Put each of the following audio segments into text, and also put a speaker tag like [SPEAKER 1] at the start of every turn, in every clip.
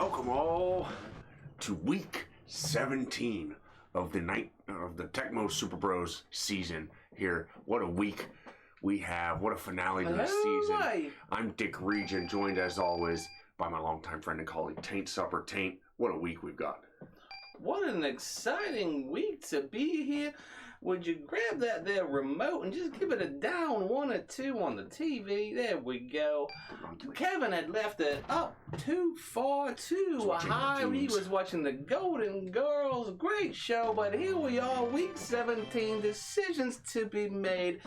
[SPEAKER 1] Welcome all to week 17 of the Tecmo Super Bros season here. What a week we have. What a finale to the season. I'm Dick Regent, joined as always by my longtime friend and colleague Taint Supper. Taint, what a week we've got.
[SPEAKER 2] What an exciting week to be here. Would you grab that there remote and just give it a down 1 or 2 on the TV? There we go. Kevin had left it up too far, too high. He was watching the Golden Girls. Great show, but here we are, week 17. Decisions to be made.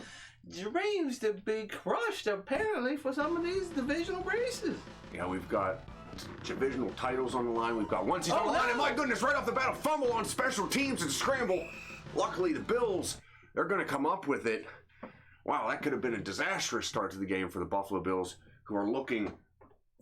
[SPEAKER 2] Dreams to be crushed, apparently, for some of these divisional races.
[SPEAKER 1] Yeah, we've got divisional titles on the line. We've got one season on the line, and my goodness, right off the bat, a fumble on special teams and scramble. Luckily, the Bills, they're going to come up with it. Wow, that could have been a disastrous start to the game for the Buffalo Bills, who are looking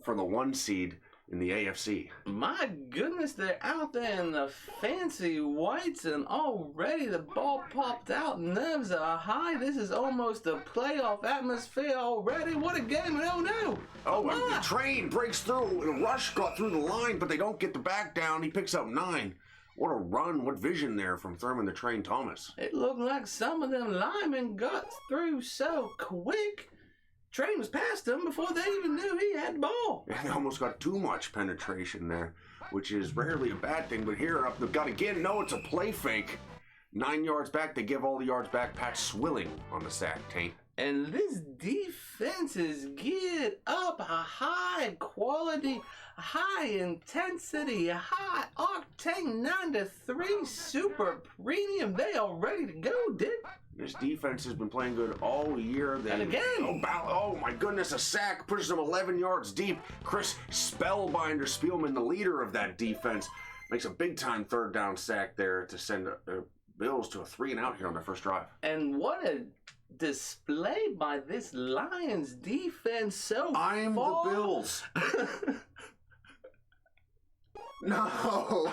[SPEAKER 1] for the 1 seed in the AFC.
[SPEAKER 2] My goodness, they're out there in the fancy whites, and already the ball popped out. Nerves are high. This is almost a playoff atmosphere already. What a game, and oh no!
[SPEAKER 1] Oh, and the train breaks through, and Rush got through the line, but they don't get the back down. He picks up 9. What a run, what vision there from Thurman the Train Thomas.
[SPEAKER 2] It looked like some of them linemen got through so quick. Train was past them before they even knew he had the ball.
[SPEAKER 1] Yeah, they almost got too much penetration there, which is rarely a bad thing, but here up they've got again, no, it's a play fake. 9 yards back, they give all the yards back. Pat Swilling on the sack, Taint.
[SPEAKER 2] And this defense is geared up, a high quality, high intensity, high octane 9-3 super premium. They are ready to go, Dick.
[SPEAKER 1] This defense has been playing good all year.
[SPEAKER 2] And again.
[SPEAKER 1] Oh my goodness, a sack pushes them 11 yards deep. Chris Spellbinder Spielman, the leader of that defense, makes a big time 3rd down sack there to send the Bills to a 3-and-out here on their first drive.
[SPEAKER 2] And what a display by this Lions defense so far.
[SPEAKER 1] I'm the Bills. No.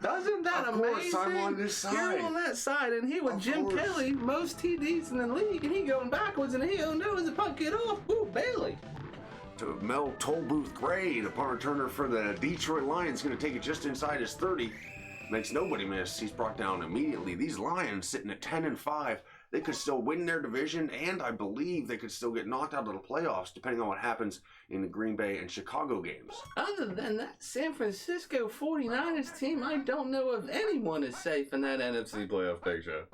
[SPEAKER 2] Doesn't that
[SPEAKER 1] of
[SPEAKER 2] amazing?
[SPEAKER 1] Course, I'm on this side.
[SPEAKER 2] You're on that side, and here with Jim Kelly, most TDs in the league, and he going backwards, and he knows the puck get off. Ooh, Bailey.
[SPEAKER 1] To Mel Tollbooth Gray, the punt returner for the Detroit Lions, going to take it just inside his 30. Makes nobody miss. He's brought down immediately. These Lions sitting at 10-5. They could still win their division, and I believe they could still get knocked out of the playoffs, depending on what happens in the Green Bay and Chicago games.
[SPEAKER 2] Other than that San Francisco 49ers team, I don't know if anyone is safe in that NFC playoff picture.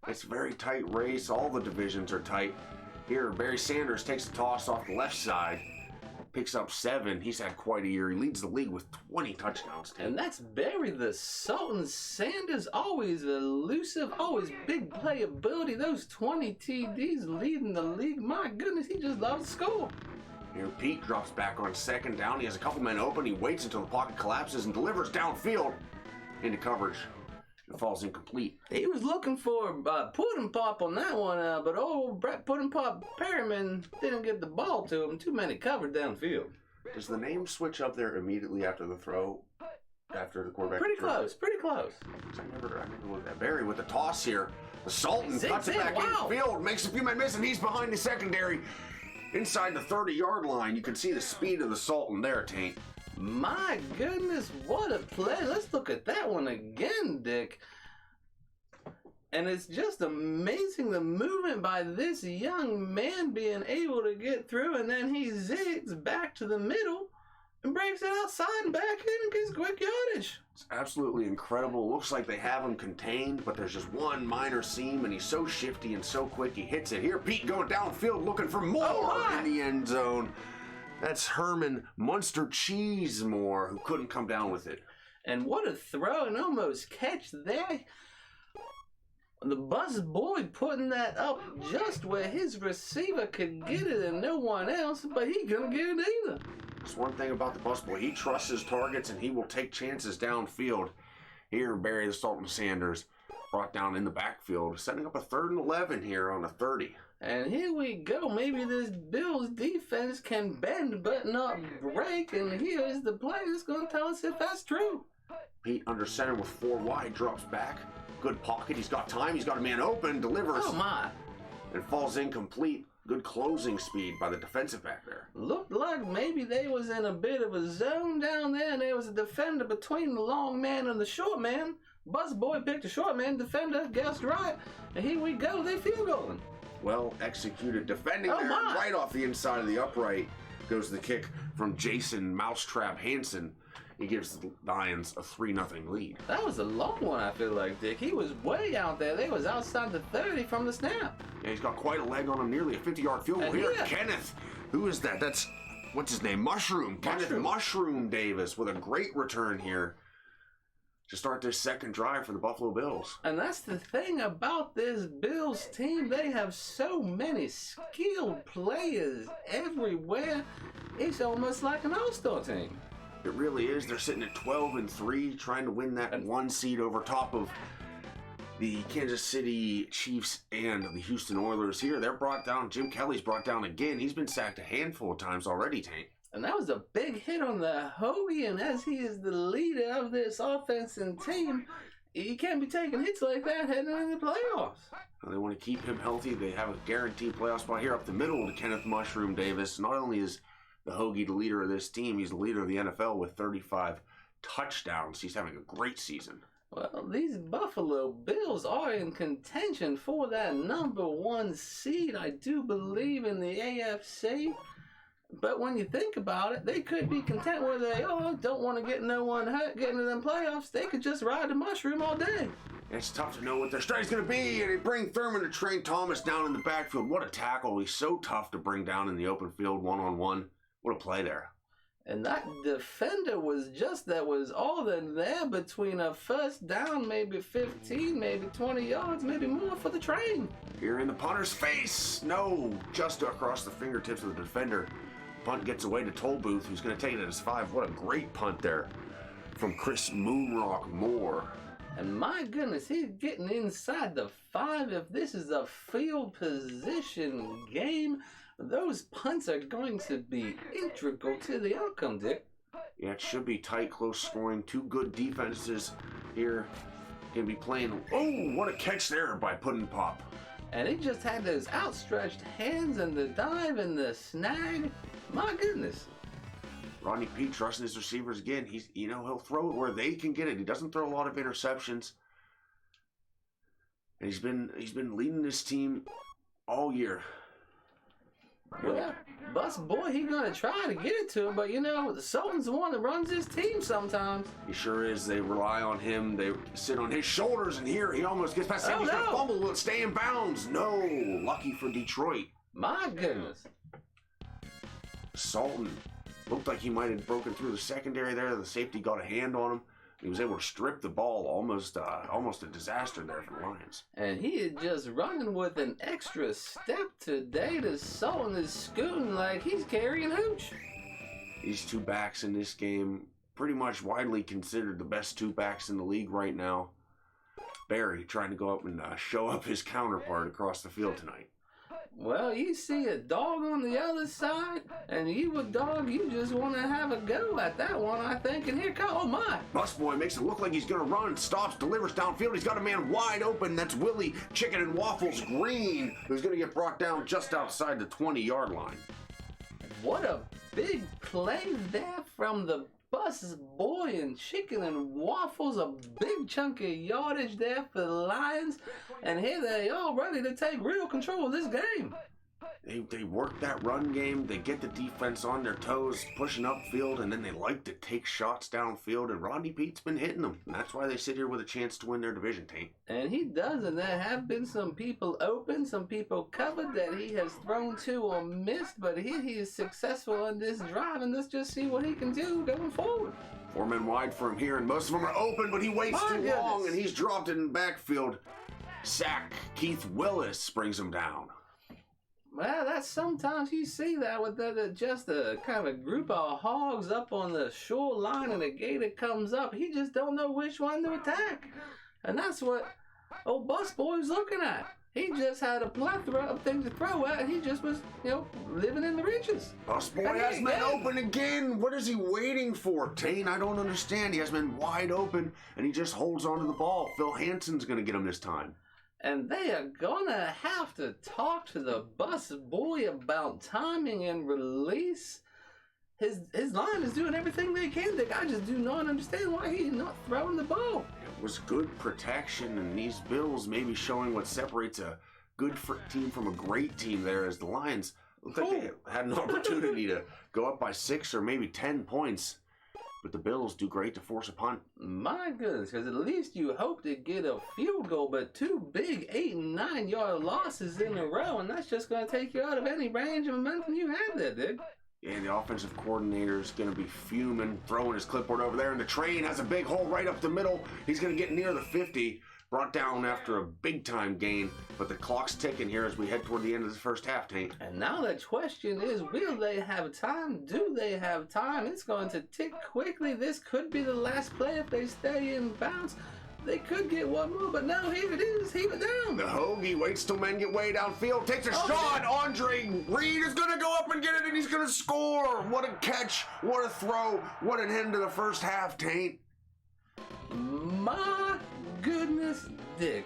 [SPEAKER 1] It's a very tight race. All the divisions are tight. Here, Barry Sanders takes the toss off the left side. Picks up 7. He's had quite a year. He leads the league with 20 touchdowns.
[SPEAKER 2] And that's Barry the Sultan Sanders. Always elusive, always big playability. Those 20 TDs leading the league. My goodness, he just loves to score.
[SPEAKER 1] Here, Pete drops back on 2nd down. He has a couple men open. He waits until the pocket collapses and delivers downfield into coverage. It falls incomplete.
[SPEAKER 2] He was looking for Puddin' Pop on that one, but old Brett Puddin' Pop Perryman didn't get the ball to him. Too many covered downfield.
[SPEAKER 1] Does the name switch up there immediately after the throw? After the quarterback?
[SPEAKER 2] Pretty close.
[SPEAKER 1] I never looked at Barry with the toss here. The Sultan cuts it back infield, makes a few men miss, and he's behind the secondary. Inside the 30-yard line, you can see the speed of the Sultan there, Taint.
[SPEAKER 2] My goodness, what a play. Let's look at that one again, Dick. And it's just amazing the movement by this young man being able to get through, and then he zigs back to the middle and breaks it outside and back in and gets quick yardage.
[SPEAKER 1] It's absolutely incredible. Looks like they have him contained, but there's just one minor seam, and he's so shifty and so quick he hits it. Here, Pete going downfield looking for more in the end zone. That's Herman Munster Cheesemore, who couldn't come down with it.
[SPEAKER 2] And what a throw and almost catch there. The bus boy putting that up just where his receiver could get it and no one else, but he couldn't get it either.
[SPEAKER 1] That's one thing about the bus boy. He trusts his targets and he will take chances downfield. Here, Barry the Sultan Sanders brought down in the backfield, setting up a 3rd and 11 here on a 30.
[SPEAKER 2] And here we go. Maybe this Bills defense can bend but not break. And here is the play that's going to tell us if that's true.
[SPEAKER 1] Pete under center with 4 wide, drops back. Good pocket. He's got time. He's got a man open. Delivers.
[SPEAKER 2] Oh, my.
[SPEAKER 1] And falls incomplete. Good closing speed by the defensive back there.
[SPEAKER 2] Looked like maybe they was in a bit of a zone down there, and there was a defender between the long man and the short man. Busboy picked the short man defender, guessed right, and here we go, they field goaling.
[SPEAKER 1] Well executed defending there,
[SPEAKER 2] my.
[SPEAKER 1] right off the inside of the upright goes the kick from Jason Mousetrap Hansen. He gives the Lions a 3-0 lead.
[SPEAKER 2] That was a long one, I feel like, Dick. He was way out there. They was outside the 30 from the snap.
[SPEAKER 1] Yeah, he's got quite a leg on him, nearly a 50-yard field goal
[SPEAKER 2] And
[SPEAKER 1] here.
[SPEAKER 2] yeah.
[SPEAKER 1] Kenneth, who is that? That's, what's his name? Mushroom. Kenneth Mushroom Davis with a great return here to start this second drive for the Buffalo Bills.
[SPEAKER 2] And that's the thing about this Bills team. They have so many skilled players everywhere. It's almost like an all-star team.
[SPEAKER 1] It really is. They're sitting at 12-3, trying to win that one seed over top of the Kansas City Chiefs and the Houston Oilers here. They're brought down. Jim Kelly's brought down again. He's been sacked a handful of times already, Taint.
[SPEAKER 2] And that was a big hit on the Hoagie, and as he is the leader of this offense and team, he can't be taking hits like that heading into the playoffs.
[SPEAKER 1] Well, they want to keep him healthy. They have a guaranteed playoff spot here up the middle to Kenneth Mushroom Davis. Not only is the Hoagie the leader of this team, he's the leader of the NFL with 35 touchdowns. He's having a great season.
[SPEAKER 2] Well, these Buffalo Bills are in contention for that number 1 seed, I do believe, in the AFC. But when you think about it, they could be content where they don't want to get no one hurt, get into them playoffs. They could just ride the mushroom all day.
[SPEAKER 1] It's tough to know what their strategy's going to be, and they bring Thurman to Train Thomas down in the backfield. What a tackle. He's so tough to bring down in the open field one-on-one. What a play there.
[SPEAKER 2] And that defender was all that there between a first down, maybe 15, maybe 20 yards, maybe more for the Train.
[SPEAKER 1] Here in the punter's face. No, just across the fingertips of the defender. Punt gets away to Tollbooth, who's going to take it at his 5. What a great punt there from Chris Moonrock Moore.
[SPEAKER 2] And my goodness, he's getting inside the 5. If this is a field position game, those punts are going to be integral to the outcome, Dick.
[SPEAKER 1] Yeah, it should be tight, close scoring. Two good defenses here. Going to be playing. Oh, what a catch there by Puddin' Pop.
[SPEAKER 2] And he just had those outstretched hands and the dive and the snag. My goodness.
[SPEAKER 1] Rodney Peete trusting his receivers again. He'll throw it where they can get it. He doesn't throw a lot of interceptions. And he's been leading this team all year.
[SPEAKER 2] Well, Bus Boy, he's going to try to get it to him, but the Sultan's the one that runs his team sometimes.
[SPEAKER 1] He sure is. They rely on him. They sit on his shoulders, and here he almost gets past him. He's going to fumble. Will it stay in bounds? No. Lucky for Detroit.
[SPEAKER 2] My goodness.
[SPEAKER 1] Sultan looked like he might have broken through the secondary there. The safety got a hand on him. He was able to strip the ball. Almost a disaster there for the Lions.
[SPEAKER 2] And he is just running with an extra step today. The Sultan is scooting like he's carrying hooch.
[SPEAKER 1] These two backs in this game, pretty much widely considered the best two backs in the league right now. Barry trying to go up and show up his counterpart across the field tonight.
[SPEAKER 2] Well, you see a dog on the other side, and you a dog, you just want to have a go at that one, I think. And here comes, oh my.
[SPEAKER 1] Busboy makes it look like he's going to run, stops, delivers downfield. He's got a man wide open. That's Willie Chicken and Waffles Green, who's going to get brought down just outside the 20-yard line.
[SPEAKER 2] What a big play there from the Bus Boy and Chicken and Waffles. A big chunk of yardage there for the Lions. And here they are ready to take real control of this game.
[SPEAKER 1] They work that run game. They get the defense on their toes, pushing upfield, and then they like to take shots downfield. And Rodney Pete's been hitting them. And that's why they sit here with a chance to win their division, Taint.
[SPEAKER 2] And he does, and there have been some people open, some people covered that he has thrown to or missed. But he is successful in this drive, and let's just see what he can do going forward.
[SPEAKER 1] 4 men wide for him here, and most of them are open, but he waits too long, and he's dropped in the backfield. Sack. Keith Willis brings him down.
[SPEAKER 2] Well, that's sometimes you see that with just a kind of group of hogs up on the shoreline and a gator comes up. He just don't know which one to attack. And that's what old Busboy's looking at. He just had a plethora of things to throw at, and he just was, living in the reaches.
[SPEAKER 1] Busboy has been open again. What is he waiting for, Taint? I don't understand. He has been wide open, and he just holds onto the ball. Phil Hansen's going to get him this time.
[SPEAKER 2] And they are gonna have to talk to the bus boy about timing and release. His line is doing everything they can, Dick. I just do not understand why he's not throwing the ball.
[SPEAKER 1] It was good protection, and these Bills maybe showing what separates a good team from a great team there, as the Lions looked like they had an opportunity to go up by 6 or maybe 10 points. But the Bills do great to force a punt.
[SPEAKER 2] My goodness, because at least you hope to get a field goal, but 2 big 8 and 9 yard losses in a row, and that's just going to take you out of any range of momentum you had there, Dick.
[SPEAKER 1] Yeah, the offensive coordinator is going to be fuming, throwing his clipboard over there, and the train has a big hole right up the middle. He's going to get near the 50, brought down after a big-time gain, but the clock's ticking here as we head toward the end of the first half, Taint.
[SPEAKER 2] And now the question is, will they have time? Do they have time? It's going to tick quickly. This could be the last play if they stay in bounds. They could get one more, but no, here it is. Heave it down.
[SPEAKER 1] The Hoagie waits till men get way downfield, takes a shot. Andre Reed is going to go up and get it, and he's going to score. What a catch. What a throw. What an end to the first half, Taint.
[SPEAKER 2] My goodness, Dick.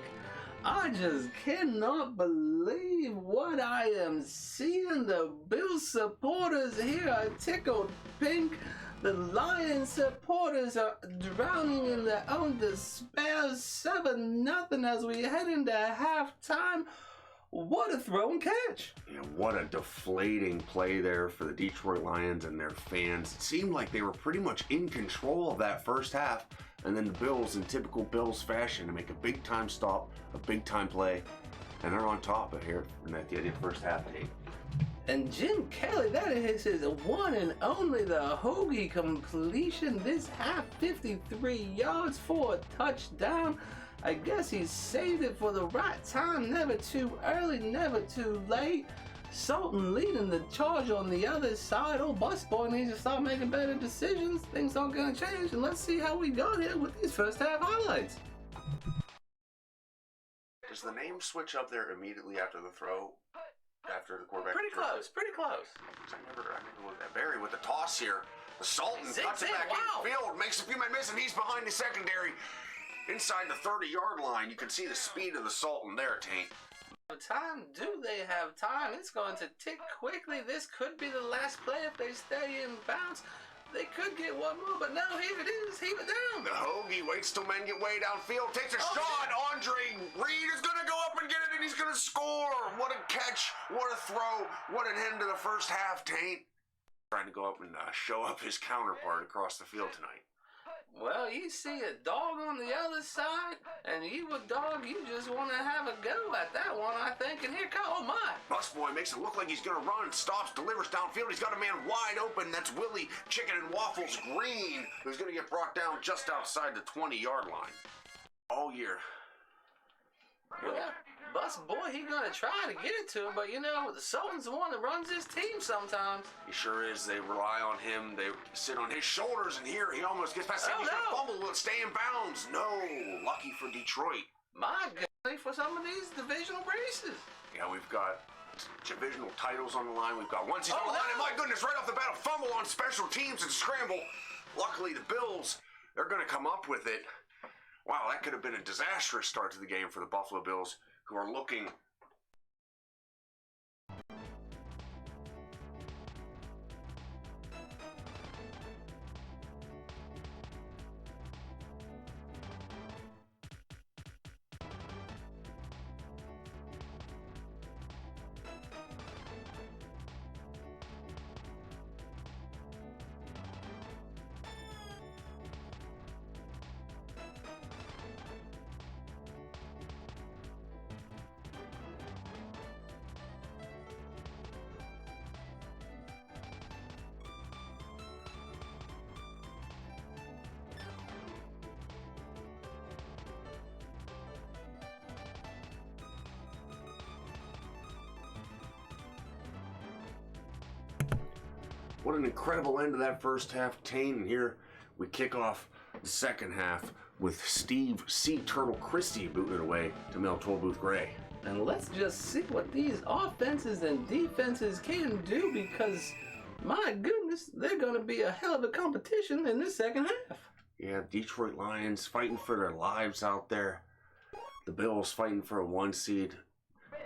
[SPEAKER 2] I just cannot believe what I am seeing. The Bills supporters here are tickled pink. The Lions supporters are drowning in their own despair. 7-0 as we head into halftime. What a throw and catch.
[SPEAKER 1] Yeah, what a deflating play there for the Detroit Lions and their fans. It seemed like they were pretty much in control of that first half, and then the Bills, in typical Bills fashion, to make a big-time stop, a big-time play, and they're on top of here at the end of the first half, Taint.
[SPEAKER 2] And Jim Kelly, that is his one and only the Hoagie completion this half, 53 yards for a touchdown. I guess he saved it for the right time, never too early, never too late. Sultan leading the charge on the other side. Old Bus Boy needs to start making better decisions. Things aren't going to change, and let's see how we got here with these first half highlights.
[SPEAKER 1] Does the name switch up there immediately after the throw? After the quarterback?
[SPEAKER 2] Pretty close.
[SPEAKER 1] I remember Barry with the toss here. The Sultan cuts it back in field, makes a few men miss, and he's behind the secondary. Inside the 30-yard line, you can see the speed of the Sultan there, Taint.
[SPEAKER 2] Time? Do they have time? It's going to tick quickly. This could be the last play if they stay in bounds. They could get one more, but no, here it is. Heave it down.
[SPEAKER 1] The Hoagie waits till men get way downfield, takes a shot. Andre Reed is going to go up and get it, and he's going to score. What a catch. What a throw. What an end to the first half, Taint. Trying to go up and show up his counterpart across the field tonight.
[SPEAKER 2] Well, you see a dog on the other side, and you a dog, you just want to have a go at that one, I think. And here comes, oh my.
[SPEAKER 1] Busboy makes it look like he's going to run, stops, delivers downfield. He's got a man wide open. That's Willie Chicken and Waffles Green, who's going to get brought down just outside the 20-yard line. All year.
[SPEAKER 2] Yeah, Bus Boy, he's going to try to get it to him, but you know, the Sultan's the one that runs his team sometimes.
[SPEAKER 1] He sure is. They rely on him. They sit on his shoulders, and here he almost gets past. He's going to fumble. Will it stay in bounds? No. Lucky for Detroit.
[SPEAKER 2] My goodness, for some of these divisional races.
[SPEAKER 1] Yeah, we've got divisional titles on the line. We've got one season on the line, and my goodness, right off the bat, a fumble on special teams and scramble. Luckily, the Bills, they're going to come up with it. Wow, that could have been a disastrous start to the game for the Buffalo Bills, who are looking... What an incredible end to that first half, Taint. And here we kick off the second half with Steve C. Turtle Christie booting it away to Mel Tollbooth Gray.
[SPEAKER 2] And let's just see what these offenses and defenses can do, because, my goodness, they're going to be a hell of a competition in this second half.
[SPEAKER 1] Yeah, Detroit Lions fighting for their lives out there. the Bills fighting for a 1 seed.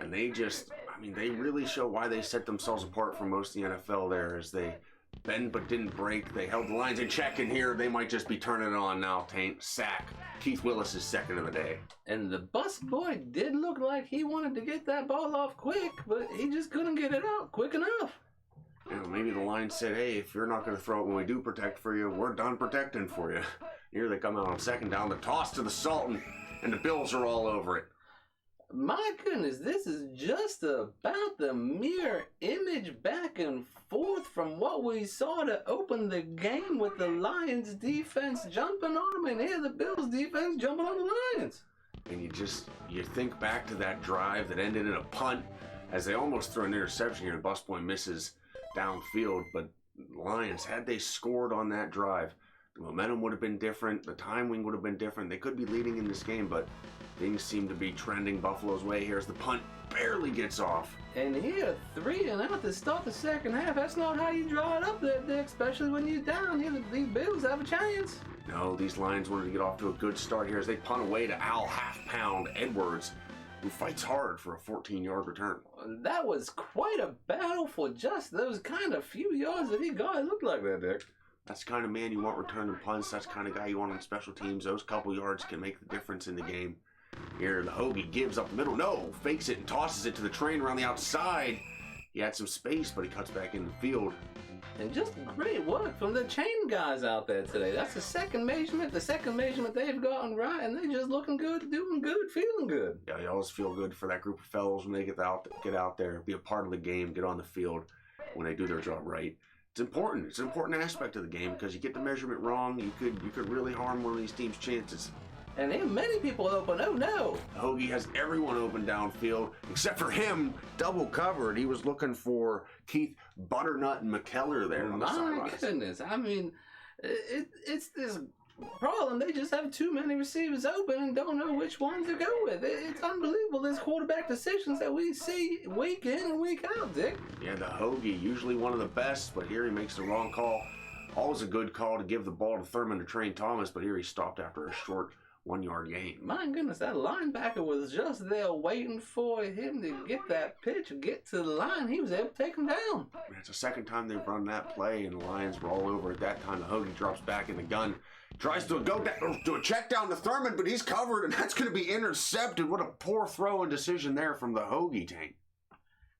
[SPEAKER 1] And they really show why they set themselves apart from most of the NFL there, as they bend but didn't break. They held the lines in check, and here they might just be turning it on now. Taint, sack. Keith Willis is second of the day.
[SPEAKER 2] And the bus boy did look like he wanted to get that ball off quick, but he just couldn't get it out quick enough.
[SPEAKER 1] Maybe the line said, hey, if you're not going to throw it when we do protect for you, we're done protecting for you. Here they come out on second down. The toss to the Sultan, and the Bills are all over it.
[SPEAKER 2] My goodness, this is just about the mere image back and forth from what we saw to open the game, with the Lions defense jumping on them, and here the Bills defense jumping on the Lions.
[SPEAKER 1] And you think back to that drive that ended in a punt, as they almost throw an interception here. The bus boy misses downfield, but Lions, had they scored on that drive, the momentum would have been different, the timing would have been different. They could be leading in this game, but things seem to be trending Buffalo's way here as the punt barely gets off.
[SPEAKER 2] And here, 3 and out to start the second half. That's not how you draw it up there, Dick, especially when you're down here. These Bills have a chance.
[SPEAKER 1] No, these Lions wanted to get off to a good start here as they punt away to Al Half-Pound Edwards, who fights hard for a 14-yard return.
[SPEAKER 2] That was quite a battle for just those kind of few yards that he got. It looked like that, Dick.
[SPEAKER 1] That's the kind of man you want returning punts. That's the kind of guy you want on special teams. Those couple yards can make the difference in the game. Here, the Hoagie gives up the middle. No, fakes it and tosses it to the train around the outside. He had some space, but he cuts back in the field.
[SPEAKER 2] And just great work from the chain guys out there today. That's the second measurement they've gotten right, and they're just looking good, doing good, feeling good.
[SPEAKER 1] Yeah, you always feel good for that group of fellows when they get out there, be a part of the game, get on the field when they do their job right. It's important. It's an important aspect of the game, because you get the measurement wrong, you could really harm one of these teams' chances.
[SPEAKER 2] And there are many people open. Oh no!
[SPEAKER 1] The Hoagie has everyone open downfield except for him, double covered. He was looking for Keith Butternut and McKellar there on the sidelines.
[SPEAKER 2] My goodness! I mean, it's this problem. They just have too many receivers open and don't know which one to go with. It's unbelievable, this quarterback decisions that we see week in and week out, Dick.
[SPEAKER 1] Yeah, the Hoagie, usually one of the best, but here he makes the wrong call. Always a good call to give the ball to Thurman to Train Thomas, but here he stopped after a short 1-yard gain.
[SPEAKER 2] My goodness, that linebacker was just there waiting for him to get that pitch, get to the line. He was able to take him down.
[SPEAKER 1] It's the second time they've run that play, and the Lions were all over at that time. The Hoagie drops back in the gun, tries to go down, do a check down to Thurman, but he's covered, and that's going to be intercepted. What a poor throw and decision there from the Hoagie, Taint.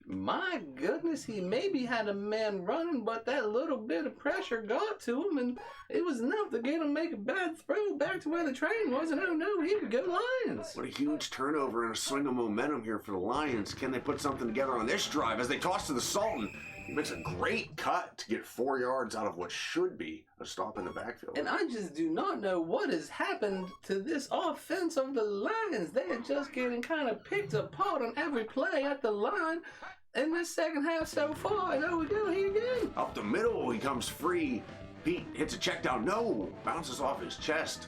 [SPEAKER 2] My goodness, he maybe had a man running, but that little bit of pressure got to him, and it was enough to get him to make a bad throw back to where the train was, and oh no, here we go, Lions.
[SPEAKER 1] What a huge turnover and a swing of momentum here for the Lions. Can they put something together on this drive as they toss to the Sultan? He makes a great cut to get 4 yards out of what should be a stop in the backfield.
[SPEAKER 2] And I just do not know what has happened to this offense of the Lions. They are just getting kind of picked apart on every play at the line in this second half so far. And oh, we go here again.
[SPEAKER 1] Up the middle, he comes free. Pete hits a check down. No, bounces off his chest.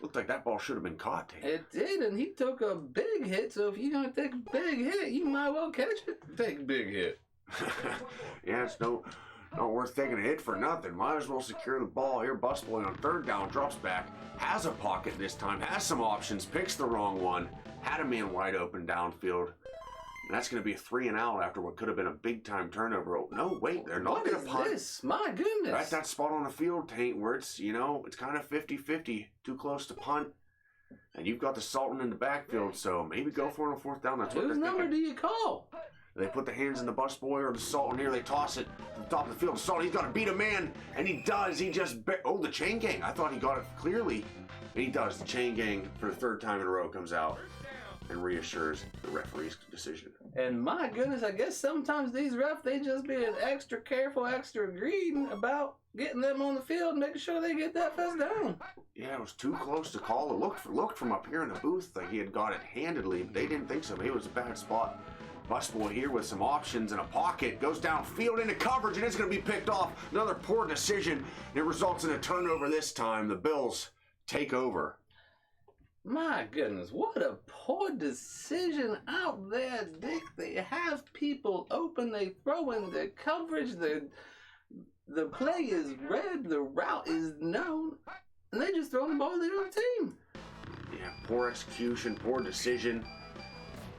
[SPEAKER 1] Looked like that ball should have been caught, Tate.
[SPEAKER 2] It did, and he took a big hit. So if you're going to take a big hit, you might well catch it. Take a big hit.
[SPEAKER 1] Yeah, it's not worth taking a hit for nothing. Might as well secure the ball here. Busboy on third down, drops back, has a pocket this time, has some options, picks the wrong one, had a man wide open downfield. And that's going to be a 3 and out after what could have been a big time turnover. Oh, no, wait, they're not going to punt.
[SPEAKER 2] What is this? My goodness.
[SPEAKER 1] They're at that spot on the field, Taint, where it's, it's kind of 50-50, too close to punt. And you've got the Sultan in the backfield, so maybe go for it on fourth down. That's what
[SPEAKER 2] Whose number do you call?
[SPEAKER 1] They put the hands in the busboy or the Sultan here. They toss it to the top of the field. The Sultan, he's got to beat a man, and he does. He just the chain gang. I thought he got it clearly, and he does. The chain gang for the third time in a row comes out and reassures the referee's decision.
[SPEAKER 2] And my goodness, I guess sometimes these refs, they just being extra careful, extra greedy about getting them on the field, making sure they get that first down.
[SPEAKER 1] Yeah, it was too close to call. It looked from up here in the booth like he had got it handedly, but they didn't think so. Maybe it was a bad spot. Busboy here with some options and a pocket, goes downfield into coverage, and it's going to be picked off. Another poor decision, and it results in a turnover this time. The Bills take over.
[SPEAKER 2] My goodness, what a poor decision out there, Dick. They have people open, they throw in the coverage, the play is read, the route is known, and they just throw the ball to the other team.
[SPEAKER 1] Yeah, poor execution, poor decision.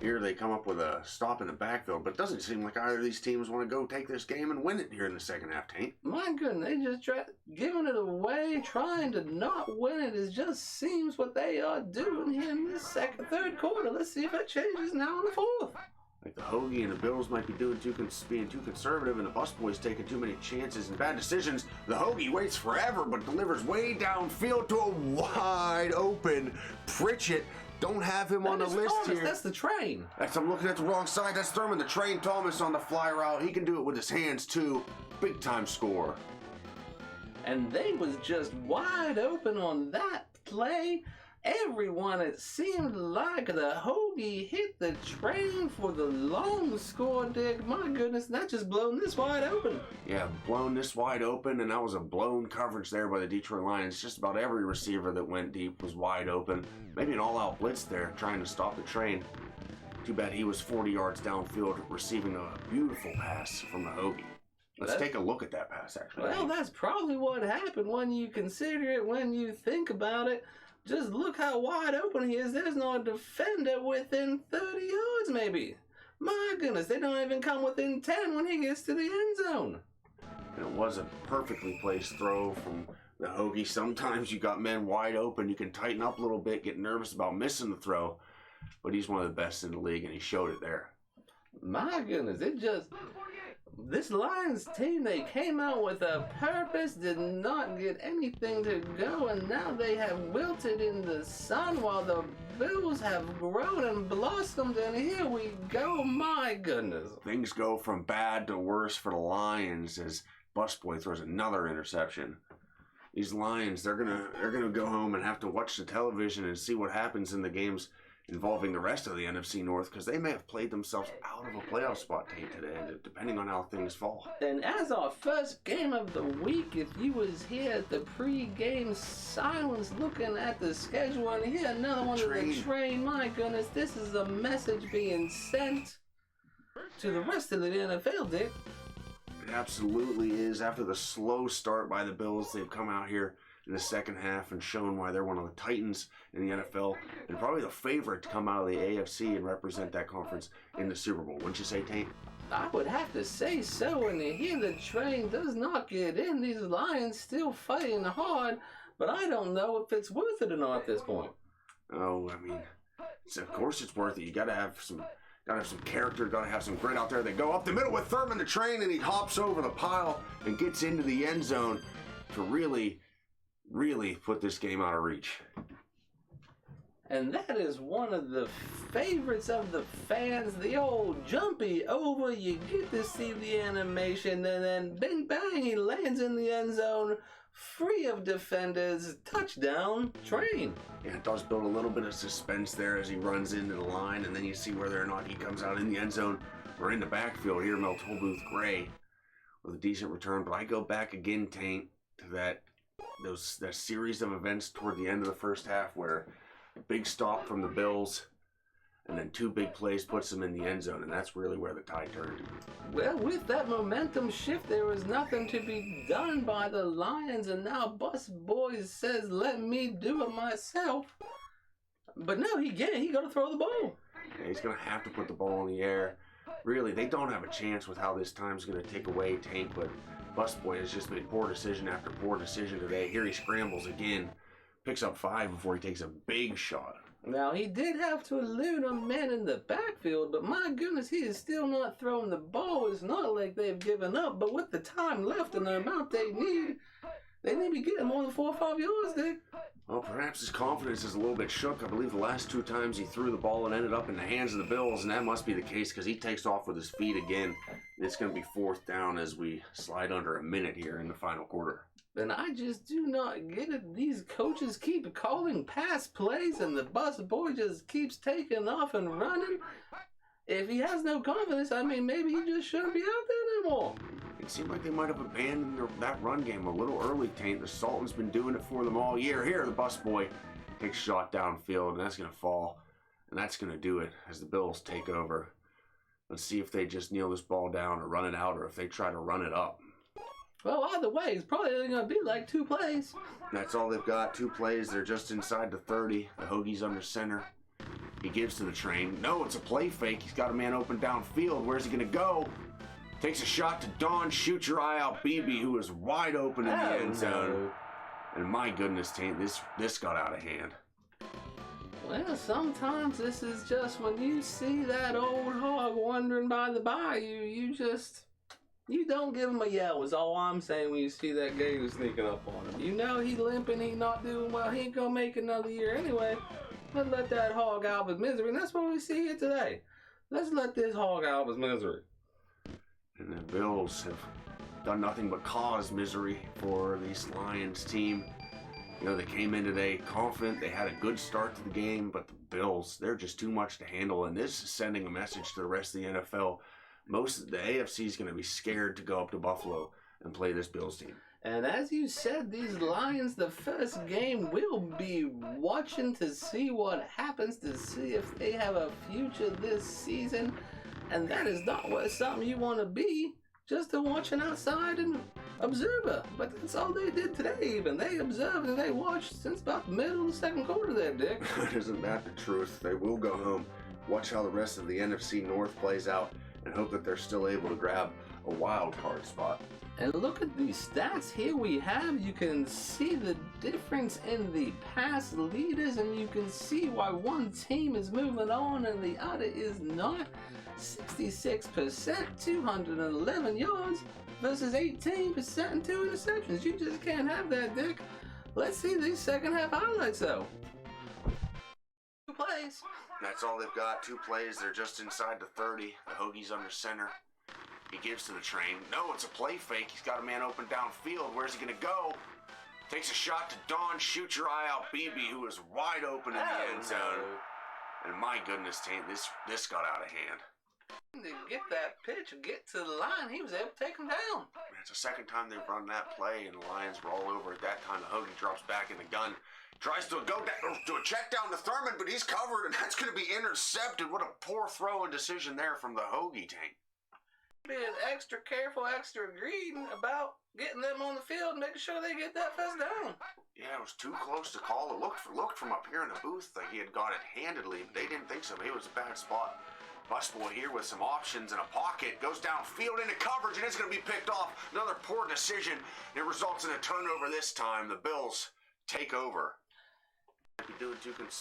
[SPEAKER 1] Here they come up with a stop in the backfield, but it doesn't seem like either of these teams want to go take this game and win it here in the second half, Taint.
[SPEAKER 2] My goodness, they just try giving it away, trying to not win it. It just seems what they are doing here in the third quarter. Let's see if that changes now in the fourth.
[SPEAKER 1] Like the Hoagie and the Bills might be being too conservative, and the Busboys taking too many chances and bad decisions. The Hoagie waits forever, but delivers way downfield to a wide open Pritchett. Don't have him on the list
[SPEAKER 2] Thomas,
[SPEAKER 1] here.
[SPEAKER 2] That's the train.
[SPEAKER 1] I'm looking at the wrong side. That's Thurman, the train. Thomas on the fly route. He can do it with his hands too. Big time score.
[SPEAKER 2] And they was just wide open on that play. Everyone, it seemed like the Hoagie hit the train for the long score, Dick. My goodness, that just blown this wide open.
[SPEAKER 1] Yeah, blown this wide open, and that was a blown coverage there by the Detroit Lions. Just about every receiver that went deep was wide open. Maybe an all-out blitz there, trying to stop the train. Too bad he was 40 yards downfield, receiving a beautiful pass from the Hoagie. Let's take a look at that pass, actually.
[SPEAKER 2] Well, that's probably what happened when you consider it, when you think about it. Just look how wide open he is. There's no defender within 30 yards, maybe. My goodness, they don't even come within 10 when he gets to the end zone.
[SPEAKER 1] And it was a perfectly placed throw from the Hoagie. Sometimes you got men wide open. You can tighten up a little bit, get nervous about missing the throw. But he's one of the best in the league, and he showed it there.
[SPEAKER 2] My goodness, this Lions team, they came out with a purpose, did not get anything to go, and now they have wilted in the sun while the Bills have grown and blossomed, and here we go. My goodness.
[SPEAKER 1] Things go from bad to worse for the Lions as Busboy throws another interception. These Lions, they're gonna go home and have to watch the television and see what happens in the games involving the rest of the NFC North, because they may have played themselves out of a playoff spot today, depending on how things fall.
[SPEAKER 2] And as our first game of the week, if you was here at the pre-game silence looking at the schedule, and here another one of the train, my goodness, this is a message being sent to the rest of the NFL, Dick.
[SPEAKER 1] It absolutely is. After the slow start by the Bills, they've come out here in the second half and shown why they're one of the titans in the NFL and probably the favorite to come out of the AFC and represent that conference in the Super Bowl. Wouldn't you say, Taint?
[SPEAKER 2] I would have to say so, and here the train does not get in. These Lions still fighting hard, but I don't know if it's worth it or not at this point.
[SPEAKER 1] Oh, I mean, of course it's worth it. You gotta have some character, gotta have some grit out there. They go up the middle with Thurman the train, and he hops over the pile and gets into the end zone to really put this game out of reach.
[SPEAKER 2] And that is one of the favorites of the fans, the old jumpy over. You get to see the animation, and then bing bang, he lands in the end zone, free of defenders, touchdown, train.
[SPEAKER 1] Yeah, it does build a little bit of suspense there as he runs into the line, and then you see whether or not he comes out in the end zone or in the backfield. Here, Mel Tolbooth Gray with a decent return, but I go back again, Taint, to that series of events toward the end of the first half where a big stop from the Bills and then two big plays puts them in the end zone, and that's really where the tide turned.
[SPEAKER 2] Well, with that momentum shift, there was nothing to be done by the Lions, and now Bus Boys says, let me do it myself. But no, he got to throw the ball.
[SPEAKER 1] Yeah, he's going to have to put the ball in the air. Really, they don't have a chance with how this time's going to take away Taint, but Busboy has just made poor decision after poor decision today. Here he scrambles again, picks up 5 before he takes a big shot.
[SPEAKER 2] Now, he did have to elude a man in the backfield, but my goodness, he is still not throwing the ball. It's not like they've given up, but with the time left and the amount they need to be getting more than 4 or 5 yards, Dick.
[SPEAKER 1] Well, perhaps his confidence is a little bit shook. I believe the last 2 times he threw the ball and ended up in the hands of the Bills, and that must be the case because he takes off with his feet again. It's going to be 4th down as we slide under a minute here in the final quarter.
[SPEAKER 2] And I just do not get it. These coaches keep calling pass plays, and the Bus Boy just keeps taking off and running. If he has no confidence, I mean, maybe he just shouldn't be out there anymore.
[SPEAKER 1] It seemed like they might have abandoned that run game a little early, Taint. The Sultan's been doing it for them all year. Here, the Bus Boy takes a shot downfield, and that's going to fall. And that's going to do it as the Bills take over. Let's see if they just kneel this ball down or run it out, or if they try to run it up.
[SPEAKER 2] Well, either way, it's probably only going to be like 2 plays.
[SPEAKER 1] That's all they've got. 2 plays. They're just inside the 30. The Hoagie's under center. He gives to the train. No, it's a play fake. He's got a man open downfield. Where's he going to go? Takes a shot to Don. Shoot your eye out, BB, who is wide open in the end zone. And my goodness, Taint, this got out of hand.
[SPEAKER 2] Well, sometimes this is just when you see that old hog wandering by the bayou, you don't give him a yell, is all I'm saying when you see that gator sneaking up on him. You know he limping, he not doing well, he ain't gonna make another year anyway. Let's let that hog out of his misery, and that's what we see here today. Let's let this hog out of his misery.
[SPEAKER 1] And the Bills have done nothing but cause misery for this Lions team. You know, they came in today confident. They had a good start to the game, but the Bills, they're just too much to handle. And this is sending a message to the rest of the NFL. Most of the AFC is going to be scared to go up to Buffalo and play this Bills team.
[SPEAKER 2] And as you said, these Lions, the first game, we'll be watching to see what happens, to see if they have a future this season. And that is not something you want to be, just a watching outside and observer. But that's all they did today even. They observed and they watched since about the middle of the second quarter there, Dick.
[SPEAKER 1] Isn't that the truth? They will go home, watch how the rest of the NFC North plays out, and hope that they're still able to grab a wild card spot.
[SPEAKER 2] And look at these stats here we have. You can see the difference in the pass leaders, and you can see why one team is moving on and the other is not. 66%, 211 yards versus 18% and 2 interceptions. You just can't have that, Dick. Let's see these second half highlights though. 2 plays.
[SPEAKER 1] That's all they've got. 2 plays. They're just inside the 30. The Hoagie's under center. He gives to the train. No, it's a play fake. He's got a man open downfield. Where's he going to go? Takes a shot to Don. Shoot your eye out, BB, who is wide open in the end zone. And my goodness, Taint, this got out of hand.
[SPEAKER 2] To get that pitch, get to the line, he was able to take him down.
[SPEAKER 1] It's the second time they've run that play, and the Lions were all over at that time. The Hoagie drops back in the gun. Tries to go down, to a check down to Thurman, but he's covered, and that's going to be intercepted. What a poor throw and decision there from the Hoagie, Taint.
[SPEAKER 2] Being extra careful, extra greedy about getting them on the field and making sure they get that first down.
[SPEAKER 1] Yeah, it was too close to call. It looked from up here in the booth like he had got it handedly, but they didn't think so. It was a bad spot. Busboy here with some options in a pocket, goes downfield into coverage, and it's going to be picked off. Another poor decision. It results in a turnover this time. The Bills take over.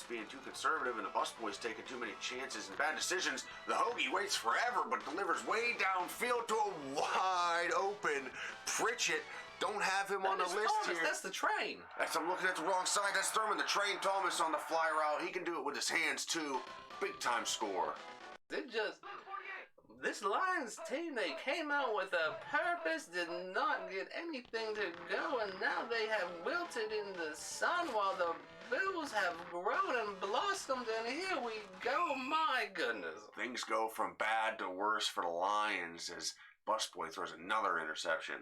[SPEAKER 1] Being too conservative, and the Busboy's taking too many chances and bad decisions. The Hoagie waits forever, but delivers way downfield to a wide open Pritchett. Don't have him on the list here.
[SPEAKER 2] That's the train.
[SPEAKER 1] I'm looking at the wrong side. That's Thurman, the train. Thomas on the fly route. He can do it with his hands too. Big time score.
[SPEAKER 2] This Lions team, they came out with a purpose, did not get anything to go, and now they have wilted in the sun while the Bills have grown and blossomed, and here we go, my goodness.
[SPEAKER 1] Things go from bad to worse for the Lions as Busboy throws another interception.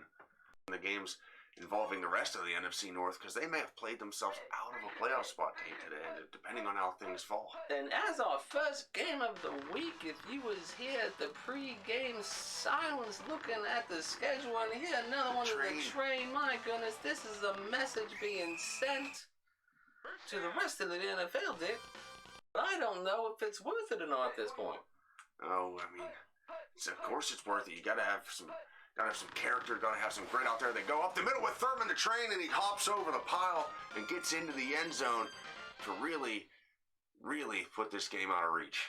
[SPEAKER 1] The game's involving the rest of the NFC North, because they may have played themselves out of a playoff spot team today, depending on how things fall.
[SPEAKER 2] And as our first game of the week, if you was here at the pre-game silence looking at the schedule, and here another one of the train, my goodness, this is a message being sent to the rest of the NFL, Dick. But I don't know if it's worth it or not at this point.
[SPEAKER 1] Oh, I mean, of course it's worth it. You gotta have some character, gotta have some grit out there. They go up the middle with Thurman the train, and he hops over the pile and gets into the end zone to really, really put this game out of reach.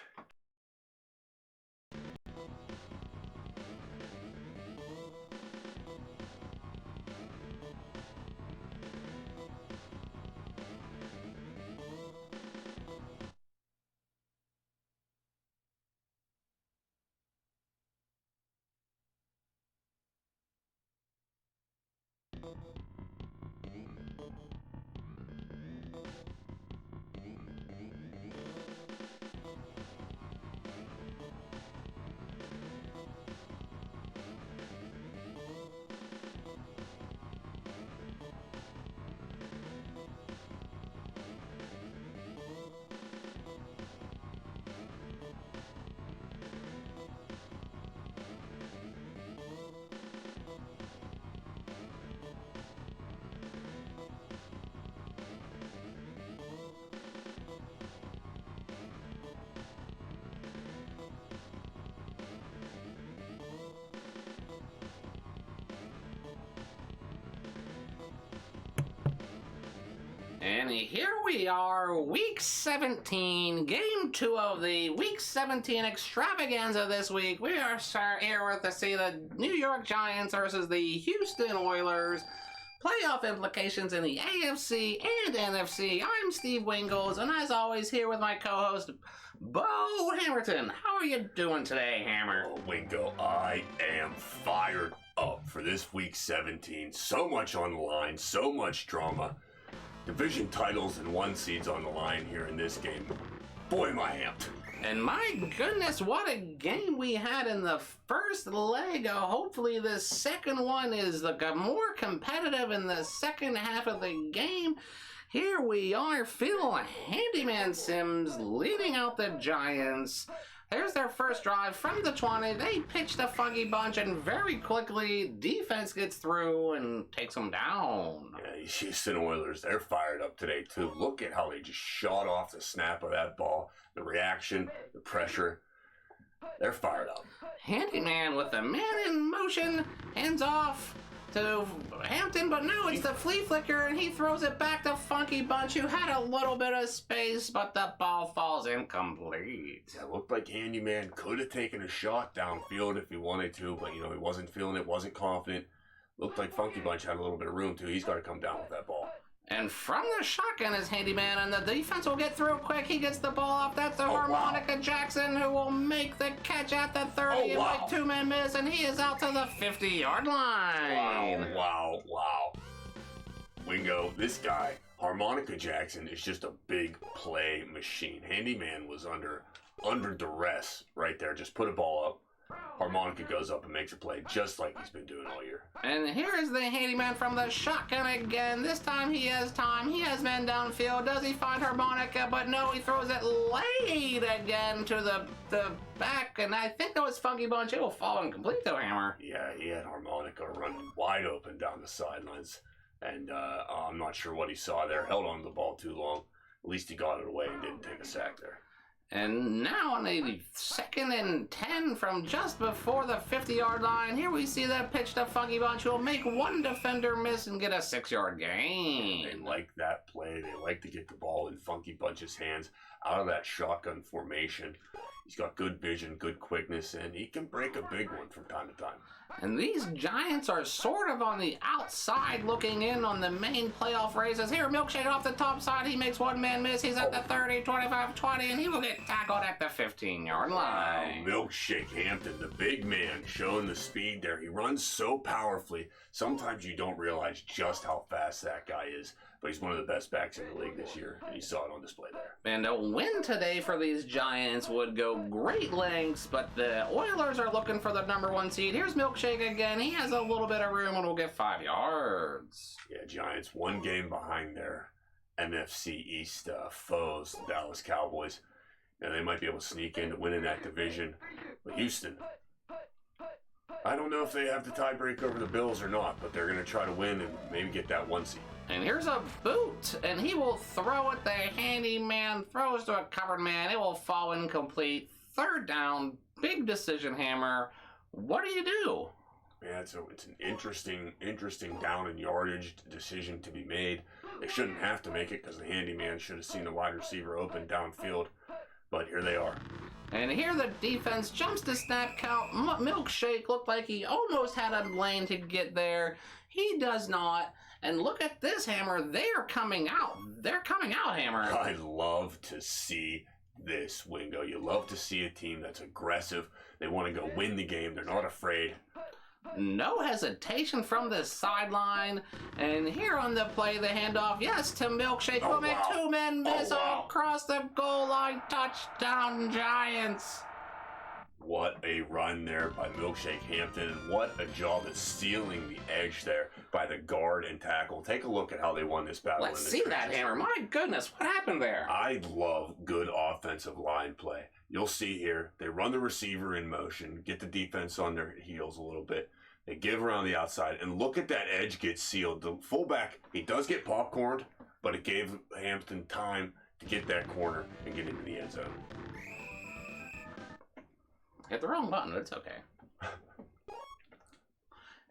[SPEAKER 2] And here we are, Week 17, Game 2 of the Week 17 Extravaganza this week. We are here to see the New York Giants versus the Houston Oilers. Playoff implications in the AFC and NFC. I'm Steve Wingels, and as always, here with my co-host, Beau Hammerton. How are you doing today, Hammer?
[SPEAKER 3] Oh, Wingo, I am fired up for this Week 17. So much on the line, so much drama. Division titles and 1 seeds on the line here in this game. Boy, am I amped.
[SPEAKER 2] And my goodness, what a game we had in the first leg. Hopefully the second one is more competitive in the second half of the game. Here we are, Phil Handyman Sims leading out the Giants. There's their first drive from the 20. They pitch the funky bunch, and very quickly, defense gets through and takes them down.
[SPEAKER 3] Yeah, these Houston Oilers, they're fired up today, too. Look at how they just shot off the snap of that ball. The reaction, the pressure. They're fired up.
[SPEAKER 2] Handyman with the man in motion, hands off to Hampton, but no, it's the flea flicker, and he throws it back to Funky Bunch, who had a little bit of space, but the ball falls incomplete.
[SPEAKER 3] Yeah, it looked like Handyman could have taken a shot downfield if he wanted to, but, he wasn't feeling it, wasn't confident. Looked like Funky Bunch had a little bit of room, too. He's got to come down with that ball.
[SPEAKER 2] And from the shotgun is Handyman, and the defense will get through quick. He gets the ball off. That's the Harmonica Jackson, who will make the catch at the 30 with 2-man miss, and he is out to the 50-yard line.
[SPEAKER 3] Wow. Wingo, this guy, Harmonica Jackson, is just a big play machine. Handyman was under duress right there. Just put a ball up. Harmonica goes up and makes a play just like he's been doing all year.
[SPEAKER 2] And here is the Handyman from the shotgun again. This time he has time. He has men downfield. Does he find Harmonica? But no, he throws it late again to the back. And I think that was Funky Bunch. It will fall incomplete though, Hammer.
[SPEAKER 3] Yeah, he had Harmonica running wide open down the sidelines. And I'm not sure what he saw there. Held on to the ball too long. At least he got it away and didn't take a sack there.
[SPEAKER 2] And now on a 2nd and 10 from just before the 50-yard line, here we see that pitch to Funky Bunch, who will make one defender miss and get a 6-yard gain.
[SPEAKER 3] They like that play. They like to get the ball in Funky Bunch's hands out of that shotgun formation. He's got good vision, good quickness, and he can break a big one from time to time. And
[SPEAKER 2] these Giants are sort of on the outside looking in on the main playoff races. Here, Milkshake off the top side. He makes one-man miss. He's at the 30, 25, 20, and he will get tackled at the 15-yard line.
[SPEAKER 3] Milkshake Hampton, the big man, showing the speed there. He runs so powerfully. Sometimes you don't realize just how fast that guy is. But he's one of the best backs in the league this year, and you saw it on display there.
[SPEAKER 2] And a win today for these Giants would go great lengths, but the Oilers are looking for the number 1 seed. Here's Milkshake again. He has a little bit of room and will get 5 yards.
[SPEAKER 3] Yeah, Giants 1 game behind their NFC East foes, the Dallas Cowboys. And they might be able to sneak in to win in that division. But Houston, I don't know if they have the tiebreak over the Bills or not, but they're going to try to win and maybe get that 1 seed.
[SPEAKER 2] And here's a boot, and he will throw it. The Handyman throws to a covered man. It will fall incomplete. 3rd down, big decision, Hammer. What do you do?
[SPEAKER 3] Yeah, it's an interesting down and yardage decision to be made. They shouldn't have to make it because the Handyman should have seen the wide receiver open downfield. But here they are.
[SPEAKER 2] And here the defense jumps to snap count. Milkshake looked like he almost had a lane to get there. He does not. And look at this, Hammer. They are coming out. They're coming out, Hammer.
[SPEAKER 3] I love to see this, Wingo. You love to see a team that's aggressive. They want to go win the game. They're not afraid.
[SPEAKER 2] No hesitation from the sideline. And here on the play, the handoff, yes, to Milkshake. Will make 2-men miss across the goal line. Touchdown, Giants.
[SPEAKER 3] What a run there by Milkshake Hampton, and what a job at stealing the edge there by the guard and tackle. Take a look at how they won this battle.
[SPEAKER 2] Let's see that, Hammer. My goodness, what happened there?
[SPEAKER 3] I love good offensive line play. You'll see here, they run the receiver in motion, get the defense on their heels a little bit. They give around the outside, and look at that edge get sealed. The fullback, he does get popcorned, but it gave Hampton time to get that corner and get into the end zone.
[SPEAKER 2] Hit the wrong button, but it's okay.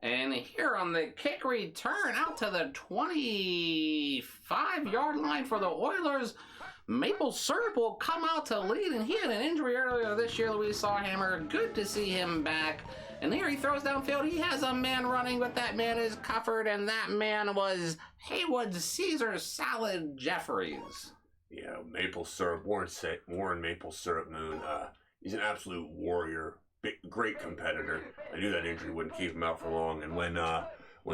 [SPEAKER 2] And here on the kick return out to the 25-yard line for the Oilers, Maple Syrup will come out to lead, and he had an injury earlier this year, Louise Sawhammer. Good to see him back. And here he throws downfield. He has a man running, but that man is covered, and that man was Haywood Caesar Salad Jeffries.
[SPEAKER 3] Yeah, Maple Syrup, Warren Maple Syrup Moon. He's an absolute warrior, great competitor. I knew that injury wouldn't keep him out for long, and when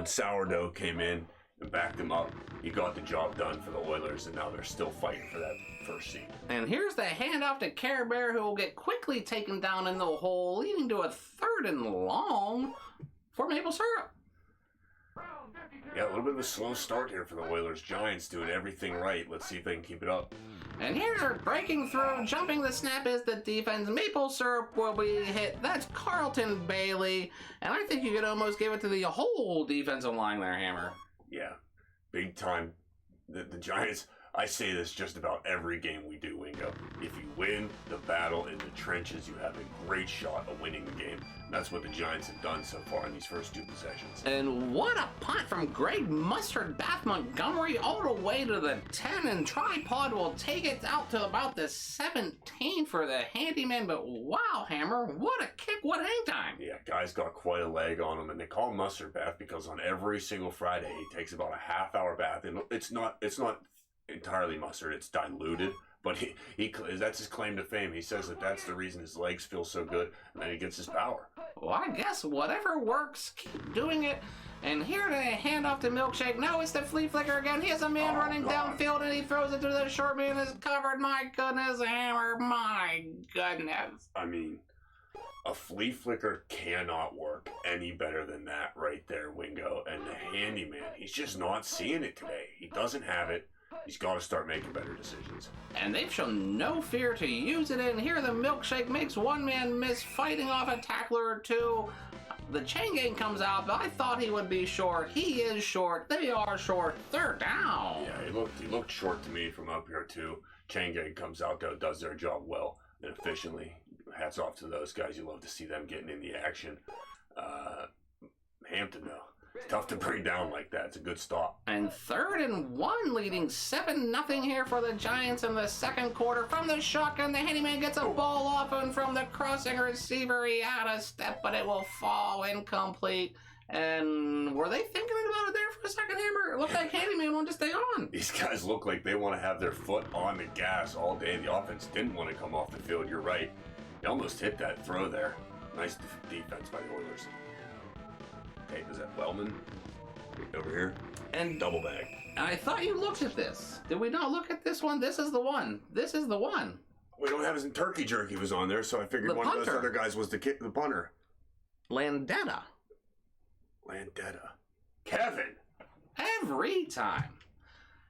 [SPEAKER 3] Sourdough came in and backed him up, he got the job done for the Oilers, and now they're still fighting for that first seed.
[SPEAKER 2] And here's the handoff to Care Bear, who will get quickly taken down in the hole, leading to a 3rd and long for Maple Syrup.
[SPEAKER 3] Yeah, a little bit of a slow start here for the Oilers. Giants doing everything right. Let's see if they can keep it up.
[SPEAKER 2] And here, breaking through, jumping the snap is the defense. Maple Syrup will be hit. That's Carlton Bailey. And I think you could almost give it to the whole defensive line there, Hammer.
[SPEAKER 3] Yeah, big time. The Giants, I say this just about every game we do, Wingo. If you win the battle in the trenches, you have a great shot of winning the game. And that's what the Giants have done so far in these first 2 possessions.
[SPEAKER 2] And what a punt from Greg Mustard Bath Montgomery all the way to the 10, and Tripod will take it out to about the 17 for the handyman. But wow, Hammer, what a kick, what hang time.
[SPEAKER 3] Yeah, guy's got quite a leg on him, and they call him Mustard Bath because on every single Friday he takes about a half-hour bath, and it's not entirely mustard, it's diluted, but he that's his claim to fame. He says that that's the reason his legs feel so good, and then he gets his power.
[SPEAKER 2] Well, I guess whatever works, keep doing it. And here to hand off to Milkshake. No, it's the flea flicker again. He has a man running downfield, and he throws it to the short man is covered. My goodness, Hammer, my goodness.
[SPEAKER 3] I mean, a flea flicker cannot work any better than that right there, Wingo. And the handyman, he's just not seeing it today. He doesn't have it. He's got to start making better decisions.
[SPEAKER 2] And they've shown no fear to use it in here. The Milkshake makes one man miss, fighting off a tackler or two. The chain gang comes out, but I thought he would be short. He is short. They are short. They're down.
[SPEAKER 3] Yeah, he looked short to me from up here too. Chain gang comes out, though, does their job well and efficiently. Hats off to those guys. You love to see them getting in the action. Hampton, though. It's tough to bring down like that. It's a good stop.
[SPEAKER 2] And 3rd and 1, leading 7-0 here for the Giants in the second quarter. From the shotgun, the handyman gets a ball off, and from the crossing receiver, he out of step, but it will fall incomplete. And were they thinking about it there for a second, Hammer? It looked like handyman wanted to stay on.
[SPEAKER 3] These guys look like they want to have their foot on the gas all day. The offense didn't want to come off the field. You're right. They almost hit that throw there. Nice defense by the Oilers. Okay, is that Wellman? Over here.
[SPEAKER 2] And
[SPEAKER 3] double bag.
[SPEAKER 2] I thought you looked at this. Did we not look at this one? This is the one. This is the one.
[SPEAKER 3] We don't have his turkey jerky was on there, so I figured one of those other guys was the punter.
[SPEAKER 2] Landetta.
[SPEAKER 3] Kevin.
[SPEAKER 2] Every time.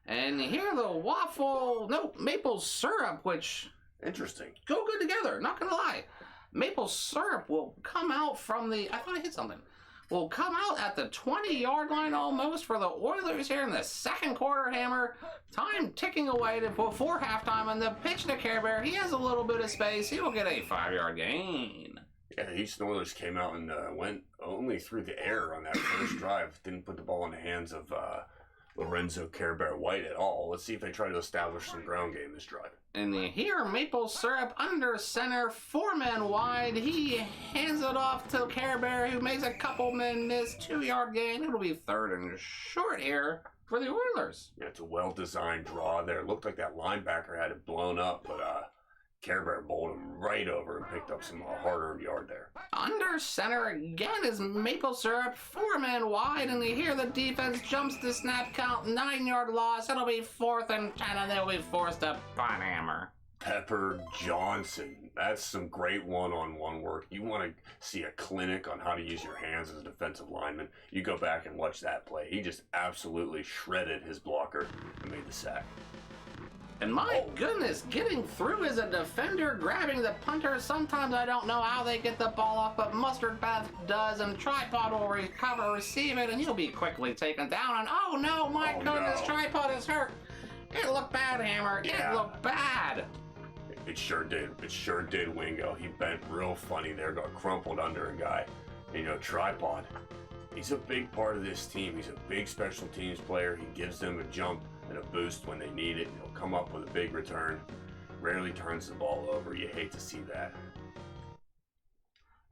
[SPEAKER 2] And here the maple syrup, which...
[SPEAKER 3] Interesting.
[SPEAKER 2] Go good together, not gonna lie. Maple syrup will come out from the... I thought I hit something. Will come out at the 20-yard line almost for the Oilers here in the second quarter, Hammer. Time ticking away before halftime, and the pitch to Care Bear. He has a little bit of space. He will get a 5-yard gain.
[SPEAKER 3] Yeah, the Houston Oilers came out and went only through the air on that first drive. Didn't put the ball in the hands of Lorenzo Care Bear White at all. Let's see if they try to establish some ground game this drive.
[SPEAKER 2] And here, Maple Syrup under center, 4 men wide. He hands it off to Care Bear, who makes a couple men miss, 2-yard gain. It'll be 3rd and short here for the Oilers.
[SPEAKER 3] Yeah, it's a well-designed draw there. It looked like that linebacker had it blown up, but Care Bear bowled him right over and picked up some hard-earned yard there.
[SPEAKER 2] Under center again is Maple Syrup, 4 men wide, and here the defense jumps the snap count, 9-yard loss. It'll be 4th and 10, and they'll be forced to punt, Hammer.
[SPEAKER 3] Pepper Johnson. That's some great one-on-one work. You want to see a clinic on how to use your hands as a defensive lineman, you go back and watch that play. He just absolutely shredded his blocker and made the sack.
[SPEAKER 2] And my goodness, getting through as a defender, grabbing the punter. Sometimes I don't know how they get the ball off, but Mustard Bath does, and Tripod will recover, receive it, and he'll be quickly taken down. And oh no, my goodness, no. Tripod is hurt. It looked bad, Hammer. Yeah. It looked bad.
[SPEAKER 3] It sure did. It sure did, Wingo. He bent real funny there, got crumpled under a guy. And, Tripod. He's a big part of this team. He's a big special teams player. He gives them a jump and a boost when they need it. He'll come up with a big return. Rarely turns the ball over. You hate to see that.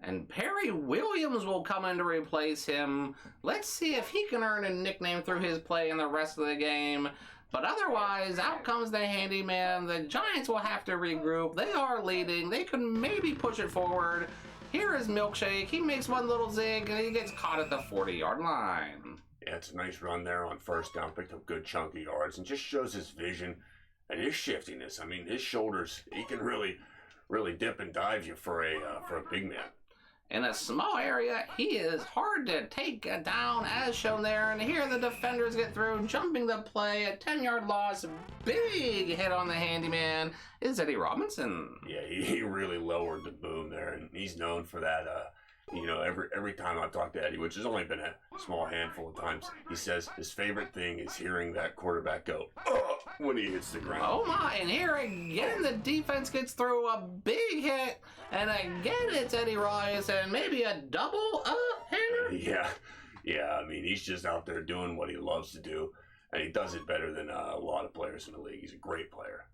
[SPEAKER 2] And Perry Williams will come in to replace him. Let's see if he can earn a nickname through his play in the rest of the game. But otherwise, out comes the handyman. The Giants will have to regroup. They are leading. They can maybe push it forward. Here is Milkshake. He makes one little zig, and he gets caught at the 40-yard line.
[SPEAKER 3] Yeah, it's a nice run there on first down. Picked up good chunk of yards and just shows his vision and his shiftiness. I mean, his shoulders, he can really dip and dive you for a big man.
[SPEAKER 2] In a small area, he is hard to take down, as shown there. And here the defenders get through, jumping the play, a 10-yard loss. Big hit on the handyman is Eddie Robinson.
[SPEAKER 3] Yeah, he really lowered the boom there, and he's known for that. You know, every time I've talked to Eddie, which has only been a small handful of times, he says his favorite thing is hearing that quarterback go, "Ugh," when he hits the ground.
[SPEAKER 2] Oh my, and here again the defense gets through a big hit, and again it's Eddie Robinson, maybe a double up here?
[SPEAKER 3] Yeah, I mean, he's just out there doing what he loves to do, and he does it better than a lot of players in the league. He's a great player.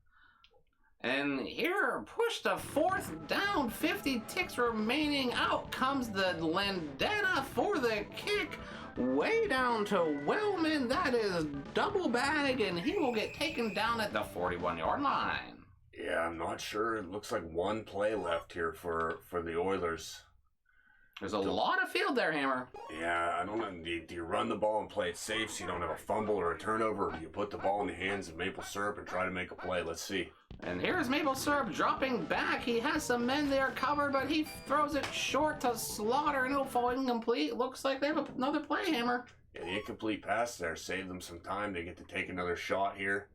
[SPEAKER 2] And here, push to fourth down, 50 ticks remaining. Out comes the Landetta for the kick. Way down to Wellman. That is double bag, and he will get taken down at the 41-yard line.
[SPEAKER 3] Yeah, I'm not sure. It looks like one play left here for the Oilers.
[SPEAKER 2] There's a lot of field there, Hammer.
[SPEAKER 3] Yeah, I don't know. Do you run the ball and play it safe so you don't have a fumble or a turnover, or do you put the ball in the hands of Maple Syrup and try to make a play? Let's see.
[SPEAKER 2] And here's Maple Syrup dropping back. He has some men there covered, but he throws it short to Slaughter, and it'll fall incomplete. Looks like they have another play, Hammer.
[SPEAKER 3] Yeah, the incomplete pass there saved them some time. They get to take another shot here.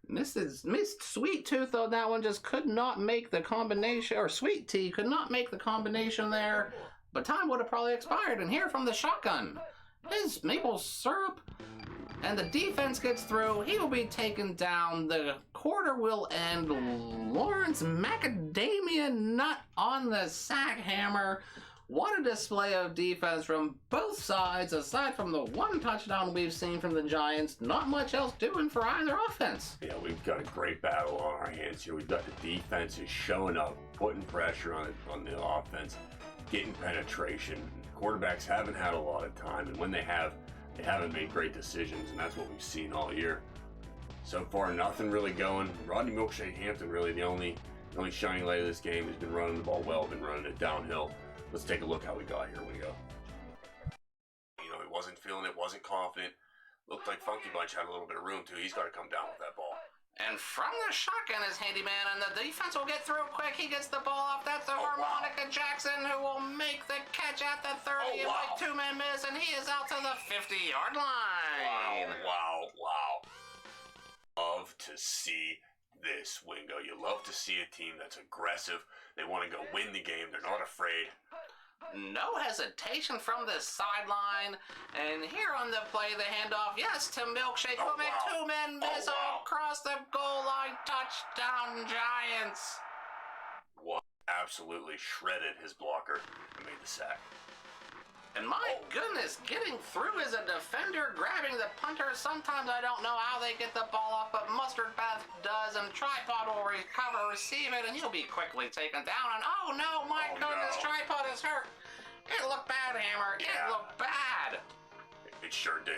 [SPEAKER 2] Missed Sweet Tooth, though. That one just could not make the combination, or Sweet Tea could not make the combination there. But time would have probably expired. And here from the shotgun is Maple Syrup. And the defense gets through. He will be taken down. The quarter will end. Lawrence Macadamia Nut on the sack, Hammer. What a display of defense from both sides. Aside from the one touchdown we've seen from the Giants, not much else doing for either offense.
[SPEAKER 3] Yeah, we've got a great battle on our hands here. We've got the defense is showing up, putting pressure on the offense, getting penetration. Quarterbacks haven't had a lot of time, and when they haven't made great decisions, and that's what we've seen all year. So far, nothing really going. Rodney Milkshake Hampton, really the only shining light of this game, has been running the ball well, been running it downhill. Let's take a look how we got here, Wingo. You know, he wasn't feeling it, wasn't confident. Looked like Funky Bunch had a little bit of room, too. He's got to come down with that ball.
[SPEAKER 2] And from the shotgun is Handyman, and the defense will get through quick. He gets the ball off. That's the Harmonica Jackson, who will make the catch at the 30. And like two-man miss, and he is out to the 50-yard line.
[SPEAKER 3] Wow. Love to see this, Wingo. You love to see a team that's aggressive. They want to go win the game. They're not afraid.
[SPEAKER 2] No hesitation from the sideline. And here on the play, the handoff, yes, to Milkshake. Will make two-man miss across the goal line. Touchdown, Giants.
[SPEAKER 3] What? Absolutely shredded his blocker and made the sack.
[SPEAKER 2] And my goodness, getting through as a defender, grabbing the punter. Sometimes I don't know how they get the ball off, but Mustard Bath does, and Tripod will recover, receive it, and he'll be quickly taken down. And oh no, my goodness, Tripod is hurt. It looked bad, Hammer. It looked bad.
[SPEAKER 3] It sure did.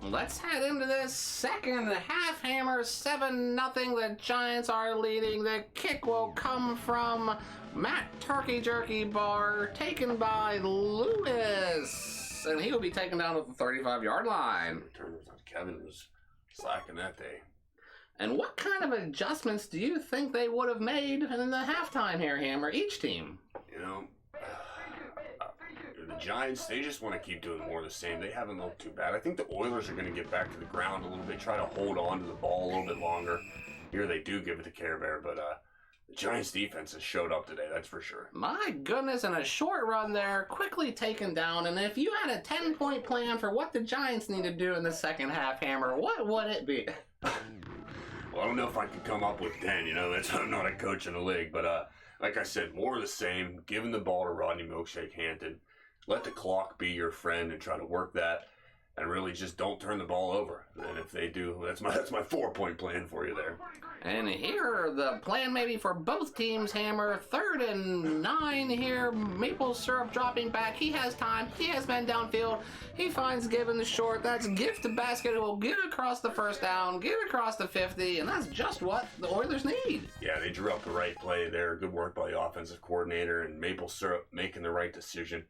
[SPEAKER 2] Let's head into this second half, Hammer. 7-0. The Giants are leading. The kick will come from Matt Turkey Jerky Bar, taken by Lewis. And he'll be taken down at the 35-yard line.
[SPEAKER 3] Kevin was slacking that day.
[SPEAKER 2] And what kind of adjustments do you think they would have made in the halftime here, Hammer, each team?
[SPEAKER 3] You know, the Giants, they just want to keep doing more of the same. They haven't looked too bad. I think the Oilers are going to get back to the ground a little bit, try to hold on to the ball a little bit longer. Here they do give it to Care Bear, but the Giants defense has showed up today, that's for sure.
[SPEAKER 2] My goodness, and a short run there, quickly taken down. And if you had a 10-point plan for what the Giants need to do in the second half, Hammer, what would it be?
[SPEAKER 3] Well, I don't know if I can come up with 10, you know, I'm not a coach in the league, but like I said, more of the same, giving the ball to Rodney Milkshake Hampton, let the clock be your friend and try to work that, and really just don't turn the ball over. And if they do, that's my 4-point plan for you there.
[SPEAKER 2] And here, the plan maybe for both teams, Hammer. 3rd and 9 here. Maple Syrup dropping back. He has time. He has men downfield. He finds Given the short. That's gift to basket who will get across the first down, get across the 50, and that's just what the Oilers need.
[SPEAKER 3] Yeah, they drew up the right play there. Good work by the offensive coordinator, and Maple Syrup making the right decision.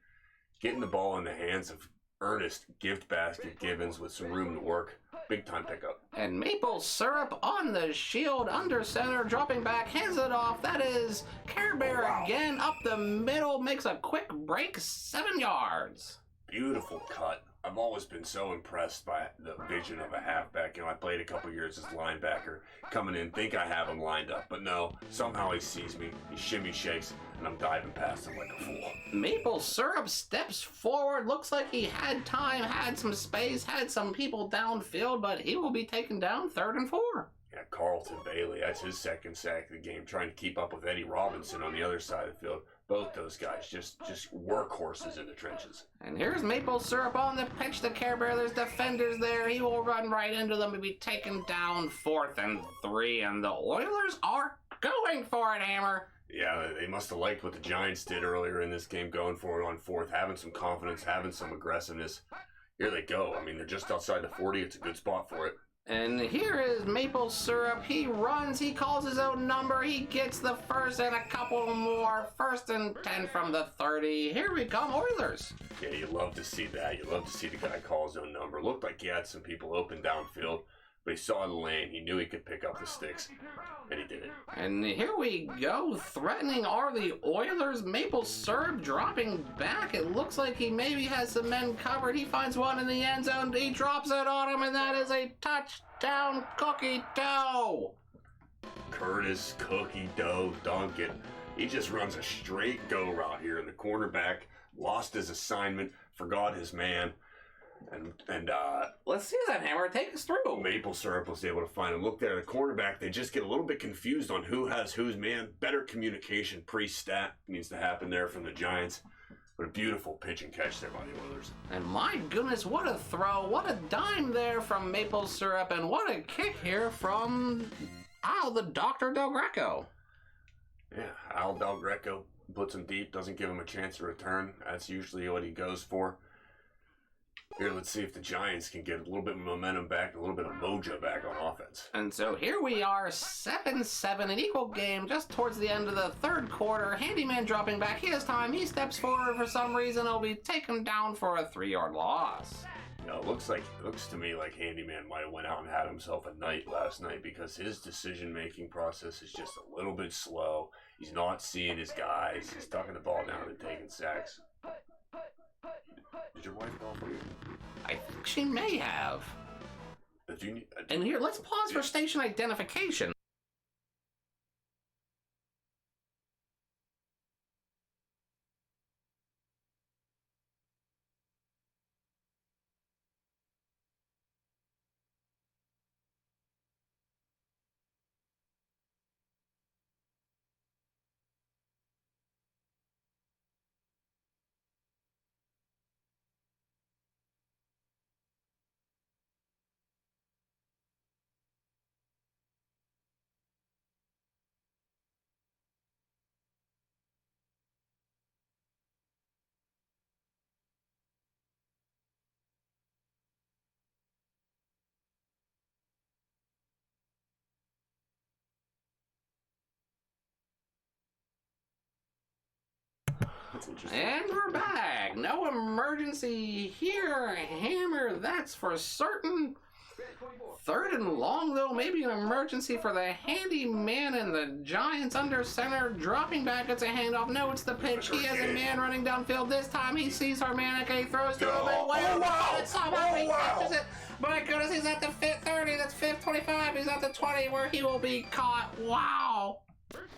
[SPEAKER 3] Getting the ball in the hands of Ernest Gift Basket Givens with some room to work. Big time pickup.
[SPEAKER 2] And Maple Syrup on the shield, under center, dropping back, hands it off. That is Care Bear again, up the middle, makes a quick break, 7 yards.
[SPEAKER 3] Beautiful cut. I've always been so impressed by the vision of a halfback. You know, I played a couple years as linebacker, coming in, think I have him lined up, but no, somehow he sees me, he shimmy shakes, and I'm diving past him like a fool.
[SPEAKER 2] Maple Syrup steps forward, looks like he had time, had some space, had some people downfield, but he will be taken down 3rd and 4.
[SPEAKER 3] Yeah, Carlton Bailey, that's his 2nd sack of the game, trying to keep up with Eddie Robinson on the other side of the field. Both those guys, just workhorses in the trenches.
[SPEAKER 2] And here's Maple Syrup on the pitch to Care Bear. There's defenders there. He will run right into them and be taken down 4th and 3. And the Oilers are going for it, Hammer.
[SPEAKER 3] Yeah, they must have liked what the Giants did earlier in this game, going for it on 4th, having some confidence, having some aggressiveness. Here they go. I mean, they're just outside the 40. It's a good spot for it.
[SPEAKER 2] And here is Maple Syrup. He runs, he calls his own number, he gets the first and a couple more. 1st and 10 from the 30. Here we come, Oilers.
[SPEAKER 3] Yeah, you love to see that. You love to see the guy call his own number. Looked like he had some people open downfield, but he saw the lane. He knew he could pick up the sticks, and he did it.
[SPEAKER 2] And here we go. Threatening are the Oilers. Maple Syrup dropping back. It looks like he maybe has some men covered. He finds one in the end zone. He drops it on him, and that is a touchdown cookie dough.
[SPEAKER 3] Curtis Cookie Dough Duncan. He just runs a straight go route here, and the cornerback lost his assignment, forgot his man. And
[SPEAKER 2] let's see that, Hammer. Take us through.
[SPEAKER 3] Maple Syrup was able to find him. Look there, the cornerback, they just get a little bit confused on who has whose man. Better communication pre-stat needs to happen there from the Giants. But a beautiful pitch and catch there by the Oilers.
[SPEAKER 2] And my goodness, what a throw. What a dime there from Maple Syrup. And what a kick here from the Dr. Del Greco.
[SPEAKER 3] Yeah, Al Del Greco puts him deep, doesn't give him a chance to return. That's usually what he goes for. Here, let's see if the Giants can get a little bit of momentum back, a little bit of mojo back on offense.
[SPEAKER 2] And so here we are, 7-7, an equal game, just towards the end of the 3rd quarter. Handyman dropping back. He has time. He steps forward for some reason. He'll be taken down for a 3-yard loss.
[SPEAKER 3] You know, it looks to me like Handyman might have went out and had himself a night last night, because his decision-making process is just a little bit slow. He's not seeing his guys. He's tucking the ball down and taking sacks. Did your wife call for you?
[SPEAKER 2] I think she may have.
[SPEAKER 3] And
[SPEAKER 2] here, let's pause for station identification. And we're back. No emergency here, Hammer. That's for certain. 3rd and long, though. Maybe an emergency for the handyman, and the Giants under center. Dropping back. It's a handoff. No, it's the pitch. He has a man running downfield. This time he sees Harmanica. He throws to him. And somehow he catches it. My goodness, he's at the 30. That's 25. He's at the 20 where he will be caught. Wow.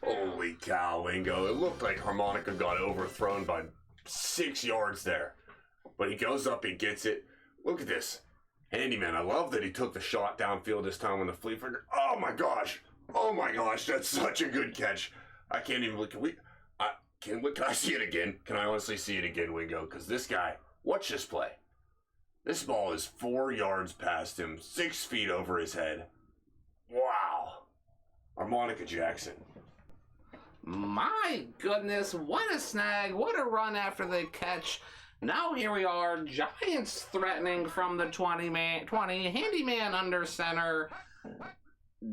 [SPEAKER 3] Holy cow, Wingo. It looked like Harmonica got overthrown by 6 yards there. But he goes up, he gets it. Look at this. Handyman, I love that he took the shot downfield this time on the flea flicker. Oh my gosh! Oh my gosh, that's such a good catch. I can't even look. Can I see it again? Can I honestly see it again, Wingo? Because this guy, watch this play. This ball is 4 yards past him, 6 feet over his head. Wow. Harmonica Jackson.
[SPEAKER 2] My goodness, what a snag, what a run after the catch. Now here we are, Giants threatening from the 20, handyman under center.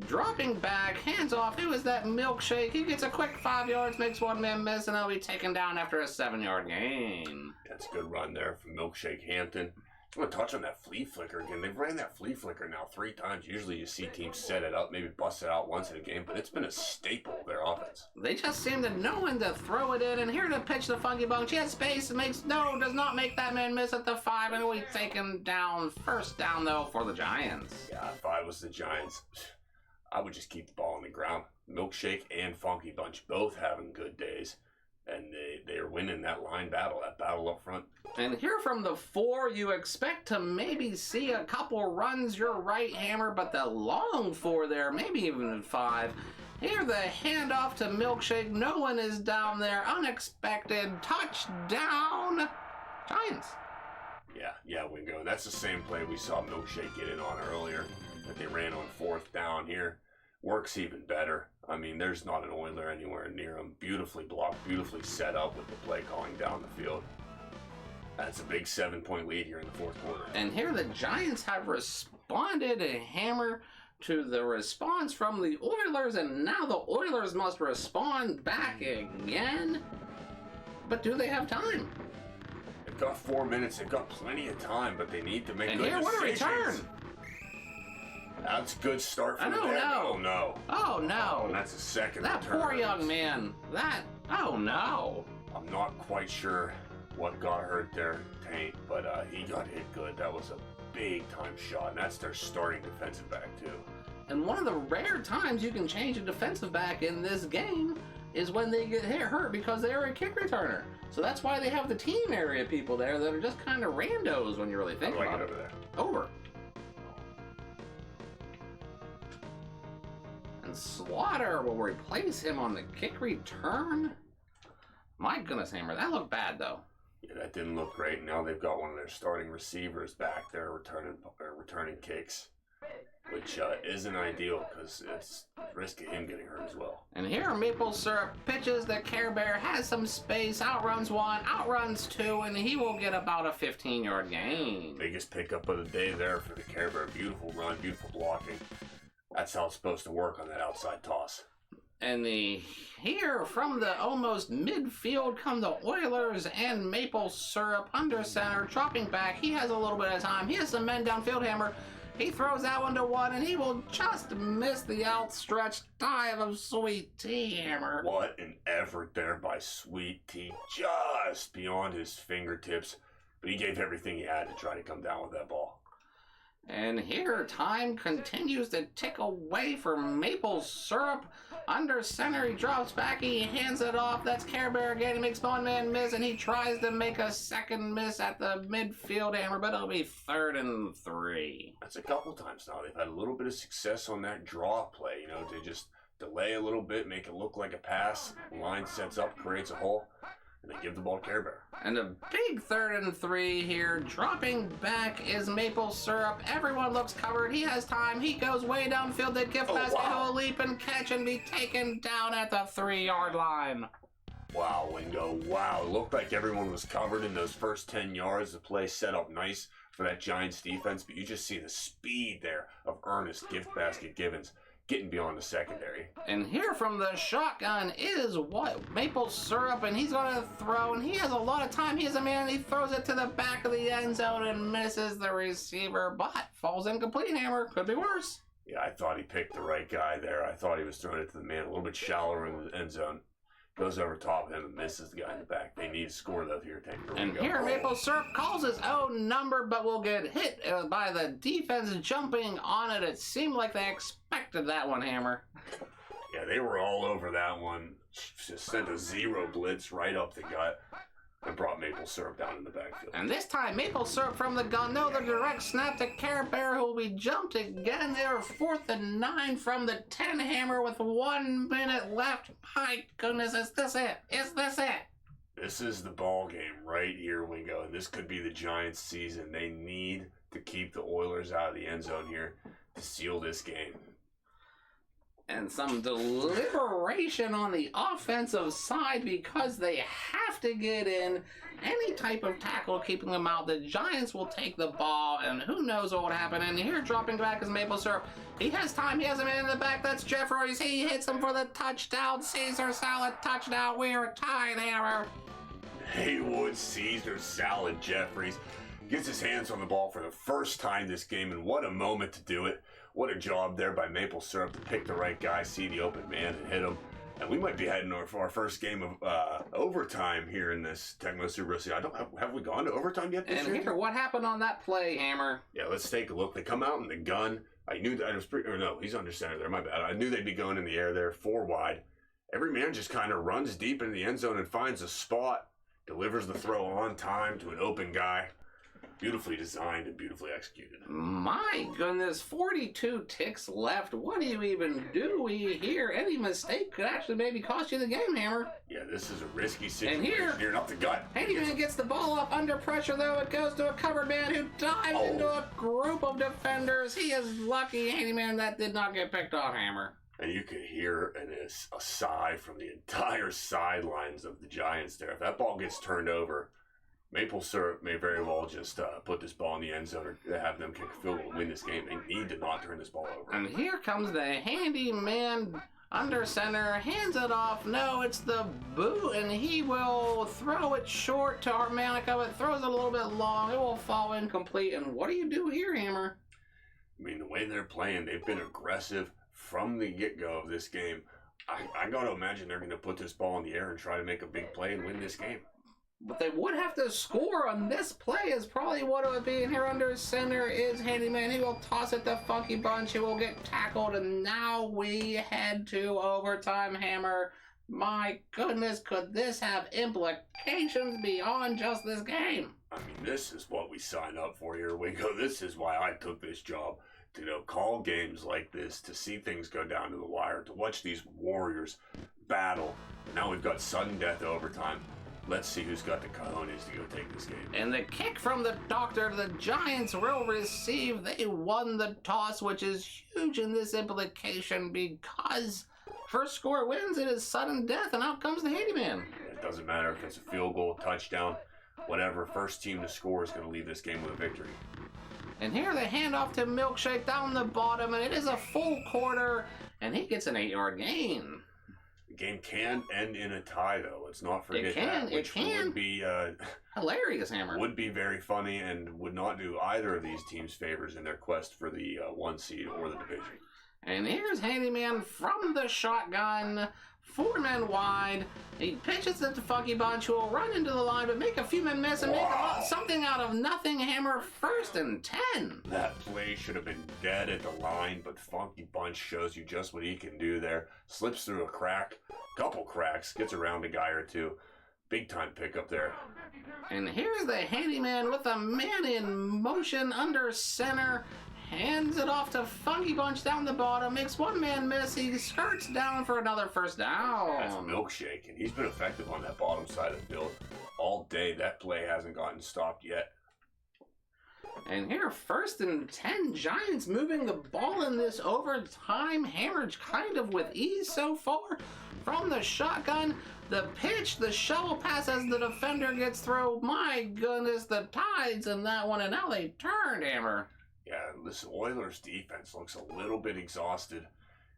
[SPEAKER 2] Dropping back, hands off. It was that milkshake. He gets a quick 5 yards, makes one man miss, and he'll be taken down after a 7-yard gain.
[SPEAKER 3] That's a good run there from Milkshake Hampton. I'm going to touch on that flea flicker again. They've ran that flea flicker now 3 times. Usually you see teams set it up, maybe bust it out once in a game, but it's been a staple of their offense.
[SPEAKER 2] They just seem to know when to throw it in, and here to pitch the funky bone. She has space and does not make that man miss at the 5, and we taken down. First down, though, for the Giants.
[SPEAKER 3] Yeah, if I was the Giants, I would just keep the ball on the ground. Milkshake and Funky Bunch both having good days, and they are winning that line battle, that battle up front.
[SPEAKER 2] And here from the 4, you expect to maybe see a couple runs. You're right, Hammer, but the long 4 there, maybe even 5. Here the handoff to Milkshake. No one is down there. Unexpected touchdown, Giants.
[SPEAKER 3] Yeah, Wingo. And that's the same play we saw Milkshake get in on earlier that they ran on 4th down here. Works even better. I mean, there's not an Oiler anywhere near him. Beautifully blocked, beautifully set up with the play calling down the field. That's a big 7-point lead here in the 4th quarter.
[SPEAKER 2] And here the Giants have responded, a Hammer, to the response from the Oilers, and now the Oilers must respond back again. But do they have time?
[SPEAKER 3] They've got 4 minutes. They've got plenty of time, but they need to make good decisions.
[SPEAKER 2] And here, what a return!
[SPEAKER 3] That's a good start for them.
[SPEAKER 2] No.
[SPEAKER 3] Oh, no.
[SPEAKER 2] Oh, no.
[SPEAKER 3] And that's a second
[SPEAKER 2] that
[SPEAKER 3] return.
[SPEAKER 2] That poor young man. Oh, no.
[SPEAKER 3] I'm not quite sure what got hurt there, Taint, but he got hit good. That was a big-time shot, and that's their starting defensive back, too.
[SPEAKER 2] And one of the rare times you can change a defensive back in this game is when they get hurt because they're a kick returner. So that's why they have the team area people there that are just kind of randos when you really think about it.
[SPEAKER 3] Over there.
[SPEAKER 2] Over. And Slaughter will replace him on the kick return. My goodness, Hammer, that looked bad though.
[SPEAKER 3] Yeah, that didn't look great. Now they've got one of their starting receivers back there returning kicks, which isn't ideal because it's risk of him getting hurt as well.
[SPEAKER 2] And here Maple Syrup pitches the Care Bear, has some space, outruns 1, outruns 2, and he will get about a 15-yard gain.
[SPEAKER 3] Biggest pickup of the day there for the Care Bear. Beautiful run, beautiful blocking. That's how it's supposed to work on that outside toss.
[SPEAKER 2] And here from the almost midfield come the Oilers and Maple Syrup under center, dropping back. He has a little bit of time. He has some men downfield, Hammer. He throws that one to 1, and he will just miss the outstretched dive of Sweet Tea, Hammer.
[SPEAKER 3] What an effort there by Sweet Tea, just beyond his fingertips. But he gave everything he had to try to come down with that ball.
[SPEAKER 2] And here, time continues to tick away for Maple Syrup. Under center, he drops back, he hands it off. That's Care Bear again. He makes one man miss, and he tries to make a second miss at the midfield, Hammer, but it'll be 3rd and 3.
[SPEAKER 3] That's a couple times now. They've had a little bit of success on that draw play, you know, to just delay a little bit, make it look like a pass. The line sets up, creates a hole, and they give the ball to Care Bear.
[SPEAKER 2] And a big 3rd and 3 here. Dropping back is Maple Syrup. Everyone looks covered. He has time. He goes way downfield. The gift basket.
[SPEAKER 3] Wow.
[SPEAKER 2] He'll leap and catch and be taken down at the 3-yard line.
[SPEAKER 3] Wow, Wingo. Wow. It looked like everyone was covered in those first 10 yards. The play set up nice for that Giants defense, but you just see the speed there of Ernest Gift Basket Givens getting beyond the secondary.
[SPEAKER 2] And here from the shotgun is Maple Syrup, and he's going to throw, and he has a lot of time. He is a man, he throws it to the back of the end zone and misses the receiver, but falls incomplete, Hammer. Could be worse.
[SPEAKER 3] Yeah, I thought he picked the right guy there. I thought he was throwing it to the man a little bit shallower in the end zone. Goes over top of him and misses the guy in the back. They need to score, though, here.
[SPEAKER 2] And here Maple Syrup calls his own number, but will get hit by the defense jumping on it. It seemed like they expected that one, Hammer.
[SPEAKER 3] Yeah, they were all over that one. Just sent a 0 blitz right up the gut. and brought maple syrup down in the backfield.
[SPEAKER 2] And this time, maple syrup from the gun. No, the direct snap to Care Bear, who will be jumped again. They are 4th and 9 from the 10 hammer with 1 minute left. My goodness, is this it? Is this it?
[SPEAKER 3] This is the ball game right here, Wingo, and this could be the Giants' season. They need to keep the Oilers out of the end zone here to seal this game.
[SPEAKER 2] And some deliberation on the offensive side because they have to get in any type of tackle keeping them out. The Giants will take the ball, and who knows what would happen. And here dropping back is maple syrup. He has time. He has a man in the back. That's Jeffries. He hits him for the touchdown. Caesar salad touchdown. We are tied, Hammer.
[SPEAKER 3] Haywood Caesar salad Jeffries gets his hands on the ball for the first time this game, and what a moment to do it. What a job there by maple syrup to pick the right guy, see the open man, and hit him. And we might be heading for our first game of overtime here in this Tecmo Super Series. Have we gone to overtime yet this year?
[SPEAKER 2] And here, what happened on that play, Hammer?
[SPEAKER 3] Yeah, let's take a look. They come out in the gun. I knew that it was pretty. Or no, he's under center there. My bad. I knew they'd be going in the air there, 4 wide. Every man just kind of runs deep into the end zone and finds a spot, delivers the throw on time to an open guy. Beautifully designed and beautifully executed.
[SPEAKER 2] My goodness, 42 ticks left. What do you even do here? Any mistake could actually maybe cost you the game, Hammer.
[SPEAKER 3] Yeah, this is a risky situation.
[SPEAKER 2] And here,
[SPEAKER 3] up the gut.
[SPEAKER 2] Handyman gets the ball up under pressure, though. It goes to a covered man who dives into a group of defenders. He is lucky, Handyman, that did not get picked off, Hammer.
[SPEAKER 3] And you could hear a sigh from the entire sidelines of the Giants there. If that ball gets turned over, maple syrup may very well just put this ball in the end zone or have them kick a field goal to win this game. They need to not turn this ball over.
[SPEAKER 2] And here comes the handyman under center, hands it off. No, it's the Beau, and he will throw it short to Armanica. It throws it a little bit long. It will fall incomplete. And what do you do here, Hammer?
[SPEAKER 3] I mean, the way they're playing, they've been aggressive from the get-go of this game. I got to imagine they're going to put this ball in the air and try to make a big play and win this game.
[SPEAKER 2] But they would have to score on this play is probably what it would be. And here under center is Handyman. He will toss it to Funky Bunch. He will get tackled. And now we head to overtime, Hammer. My goodness, could this have implications beyond just this game?
[SPEAKER 3] I mean, this is what we signed up for here, Wingo. This is why I took this job. To call games like this, to see things go down to the wire, to watch these Warriors battle. And now we've got sudden death overtime. Let's see who's got the cojones to go take this game.
[SPEAKER 2] And the kick from the doctor, the Giants will receive. They won the toss, which is huge in this implication because first score wins. It is sudden death, and out comes the handyman.
[SPEAKER 3] It doesn't matter if it's a field goal, touchdown, whatever. First team to score is going to leave this game with a victory.
[SPEAKER 2] And here the handoff to Milkshake down the bottom, and it is a full quarter, and he gets an 8-yard gain.
[SPEAKER 3] The game can end in a tie, though. Let's not forget that, which would be
[SPEAKER 2] hilarious, Hammer.
[SPEAKER 3] Would be very funny and would not do either of these teams favors in their quest for the 1 seed or the division.
[SPEAKER 2] And here's Handyman from the shotgun, 4 men wide. He pitches it to Funky Bunch, who will run into the line, but make a few men miss and make something out of nothing. Hammer 1st and 10.
[SPEAKER 3] That play should have been dead at the line, but Funky Bunch shows you just what he can do there. Slips through a crack, couple cracks, gets around a guy or two. Big time pickup there.
[SPEAKER 2] And here's the Handyman with a man in motion under center. Hands it off to Funky Bunch down the bottom. Makes 1 man miss. He skirts down for another first down.
[SPEAKER 3] That's Milkshake, and he's been effective on that bottom side of the field all day. That play hasn't gotten stopped yet.
[SPEAKER 2] And here, 1st and 10, Giants moving the ball in this overtime. Hammered kind of with ease so far. From the shotgun, the pitch, the shovel pass as the defender gets through. My goodness, the Tides in that one, and now they turned, Hammer.
[SPEAKER 3] Yeah, this Oilers defense looks a little bit exhausted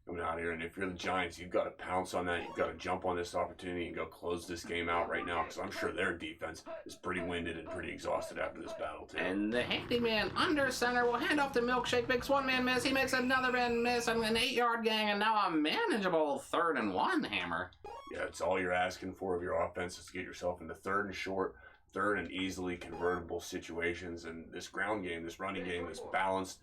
[SPEAKER 3] coming out here. And if you're the Giants, you've got to pounce on that. You've got to jump on this opportunity and go close this game out right now, because I'm sure their defense is pretty winded and pretty exhausted after this battle, too.
[SPEAKER 2] And the handyman under center will hand off to Milkshake. Makes 1 man miss. He makes another man miss and an 8-yard gain, and now a manageable 3rd and 1, Hammer.
[SPEAKER 3] Yeah, it's all you're asking for of your offense is to get yourself into 3rd and short, 3rd and easily convertible situations. And this ground game, this running game, this balanced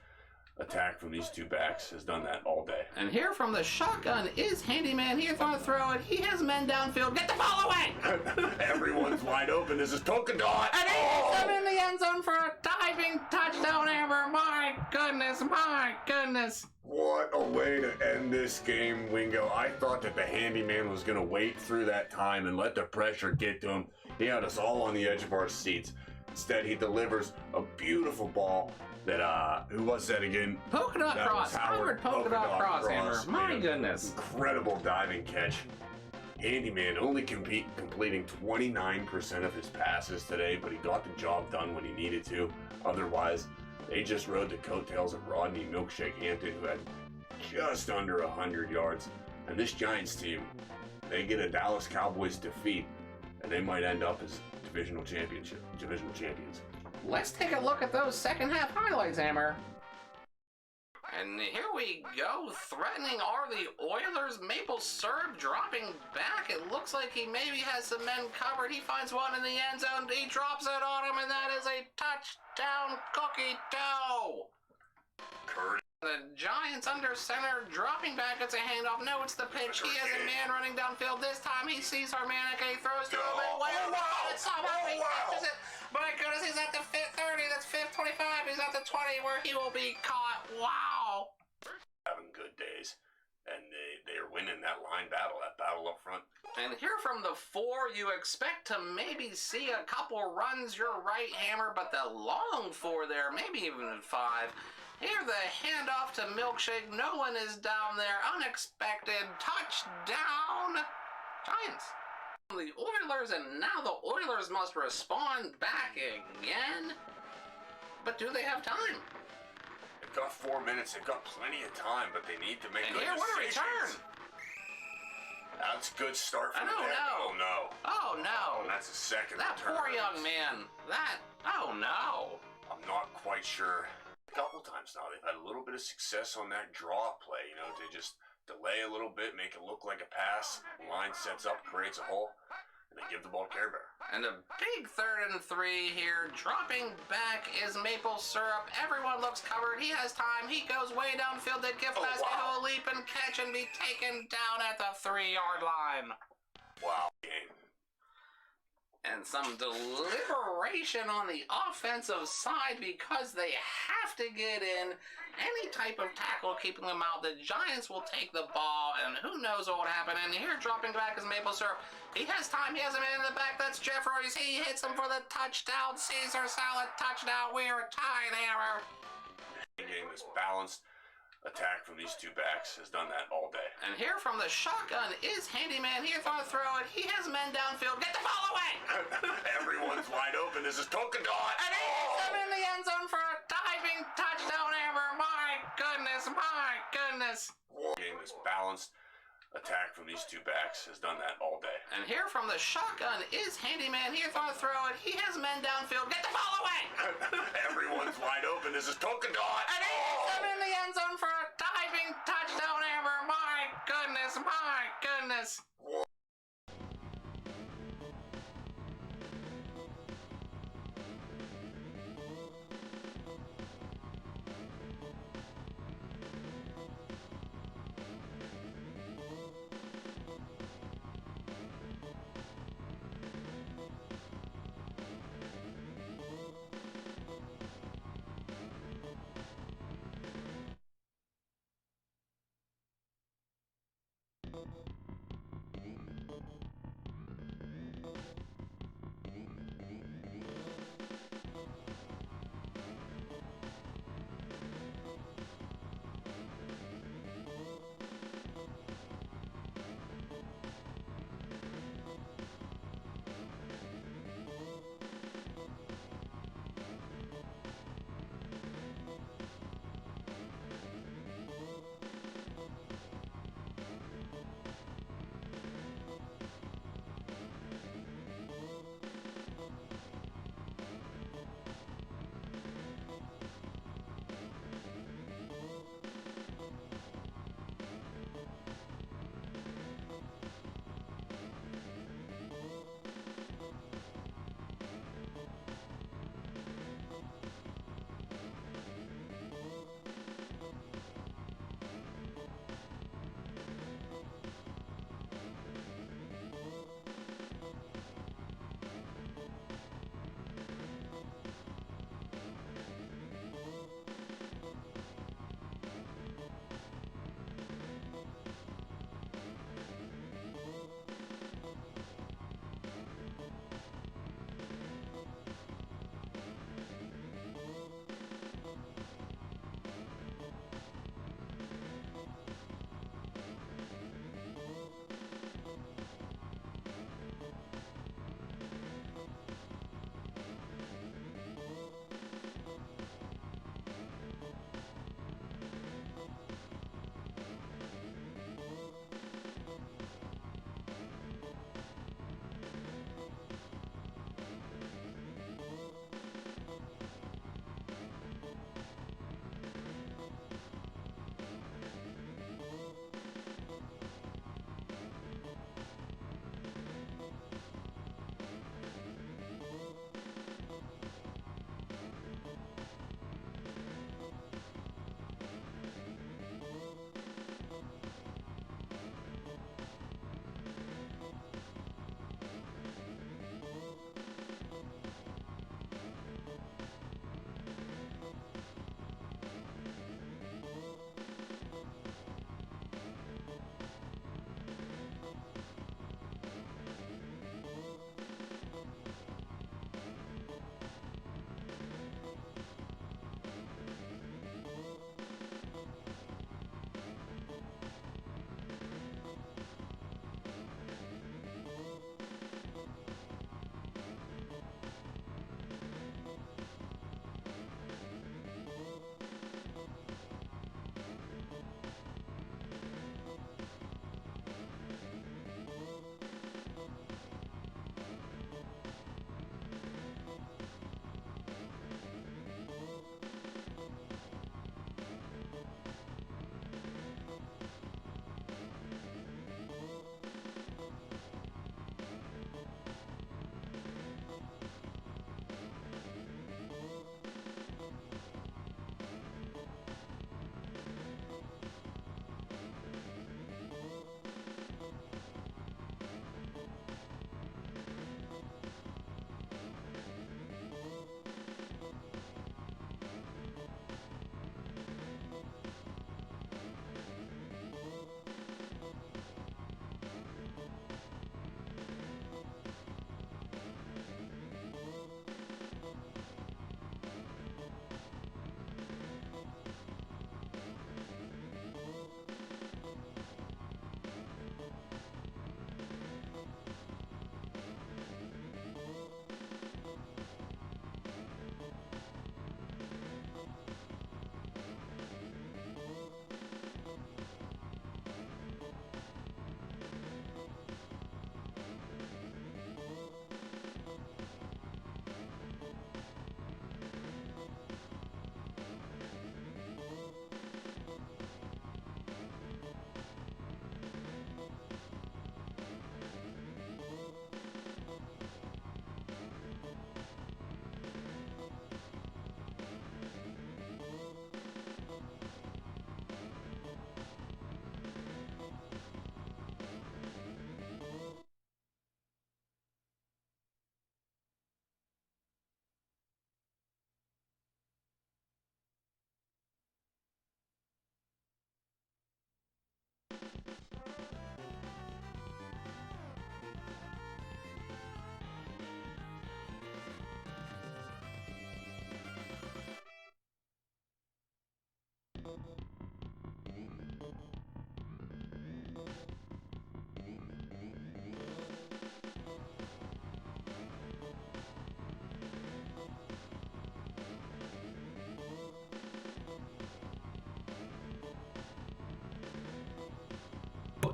[SPEAKER 3] attack from these two backs has done that all day.
[SPEAKER 2] And here from the shotgun is Handyman. He's going to throw it. He has men downfield. Get the ball away!
[SPEAKER 3] Everyone's wide open. This is Polka Dot.
[SPEAKER 2] And he hits him in the end zone for a diving touchdown, Amber. My goodness, my goodness.
[SPEAKER 3] What a way to end this game, Wingo. I thought that the handyman was going to wait through that time and let the pressure get to him. He had us all on the edge of our seats. Instead, he delivers a beautiful ball that, who was that again?
[SPEAKER 2] Polka dot
[SPEAKER 3] That
[SPEAKER 2] cross.
[SPEAKER 3] was Howard.
[SPEAKER 2] Howard polka dot cross, Amber. My
[SPEAKER 3] Made a
[SPEAKER 2] goodness.
[SPEAKER 3] Incredible diving catch. Handyman only completing 29% of his passes today, but he got the job done when he needed to. Otherwise, they just rode the coattails of Rodney Milkshake Hampton, who had just under 100 yards. And this Giants team, they get a Dallas Cowboys defeat, and they might end up as divisional champions.
[SPEAKER 2] Let's take a look at those second half highlights, Amber. And here we go, threatening are the Oilers. Maple Syrup dropping back. It looks like he maybe has some men covered. He finds one in the end zone. He drops it on him, and that is a touchdown cookie dough.
[SPEAKER 3] Curtis.
[SPEAKER 2] The Giants under center, dropping back. It's a handoff. No, it's the pitch. He has a man running downfield. This time he sees Harmonic. He throws to him. And somehow he catches it. My goodness, he's at the 30. That's 25. He's at the 20 where he will be caught. Wow.
[SPEAKER 3] Having good days. And they're winning that line battle, that battle up front.
[SPEAKER 2] And here from the 4, you expect to maybe see a couple runs. You're right, Hammer, but the long 4 there, maybe even 5. Here the handoff to Milkshake. No one is down there. Unexpected touchdown. Giants. The Oilers, and now the Oilers must respond back again. But do they have time?
[SPEAKER 3] They've got 4 minutes. They've got plenty of time, but they need to make
[SPEAKER 2] And
[SPEAKER 3] good
[SPEAKER 2] here, what a
[SPEAKER 3] decisions.
[SPEAKER 2] return.
[SPEAKER 3] That's a good start for
[SPEAKER 2] Oh,
[SPEAKER 3] them.
[SPEAKER 2] no.
[SPEAKER 3] Oh, no.
[SPEAKER 2] Oh, no.
[SPEAKER 3] Oh, that's a second
[SPEAKER 2] That
[SPEAKER 3] return.
[SPEAKER 2] poor young man. Oh, no.
[SPEAKER 3] I'm not quite sure. A couple times now, they've had a little bit of success on that draw play. You know, they just delay a little bit, make it look like a pass. The line sets up, creates a hole, and they give the ball to Care Bear.
[SPEAKER 2] And a big 3rd and 3 here. Dropping back is Maple Syrup. Everyone looks covered. He has time. He goes way downfield. That gift basket. He'll leap and catch and be taken down at the 3-yard line.
[SPEAKER 3] Wow. Game.
[SPEAKER 2] And some deliberation on the offensive side because they have to get in. Any type of tackle keeping them out. The Giants will take the ball, and who knows what would happen. And here dropping back is Maple Syrup. He has time. He has a man in the back. That's Jeffries. He hits him for the touchdown. Caesar salad touchdown. We are tied, Hammer.
[SPEAKER 3] The game is balanced. Attack from these two backs has done that all day.
[SPEAKER 2] And here from the shotgun is Handyman. He's going to throw it. He has men downfield. Get the ball away!
[SPEAKER 3] Everyone's wide open. This is Polka Dot.
[SPEAKER 2] And he hits him in the end zone for a diving touchdown, Amber. My goodness, my goodness.
[SPEAKER 3] The game is balanced. Attack from these two backs has done that all day.
[SPEAKER 2] And here from the shotgun is Handyman. He's going to throw it. He has men downfield. Get the ball away!
[SPEAKER 3] Everyone's wide open. This is Polka Dot.
[SPEAKER 2] And he hits him in the end zone for a diving touchdown, Amber. My goodness, my goodness.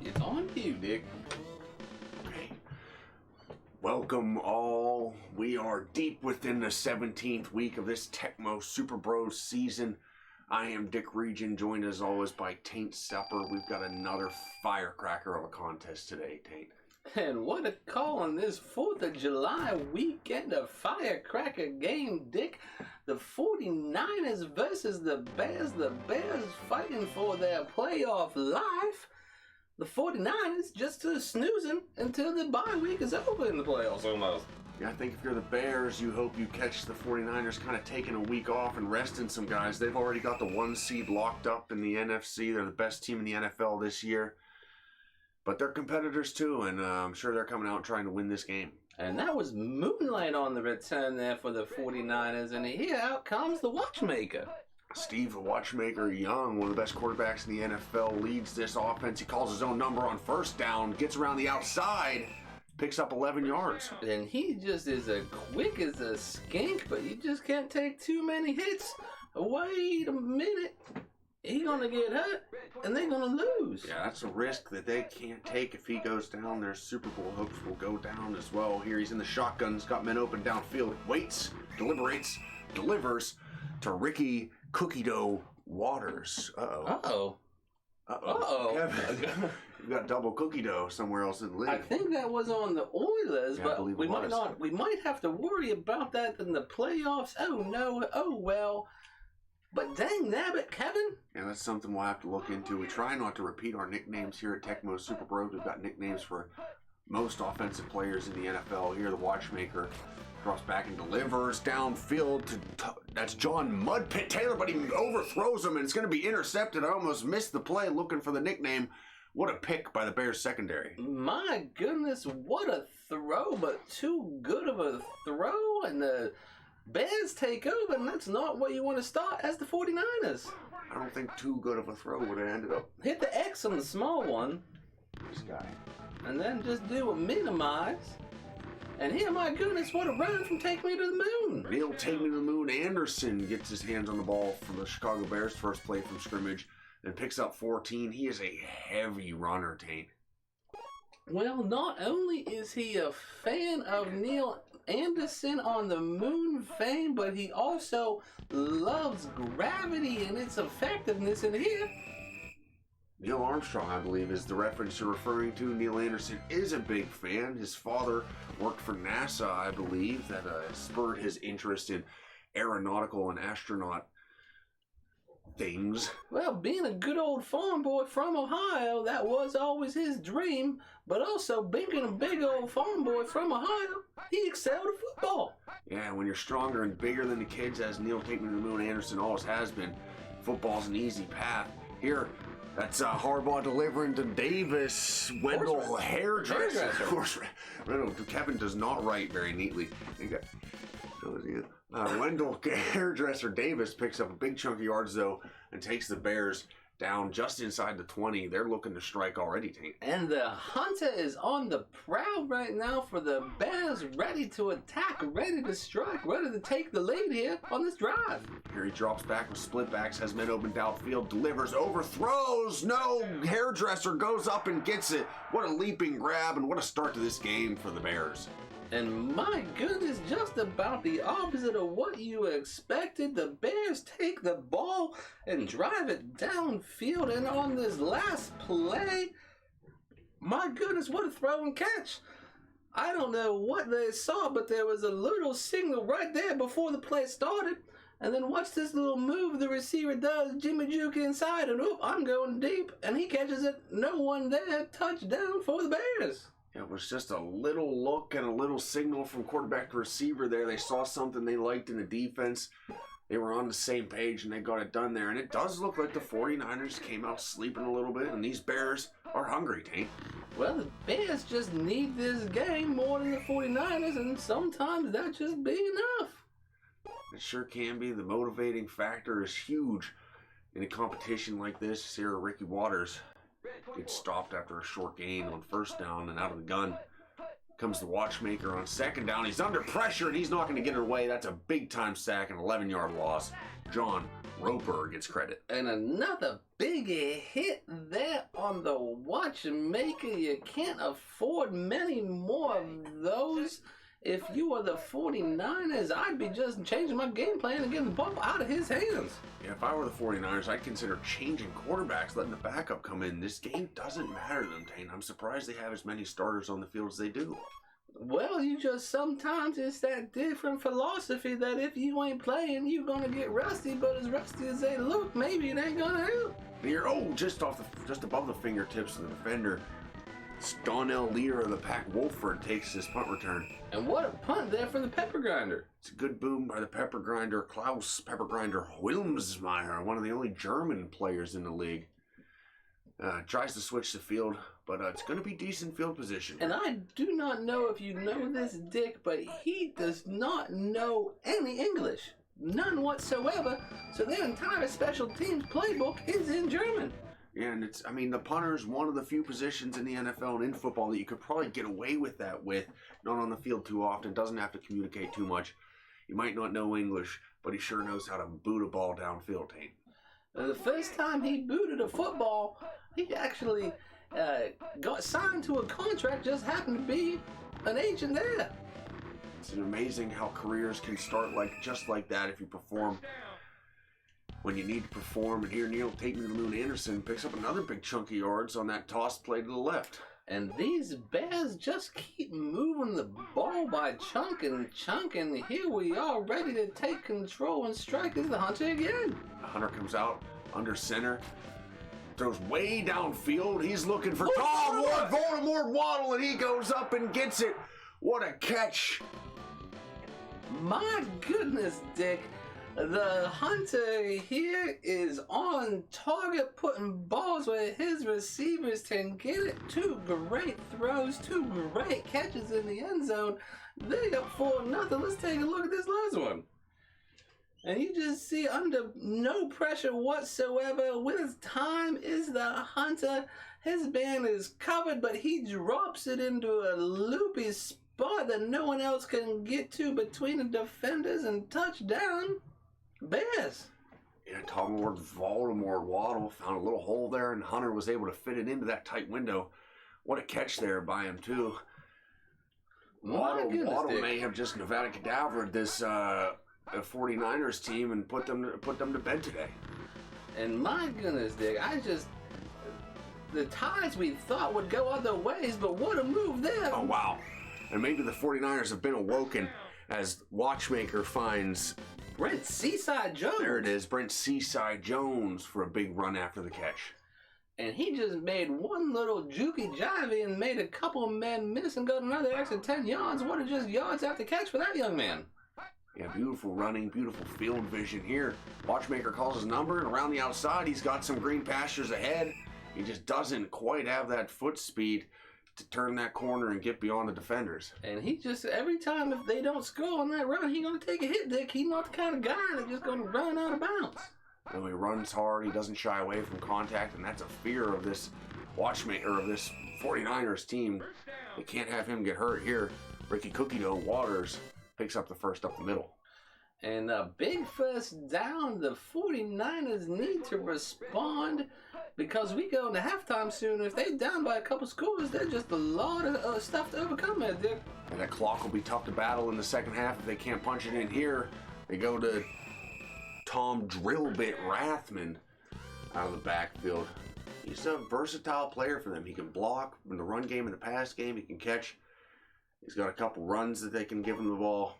[SPEAKER 2] It's on you, Dick.
[SPEAKER 1] Okay. Welcome all. We are deep within the 17th week of this Tecmo Super Bros season. I am Dick Region, joined as always by Taint Supper. We've got another firecracker of a contest today, Taint.
[SPEAKER 2] And what a call on this 4th of July weekend, a firecracker game, Dick. The 49ers versus the Bears. The Bears fighting for their playoff life. The 49ers just snoozing until the bye week is over in the playoffs almost.
[SPEAKER 1] Yeah, I think if you're the Bears, you hope you catch the 49ers kind of taking a week off and resting some guys. They've already got the 1 seed locked up in the NFC. They're the best team in the NFL this year. But they're competitors too, and I'm sure they're coming out trying to win this game.
[SPEAKER 2] And that was moonlight on the return there for the 49ers. And here out comes the watchmaker.
[SPEAKER 1] Steve, the watchmaker, young, one of the best quarterbacks in the NFL, leads this offense. He calls his own number on first down, gets around the outside, picks up 11 yards.
[SPEAKER 2] And he just is as quick as a skink, but you just can't take too many hits. Wait a minute. He's going to get hurt, and they're going to lose.
[SPEAKER 1] Yeah, that's a risk that they can't take. If he goes down, their Super Bowl hopes will go down as well. Here he's in the shotgun. He's got men open downfield. Waits, deliberates, delivers to Ricky Cookie Dough Waters. Uh-oh. Kevin, you've got double cookie dough somewhere else in the league.
[SPEAKER 2] I think that was on the Oilers, but we might not. We might have to worry about that in the playoffs. Oh, no. Oh, well. But dang nabbit, Kevin.
[SPEAKER 1] Yeah, that's something we'll have to look into. We try not to repeat our nicknames here at Tecmo Super Bros. We've got nicknames for most offensive players in the NFL. Here, the watchmaker drops back and delivers downfield to that's John Mudpit Taylor, but he overthrows him, and it's going to be intercepted. I almost missed the play looking for the nickname. What a pick by the Bears secondary.
[SPEAKER 2] My goodness, what a throw, but too good of a throw, and the Bears take over, and that's not where you want to start as the 49ers.
[SPEAKER 1] I don't think too good of a throw would have ended up.
[SPEAKER 2] Hit the X on the small one.
[SPEAKER 1] This guy.
[SPEAKER 2] And then just do a minimize. And here, my goodness, what a run from Take Me to the Moon.
[SPEAKER 1] Neil Take Me to the Moon Anderson gets his hands on the ball for the Chicago Bears, first play from scrimmage, and picks up 14. He is a heavy runner, Taint.
[SPEAKER 2] Well, not only is he a fan of Neil Anderson on the Moon fame, but he also loves gravity and its effectiveness in here.
[SPEAKER 1] Neil Armstrong, I believe, is the reference you're referring to. Neil Anderson is a big fan. His father worked for NASA, I believe, that spurred his interest in aeronautical and astronaut things.
[SPEAKER 2] Well, being a good old farm boy from Ohio, that was always his dream. But also, being a big old farm boy from Ohio, he excelled at football.
[SPEAKER 1] Yeah, when you're stronger and bigger than the kids, as Neil Take Me to the Moon Anderson always has been, football's an easy path. Here, that's Harbaugh delivering to Davis. Wendell hairdresser. Of course, Kevin does not write very neatly. Wendell hairdresser Davis picks up a big chunk of yards, though, and takes the Bears down just inside the 20. They're looking to strike already, Taint.
[SPEAKER 2] And the Hunter is on the prowl right now for the Bears, ready to attack, ready to strike, ready to take the lead here on this drive.
[SPEAKER 1] Here he drops back with split backs, has men open downfield, delivers, overthrows. No, hairdresser goes up and gets it. What a leaping grab, and what a start to this game for the Bears.
[SPEAKER 2] And my goodness, just about the opposite of what you expected. The Bears take the ball and drive it downfield. And on this last play, my goodness, what a throw and catch. I don't know what they saw, but there was a little signal right there before the play started. And then watch this little move the receiver does. Jimmy Juke inside, and oop, I'm going deep. And he catches it. No one there. Touchdown for the Bears.
[SPEAKER 1] It was just a little look and a little signal from quarterback to receiver there. They saw something they liked in the defense. They were on the same page, and they got it done there. And it does look like the 49ers came out sleeping a little bit, and these Bears are hungry, Taint.
[SPEAKER 2] Well, the Bears just need this game more than the 49ers, and sometimes that just be enough.
[SPEAKER 1] It sure can be. The motivating factor is huge in a competition like this. Here, Ricky Waters gets stopped after a short gain on first down, and out of the gun comes the watchmaker on second down. He's under pressure, and he's not going to get it away. That's a big-time sack, an 11-yard loss. John Roper gets credit.
[SPEAKER 2] And another big hit there on the watchmaker. You can't afford many more of those. If you were the 49ers, I'd be just changing my game plan and getting the ball out of his hands.
[SPEAKER 1] Yeah, if I were the 49ers, I'd consider changing quarterbacks, letting the backup come in. This game doesn't matter to them, Taint. I'm surprised they have as many starters on the field as they do.
[SPEAKER 2] Well, you just sometimes it's that different philosophy that if you ain't playing, you're gonna get rusty. But as rusty as they look, maybe it ain't gonna help.
[SPEAKER 1] Here, just above the fingertips of the defender, Donnell Lear of the Pack Wolford takes his punt return.
[SPEAKER 2] And what a punt there for the pepper grinder.
[SPEAKER 1] It's a good boom by the pepper grinder, Klaus Pepper Grinder Wilmsmeyer, one of the only German players in the league. Tries to switch the field, but it's going to be decent field position.
[SPEAKER 2] And I do not know if you know this, Dick, but he does not know any English. None whatsoever. So their entire special teams playbook is in German.
[SPEAKER 1] Yeah, and the punter's one of the few positions in the NFL and in football that you could probably get away with that with. Not on the field too often, doesn't have to communicate too much. He might not know English, but he sure knows how to boot a ball downfield, Taint.
[SPEAKER 2] The first time he booted a football, he actually got signed to a contract, just happened to be an agent there.
[SPEAKER 1] It's amazing how careers can start just like that if you perform when you need to perform. And here Neil Tate Moon Anderson picks up another big chunk of yards on that tossed play to the left.
[SPEAKER 2] And these Bears just keep moving the ball by chunking. Here we are ready to take control and strike as the Hunter again.
[SPEAKER 1] The Hunter comes out under center, throws way downfield. He's looking for Tom Ward, Voldemort Waddle, and he goes up and gets it. What a catch.
[SPEAKER 2] My goodness, Dick. The Hunter here is on target, putting balls where his receivers can get it. Two great throws, two great catches in the end zone. They up 4-0. Let's take a look at this last one. And you just see under no pressure whatsoever. With his time is the Hunter. His man is covered, but he drops it into a loopy spot that no one else can get to between the defenders, and touchdown. Bears.
[SPEAKER 1] Yeah, Tom Ward, Voldemort Waddle found a little hole there, and Hunter was able to fit it into that tight window. What a catch there by him, too. Waddle may have just Nevada cadavered this 49ers team and put them to bed today.
[SPEAKER 2] And my goodness, Dick, the ties we thought would go other ways, but what a move there.
[SPEAKER 1] Oh, wow. And maybe the 49ers have been awoken as Watchmaker finds
[SPEAKER 2] Brent Seaside Jones.
[SPEAKER 1] There it is, Brent Seaside Jones for a big run after the catch.
[SPEAKER 2] And he just made one little jukey jivey and made a couple of men miss and got another extra 10 yards. What are just yards after catch for that young man?
[SPEAKER 1] Yeah, beautiful running, beautiful field vision here. Watchmaker calls his number, and around the outside, he's got some green pastures ahead. He just doesn't quite have that foot speed to turn that corner and get beyond the defenders.
[SPEAKER 2] And he just, every time if they don't score on that run, he's going to take a hit, Dick. He's not the kind of guy that's just going to run out of bounds.
[SPEAKER 1] And he runs hard, he doesn't shy away from contact, and that's a fear of this Watchmaker, of this 49ers team. They can't have him get hurt here. Ricky Cookie Dough Waters picks up the first up the middle.
[SPEAKER 2] And a big first down. The 49ers need to respond because we go into halftime soon. If they're down by a couple scores, there's just a lot of stuff to overcome there, Dick.
[SPEAKER 1] And that clock will be tough to battle in the second half if they can't punch it in here. They go to Tom Drillbit Rathman out of the backfield. He's a versatile player for them. He can block in the run game and the pass game. He can catch. He's got a couple runs that they can give him the ball.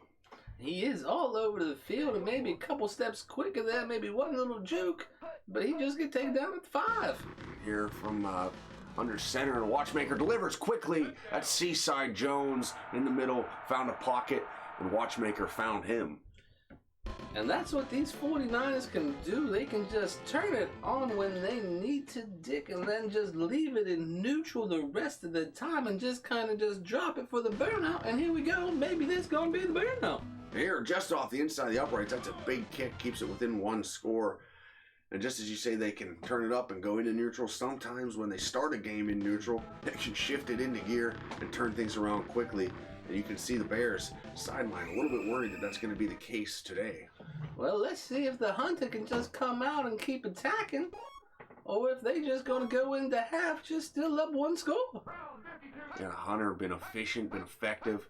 [SPEAKER 2] He is all over the field and maybe a couple steps quicker there, maybe one little juke, but he just get taken down at 5.
[SPEAKER 1] Here from under center, and Watchmaker delivers quickly. That's Seaside Jones in the middle, found a pocket, and Watchmaker found him.
[SPEAKER 2] And that's what these 49ers can do. They can just turn it on when they need to, Dick, and then just leave it in neutral the rest of the time and just kind of just drop it for the burnout. And here we go. Maybe this is going to be the burnout.
[SPEAKER 1] Here, just off the inside of the uprights, that's a big kick, keeps it within one score. And just as you say, they can turn it up and go into neutral. Sometimes when they start a game in neutral, they can shift it into gear and turn things around quickly. And you can see the Bears sideline a little bit worried that that's going to be the case today.
[SPEAKER 2] Well, let's see if the Hunter can just come out and keep attacking, or if they just going to go into half just still up one score.
[SPEAKER 1] Yeah, Hunter been efficient, been effective.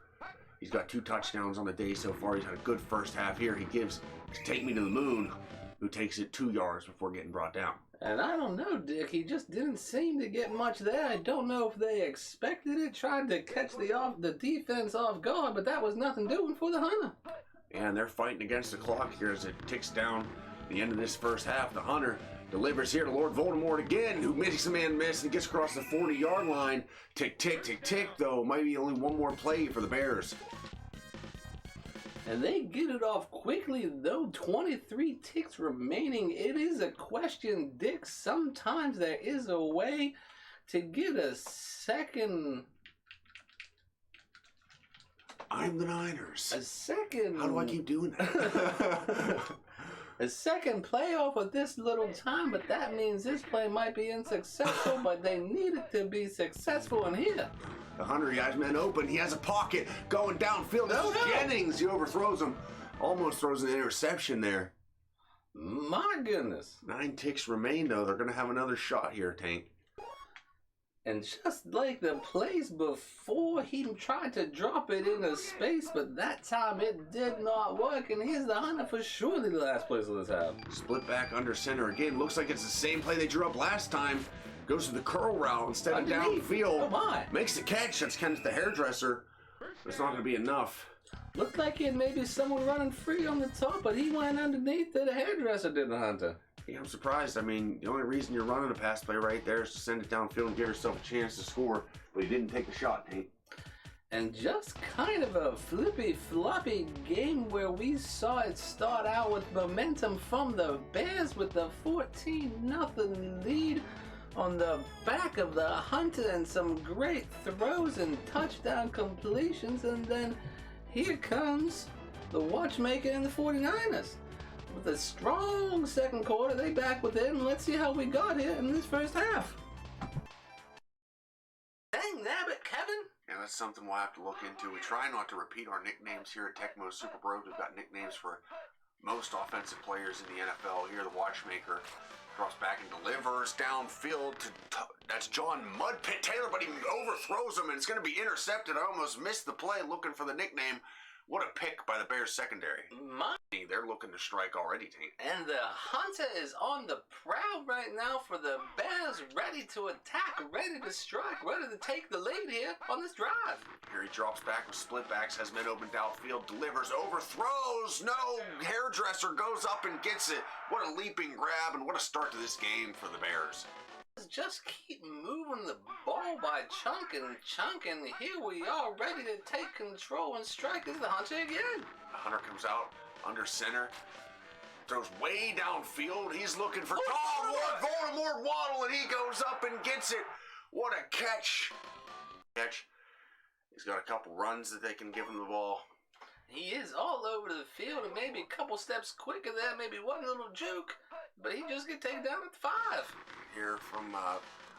[SPEAKER 1] He's got 2 touchdowns on the day so far. He's had a good first half here. He gives to Take Me to the Moon, who takes it 2 yards before getting brought down.
[SPEAKER 2] And I don't know, Dick. He just didn't seem to get much there. I don't know if they expected it, tried to catch the defense off guard, but that was nothing doing for the Hunter.
[SPEAKER 1] And they're fighting against the clock here as it ticks down the end of this first half. The Hunter delivers here to Lord Voldemort again, who makes a man miss and gets across the 40-yard line. Tick, tick, tick, tick, though. Maybe only one more play for the Bears.
[SPEAKER 2] And they get it off quickly, though. 23 ticks remaining. It is a question, Dick. Sometimes there is a way to get a second...
[SPEAKER 1] I'm the Niners.
[SPEAKER 2] A second...
[SPEAKER 1] How do I keep doing that?
[SPEAKER 2] A second playoff with this little time, but that means this play might be unsuccessful, but they need it to be successful in here.
[SPEAKER 1] The Hunter, he has men open. He has a pocket going downfield.
[SPEAKER 2] No.
[SPEAKER 1] Jennings, he overthrows him. Almost throws an interception there.
[SPEAKER 2] My goodness.
[SPEAKER 1] 9 ticks remain, though. They're going to have another shot here, Taint.
[SPEAKER 2] And just like the plays before, he tried to drop it into space, but that time it did not work. And here's the Hunter for surely the last place of this half.
[SPEAKER 1] Split back under center again. Looks like it's the same play they drew up last time. Goes to the curl route instead of downfield.
[SPEAKER 2] Oh my.
[SPEAKER 1] Makes the catch. That's kind of the hairdresser. It's not going to be enough.
[SPEAKER 2] Looked like he had maybe someone running free on the top, but he went underneath it. The hairdresser did the Hunter.
[SPEAKER 1] Yeah, I'm surprised. I mean, the only reason you're running a pass play right there is to send it downfield and give yourself a chance to score, but he didn't take the shot, Taint.
[SPEAKER 2] And just kind of a flippy-floppy game where we saw it start out with momentum from the Bears with the 14-0 lead on the back of the Hunter and some great throws and touchdown completions. And then here comes the watchmaker and the 49ers. With a strong second quarter, they back within. Let's see how we got here in this first half. Dang nabbit, Kevin.
[SPEAKER 1] Yeah, that's something we'll have to look into. We try not to repeat our nicknames here at Tecmo Super Bros. We've got nicknames for most offensive players in the NFL. Here, the watchmaker drops back and delivers downfield to that's John Mudpit Taylor, but he overthrows him, and it's going to be intercepted. I almost missed the play looking for the nickname. What a pick by the Bears secondary. They're looking to strike already, Taint.
[SPEAKER 2] And the Hunter is on the prowl right now for the Bears, ready to attack, ready to strike, ready to take the lead here on this drive.
[SPEAKER 1] Here he drops back with split backs, has men open downfield, delivers, overthrows. No, hairdresser goes up and gets it. What a leaping grab and what a start to this game for the Bears.
[SPEAKER 2] Just keep moving the ball by chunking. Here we are, ready to take control and strike. This is the Hunter again.
[SPEAKER 1] The Hunter comes out under center, throws way downfield. He's looking for Lord Voldemort Waddle, and he goes up and gets it. What a catch! He's got a couple runs that they can give him the ball.
[SPEAKER 2] He is all over the field, and maybe a couple steps quicker there, maybe one little juke, but he just get taken down at the 5.
[SPEAKER 1] Here from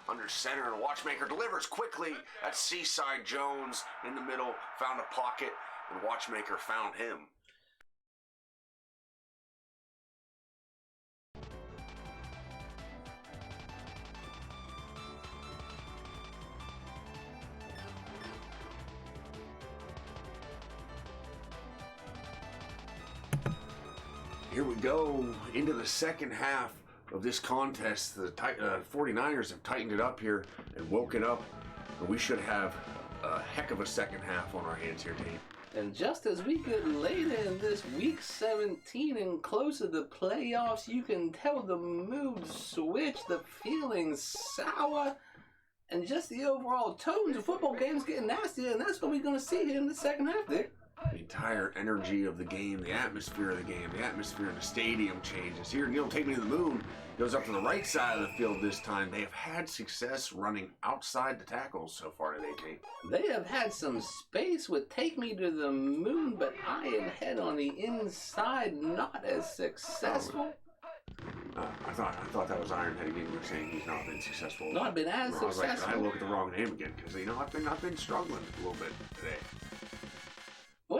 [SPEAKER 1] under center, and watchmaker delivers quickly. That's Seaside Jones in the middle, found a pocket, and watchmaker found him. Here we go into the second half of this contest. The 49ers have tightened it up here and woken up, and we should have a heck of a second half on our hands here, Taint.
[SPEAKER 2] And just as we get later in this week 17 and close to the playoffs, you can tell the mood switch, the feelings sour, and just the overall tones of football games getting nastier, and that's what we're going to see here in the second half, Dick.
[SPEAKER 1] The entire energy of the game, the atmosphere of the game, the atmosphere in the stadium changes. Here, Neil, Take Me to the Moon goes up to the right side of the field this time. They have had success running outside the tackles so far today, Taint.
[SPEAKER 2] They have had some space with Take Me to the Moon, but I am head on the inside, not as successful.
[SPEAKER 1] I thought that was Ironhead again. You were saying he's not been successful.
[SPEAKER 2] Not been as
[SPEAKER 1] I was like,
[SPEAKER 2] successful.
[SPEAKER 1] I look at the wrong name again because I've been struggling a little bit today.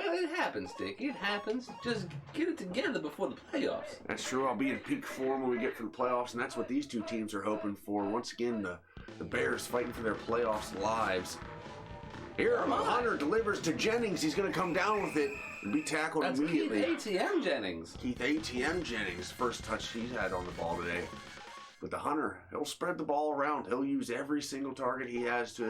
[SPEAKER 2] Well, it happens, Dick. It happens. Just get it together before the playoffs.
[SPEAKER 1] That's true. I'll be in peak form when we get to the playoffs, and that's what these two teams are hoping for. Once again, the Bears fighting for their playoffs lives. Here, Hunter delivers to Jennings. He's going to come down with it and be tackled
[SPEAKER 2] That's
[SPEAKER 1] immediately.
[SPEAKER 2] Keith ATM Jennings.
[SPEAKER 1] Keith ATM Jennings, first touch he's had on the ball today. But the Hunter, he'll spread the ball around. He'll use every single target he has to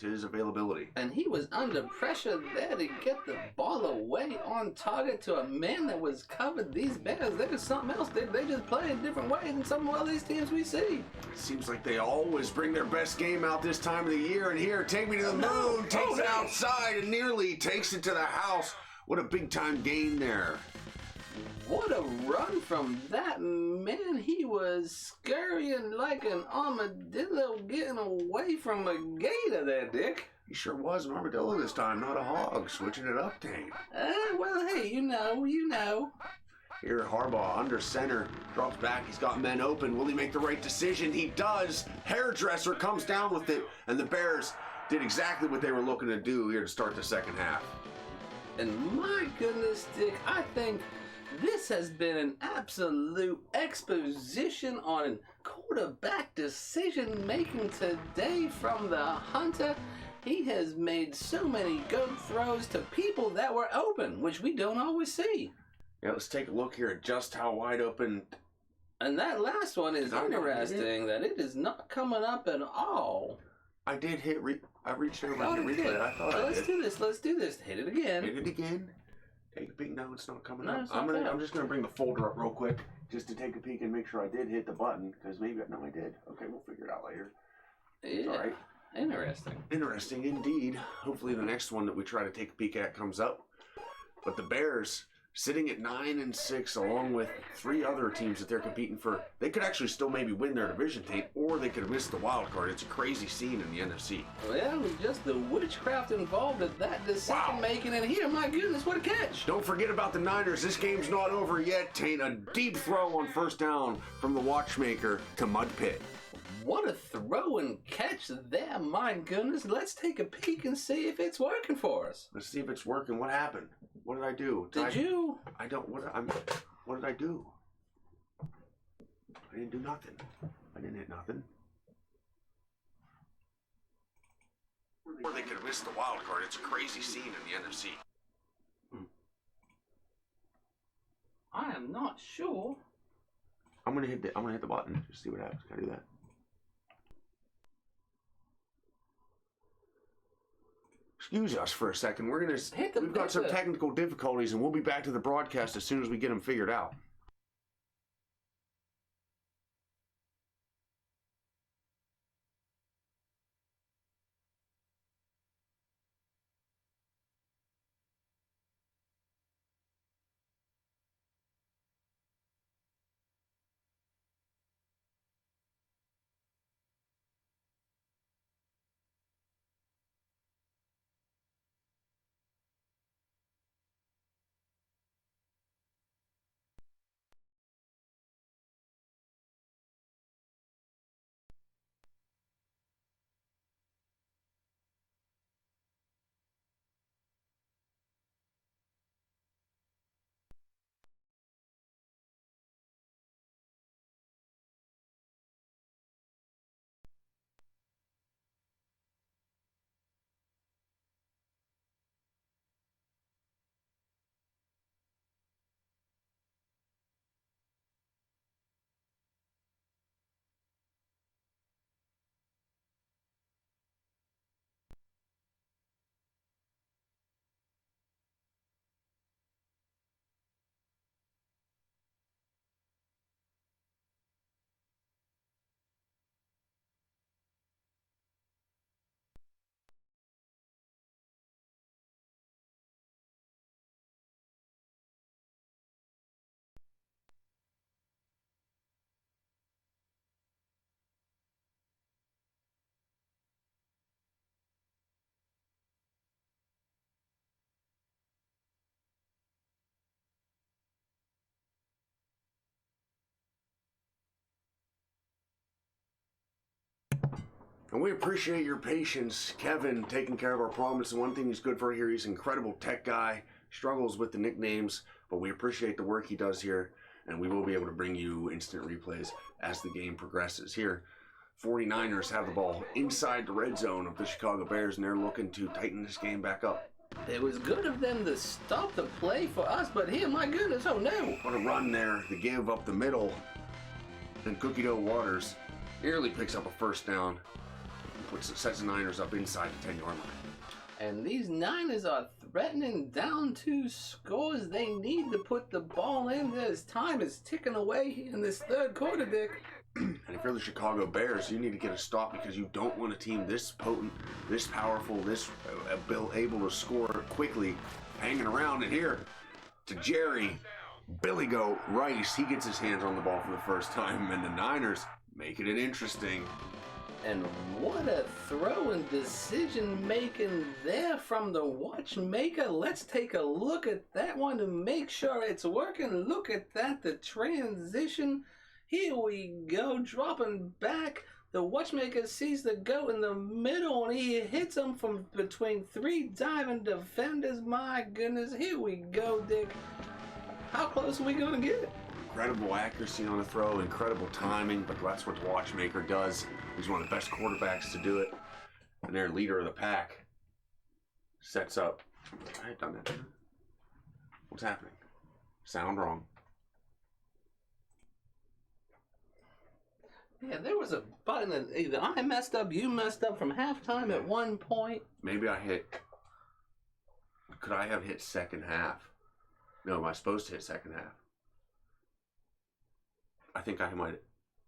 [SPEAKER 1] his availability.
[SPEAKER 2] And he was under pressure there to get the ball away on target to a man that was covered. These Bears, they was something else. They just play in different ways than some of these teams we see.
[SPEAKER 1] It seems like they always bring their best game out this time of the year. And here, Take Me to the Moon takes it outside and nearly takes it to the house. What a big-time gain there.
[SPEAKER 2] What a run from that man. He was scurrying like an armadillo getting away from a gator there, Dick.
[SPEAKER 1] He sure was an armadillo this time, not a hog. Switching it up, Taint.
[SPEAKER 2] Well, hey, you know.
[SPEAKER 1] Here, Harbaugh under center, drops back. He's got men open. Will he make the right decision? He does. Hairdresser comes down with it, and the Bears did exactly what they were looking to do here to start the second half.
[SPEAKER 2] And my goodness, Dick, I think this has been an absolute exposition on quarterback decision making today from the Hunter. He has made so many good throws to people that were open, which we don't always see.
[SPEAKER 1] Yeah, let's take a look here at just how wide open.
[SPEAKER 2] And that last one is interesting that it is not coming up at all.
[SPEAKER 1] I did hit. I reached over
[SPEAKER 2] Oh,
[SPEAKER 1] and hit
[SPEAKER 2] okay.
[SPEAKER 1] replay. I thought I
[SPEAKER 2] Let's
[SPEAKER 1] did.
[SPEAKER 2] do this. Let's do this. Hit it again.
[SPEAKER 1] Hit it again. Take a peek. No, it's not coming
[SPEAKER 2] No,
[SPEAKER 1] up.
[SPEAKER 2] it's not coming.
[SPEAKER 1] I'm just gonna bring the folder up real quick just to take a peek and make sure I did hit the button, because maybe no, I did. Okay, we'll figure it out later. It's
[SPEAKER 2] Yeah.
[SPEAKER 1] all right.
[SPEAKER 2] Interesting.
[SPEAKER 1] Interesting indeed. Hopefully the next one that we try to take a peek at comes up. But the Bears sitting at 9-6, along with three other teams that they're competing for. They could actually still maybe win their division, Taint, or they could have missed the wild card. It's a crazy scene in the NFC.
[SPEAKER 2] Well, just the witchcraft involved in that decision making, and here, my goodness, what a catch!
[SPEAKER 1] Don't forget about the Niners. This game's not over yet, Taint. A deep throw on first down from the watchmaker to Mud Pit.
[SPEAKER 2] What a throw and catch there, my goodness. Let's take a peek and see if it's working for us.
[SPEAKER 1] Let's see if it's working. What happened? What did I do?
[SPEAKER 2] Did you?
[SPEAKER 1] I don't. What did I do? I didn't do nothing. I didn't hit nothing. Or they could have missed the wild card. It's a crazy scene in the NFC.
[SPEAKER 2] I am not sure.
[SPEAKER 1] I'm gonna hit the button. Just see what happens. Can I do that? Excuse us for a second. We've got some technical difficulties, and we'll be back to the broadcast as soon as we get them figured out. And we appreciate your patience, Kevin, taking care of our problems. And one thing he's good for here, he's an incredible tech guy. struggles with the nicknames, but we appreciate the work he does here, and we will be able to bring you instant replays as the game progresses. Here, 49ers have the ball inside the red zone of the Chicago Bears, and they're looking to tighten this game back up.
[SPEAKER 2] It was good of them to stop the play for us, but here, my goodness, oh no.
[SPEAKER 1] What a run there, the give up the middle, and Cookie Dough Waters nearly picks up a first down, sets the Niners up inside the 10-yard line.
[SPEAKER 2] And these Niners are threatening down 2 scores. They need to put the ball in. This time is ticking away in this third quarter, Dick.
[SPEAKER 1] And if you're the Chicago Bears, you need to get a stop because you don't want a team this potent, this powerful, this able to score quickly, hanging around. And here to Jerry, Billy Goat Rice. He gets his hands on the ball for the first time, and the Niners making it interesting.
[SPEAKER 2] And what a throw and decision making there from the watchmaker. Let's take a look at that one to make sure it's working. Look at that, the transition. Here we go, dropping back. The watchmaker sees the goat in the middle, and he hits him from between 3 diving defenders. My goodness, here we go, Dick. How close are we going to get?
[SPEAKER 1] Incredible accuracy on the throw, incredible timing, but that's what the watchmaker does. He's one of the best quarterbacks to do it. And their leader of the pack sets up. I had done that. What's happening? Sound wrong.
[SPEAKER 2] Yeah, there was a button that either I messed up, you messed up from halftime at one point.
[SPEAKER 1] Maybe I hit. Could I have hit second half? No, am I supposed to hit second half? I think I might.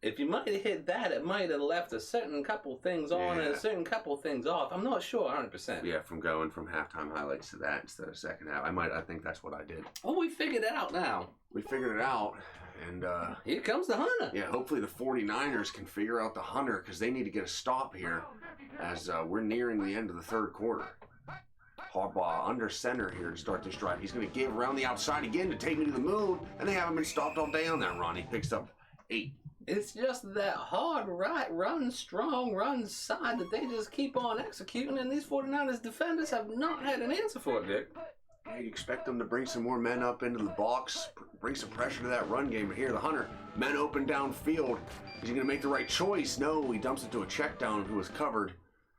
[SPEAKER 2] If you might have hit that, it might have left a certain couple things on and a certain couple things off. I'm not sure 100%.
[SPEAKER 1] Yeah, from going from halftime highlights to that instead of second half. I think that's what I did.
[SPEAKER 2] Well, we figured it out now.
[SPEAKER 1] We figured it out, and
[SPEAKER 2] here comes the Hunter.
[SPEAKER 1] Yeah, hopefully the 49ers can figure out the Hunter because they need to get a stop here as we're nearing the end of the third quarter. Harbaugh under center here to start this drive. He's going to give around the outside again to take me to the moon, and they haven't been stopped all day on that run. He picks up 8.
[SPEAKER 2] It's just that hard right, run strong, run side that they just keep on executing, and these 49ers defenders have not had an answer for it, Vic.
[SPEAKER 1] You expect them to bring some more men up into the box, bring some pressure to that run game. But here, the Hunter, men open downfield. Is he going to make the right choice? No, he dumps it to a check down who is covered,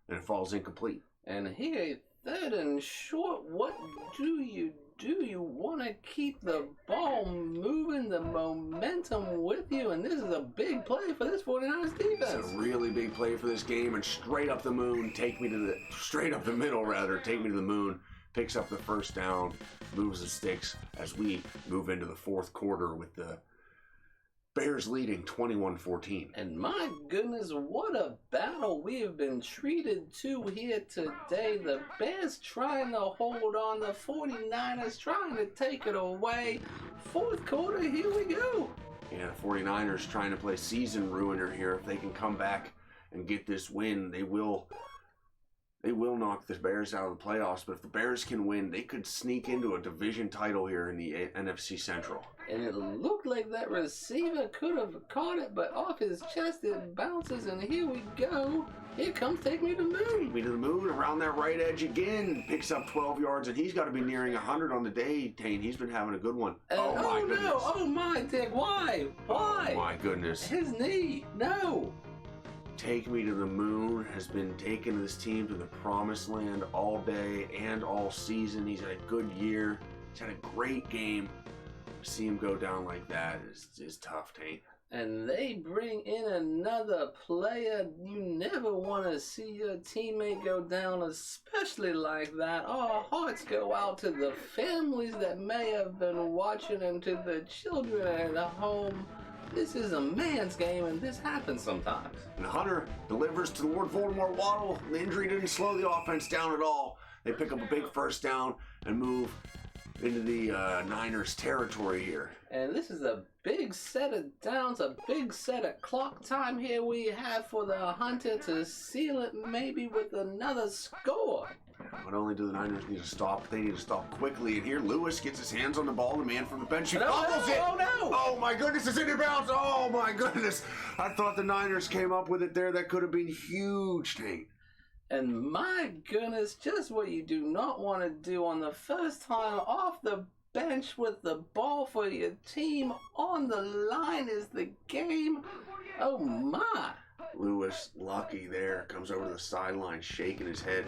[SPEAKER 1] and it falls incomplete.
[SPEAKER 2] And here, third and short, what do? You want to keep the ball moving, the momentum with you, and this is a big play for this 49ers defense.
[SPEAKER 1] It's a really big play for this game, and straight up the moon, straight up the middle, take me to the moon, picks up the first down, moves the sticks as we move into the fourth quarter with the Bears leading 21-14.
[SPEAKER 2] And my goodness, what a battle we have been treated to here today. The Bears trying to hold on, the 49ers trying to take it away. Fourth quarter, here we go.
[SPEAKER 1] Yeah, the 49ers trying to play season ruiner here. If they can come back and get this win, they will knock the Bears out of the playoffs. But if the Bears can win, they could sneak into a division title here in the NFC Central.
[SPEAKER 2] And it looked like that receiver could have caught it, but off his chest it bounces, and here we go. Here comes Take Me to the Moon.
[SPEAKER 1] Take Me to the Moon, around that right edge again. Picks up 12 yards, and he's got to be nearing 100 on the day, Taint. He's been having a good one.
[SPEAKER 2] Oh, my goodness. No. Oh, my, Dick. Why?
[SPEAKER 1] Oh, my goodness.
[SPEAKER 2] His knee. No.
[SPEAKER 1] Take Me to the Moon has been taking this team to the promised land all day and all season. He's had a good year. He's had a great game. To see him go down like that is tough, Taint.
[SPEAKER 2] And they bring in another player. You never want to see your teammate go down, especially like that. Our hearts go out to the families that may have been watching and to the children at home. This is a man's game, and this happens sometimes.
[SPEAKER 1] And Hunter delivers to Lord Voldemort Waddle. The injury didn't slow the offense down at all. They pick up a big first down and move into the Niners territory here.
[SPEAKER 2] And this is a big set of downs, a big set of clock time here we have for the Hunter to seal it maybe with another score.
[SPEAKER 1] Not only do the Niners need to stop, they need to stop quickly. And here Lewis gets his hands on the ball, the man from the bench. He fumbles it.
[SPEAKER 2] Oh, no.
[SPEAKER 1] Oh, my goodness, it's in bounds. Oh, my goodness. I thought the Niners came up with it there. That could have been huge, Taint.
[SPEAKER 2] And my goodness, just what you do not want to do on the first time off the bench with the ball for your team on the line is the game. Oh my.
[SPEAKER 1] Lewis, lucky there, comes over to the sideline, shaking his head.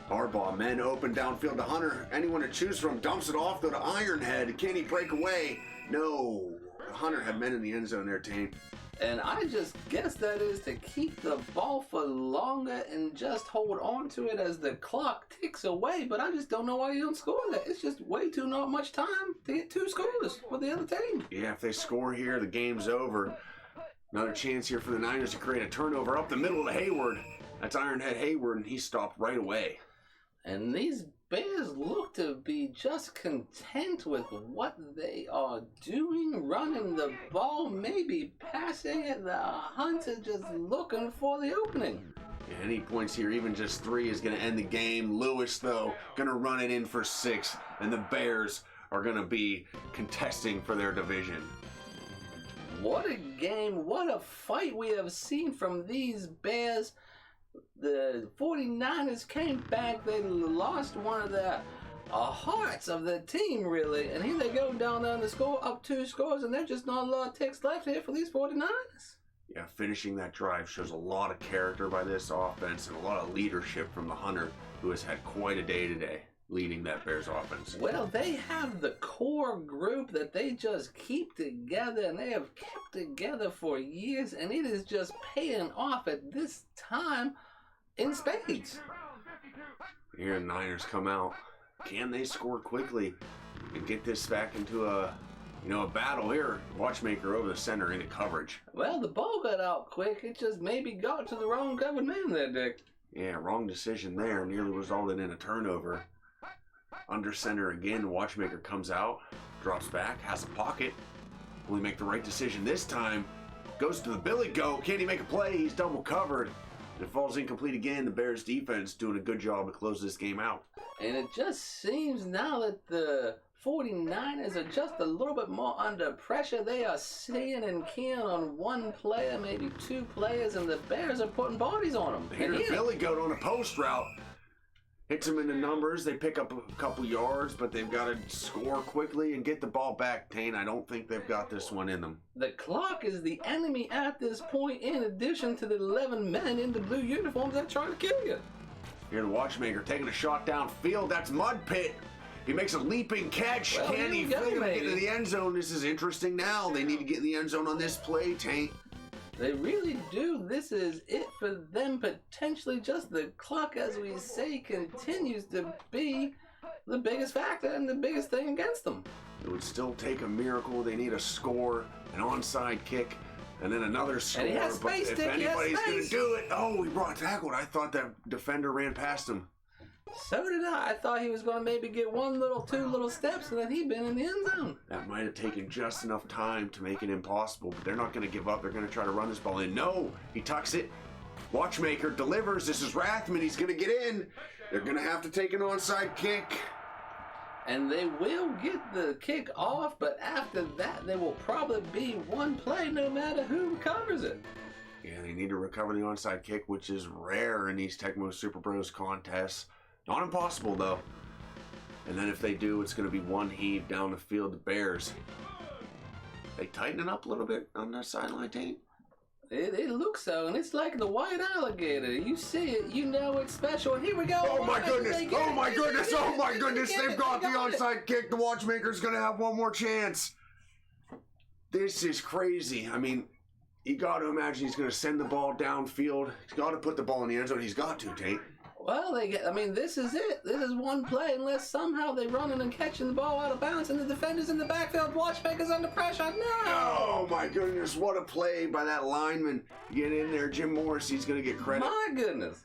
[SPEAKER 1] Hardball, men open downfield to Hunter. Anyone to choose from, dumps it off though to Ironhead. Can he break away? No. Hunter had men in the end zone there, Taint.
[SPEAKER 2] And I just guess that is to keep the ball for longer and just hold on to it as the clock ticks away. But I just don't know why you don't score that. It's just way too not much time to get 2 scores for the other team.
[SPEAKER 1] Yeah, if they score here, the game's over. Another chance here for the Niners to create a turnover up the middle to Hayward. That's Ironhead Hayward, and he stopped right away.
[SPEAKER 2] And these Bears look to be just content with what they are doing, running the ball, maybe passing it. The Hunter just looking for the opening.
[SPEAKER 1] Yeah, any points here, even just 3, is going to end the game. Lewis, though, going to run it in for 6, and the Bears are going to be contesting for their division.
[SPEAKER 2] What a game, what a fight we have seen from these Bears. The 49ers came back. They lost one of the hearts of the team, really. And here they go down there in the score, up 2 scores, and there's just not a lot of ticks left here for these 49ers.
[SPEAKER 1] Yeah, finishing that drive shows a lot of character by this offense and a lot of leadership from the Hunter, who has had quite a day today leading that Bears offense.
[SPEAKER 2] Well, they have the core group that they just keep together, and they have kept together for years, and it is just paying off at this time in spades.
[SPEAKER 1] Here the Niners come out. Can they score quickly and get this back into a battle here? Watchmaker over the center into coverage.
[SPEAKER 2] Well, the ball got out quick. It just maybe got to the wrong covered man there, Dick.
[SPEAKER 1] Yeah, wrong decision there. Nearly resulted in a turnover. Under center again, Watchmaker comes out, drops back, has a pocket. Will he make the right decision this time? Goes to the Billy Goat. Can he make a play? He's double covered. It falls incomplete again. The Bears defense doing a good job to close this game out.
[SPEAKER 2] And it just seems now that the 49ers are just a little bit more under pressure. They are seeing and keying on one player, maybe 2 players, and the Bears are putting bodies on them.
[SPEAKER 1] Here's Billy Goat on a post route. Hits them in the numbers. They pick up a couple yards, but they've got to score quickly and get the ball back, Taint. I don't think they've got this one in them.
[SPEAKER 2] The clock is the enemy at this point, in addition to the 11 men in the blue uniforms that try to kill you.
[SPEAKER 1] Here the Watchmaker taking a shot downfield. That's Mud Pit. He makes a leaping catch.
[SPEAKER 2] Well,
[SPEAKER 1] Can he get into the end zone? This is interesting now. They need to get in the end zone on this play, Taint.
[SPEAKER 2] They really do. This is it for them, potentially. Just the clock, as we say, continues to be the biggest factor and the biggest thing against them.
[SPEAKER 1] It would still take a miracle. They need a score, an onside kick, and then another score.
[SPEAKER 2] And he has
[SPEAKER 1] but
[SPEAKER 2] space,
[SPEAKER 1] if
[SPEAKER 2] Dick,
[SPEAKER 1] anybody's going to do it, he brought tackled. I thought that defender ran past him.
[SPEAKER 2] So did I. I thought he was going to maybe get 2 little steps, and then he'd been in the end zone.
[SPEAKER 1] That might have taken just enough time to make it impossible, but they're not going to give up. They're going to try to run this ball in. No, he tucks it. Watchmaker delivers. This is Rathman. He's going to get in. They're going to have to take an onside kick.
[SPEAKER 2] And they will get the kick off, but after that, there will probably be one play no matter who recovers it.
[SPEAKER 1] Yeah, they need to recover the onside kick, which is rare in these Tecmo Super Bros contests. Not impossible, though. And then if they do, it's going to be one heave down the field. The Bears, they tighten it up a little bit on that sideline, Taint.
[SPEAKER 2] It looks so, and it's like the white alligator. You see it, you know it's special. And here we go.
[SPEAKER 1] Oh my goodness! Oh my goodness! Oh my goodness! They've got the onside kick. The Watchmaker's going to have one more chance. This is crazy. I mean, you got to imagine he's going to send the ball downfield. He's got to put the ball in the end zone. He's got to, Taint.
[SPEAKER 2] Well, this is it. This is one play, unless somehow they running and catching the ball out of bounds, and the defender's in the backfield. Watchmaker's under pressure. No!
[SPEAKER 1] Oh my goodness! What a play by that lineman. Get in there, Jim Morrissey's going to get credit.
[SPEAKER 2] My goodness!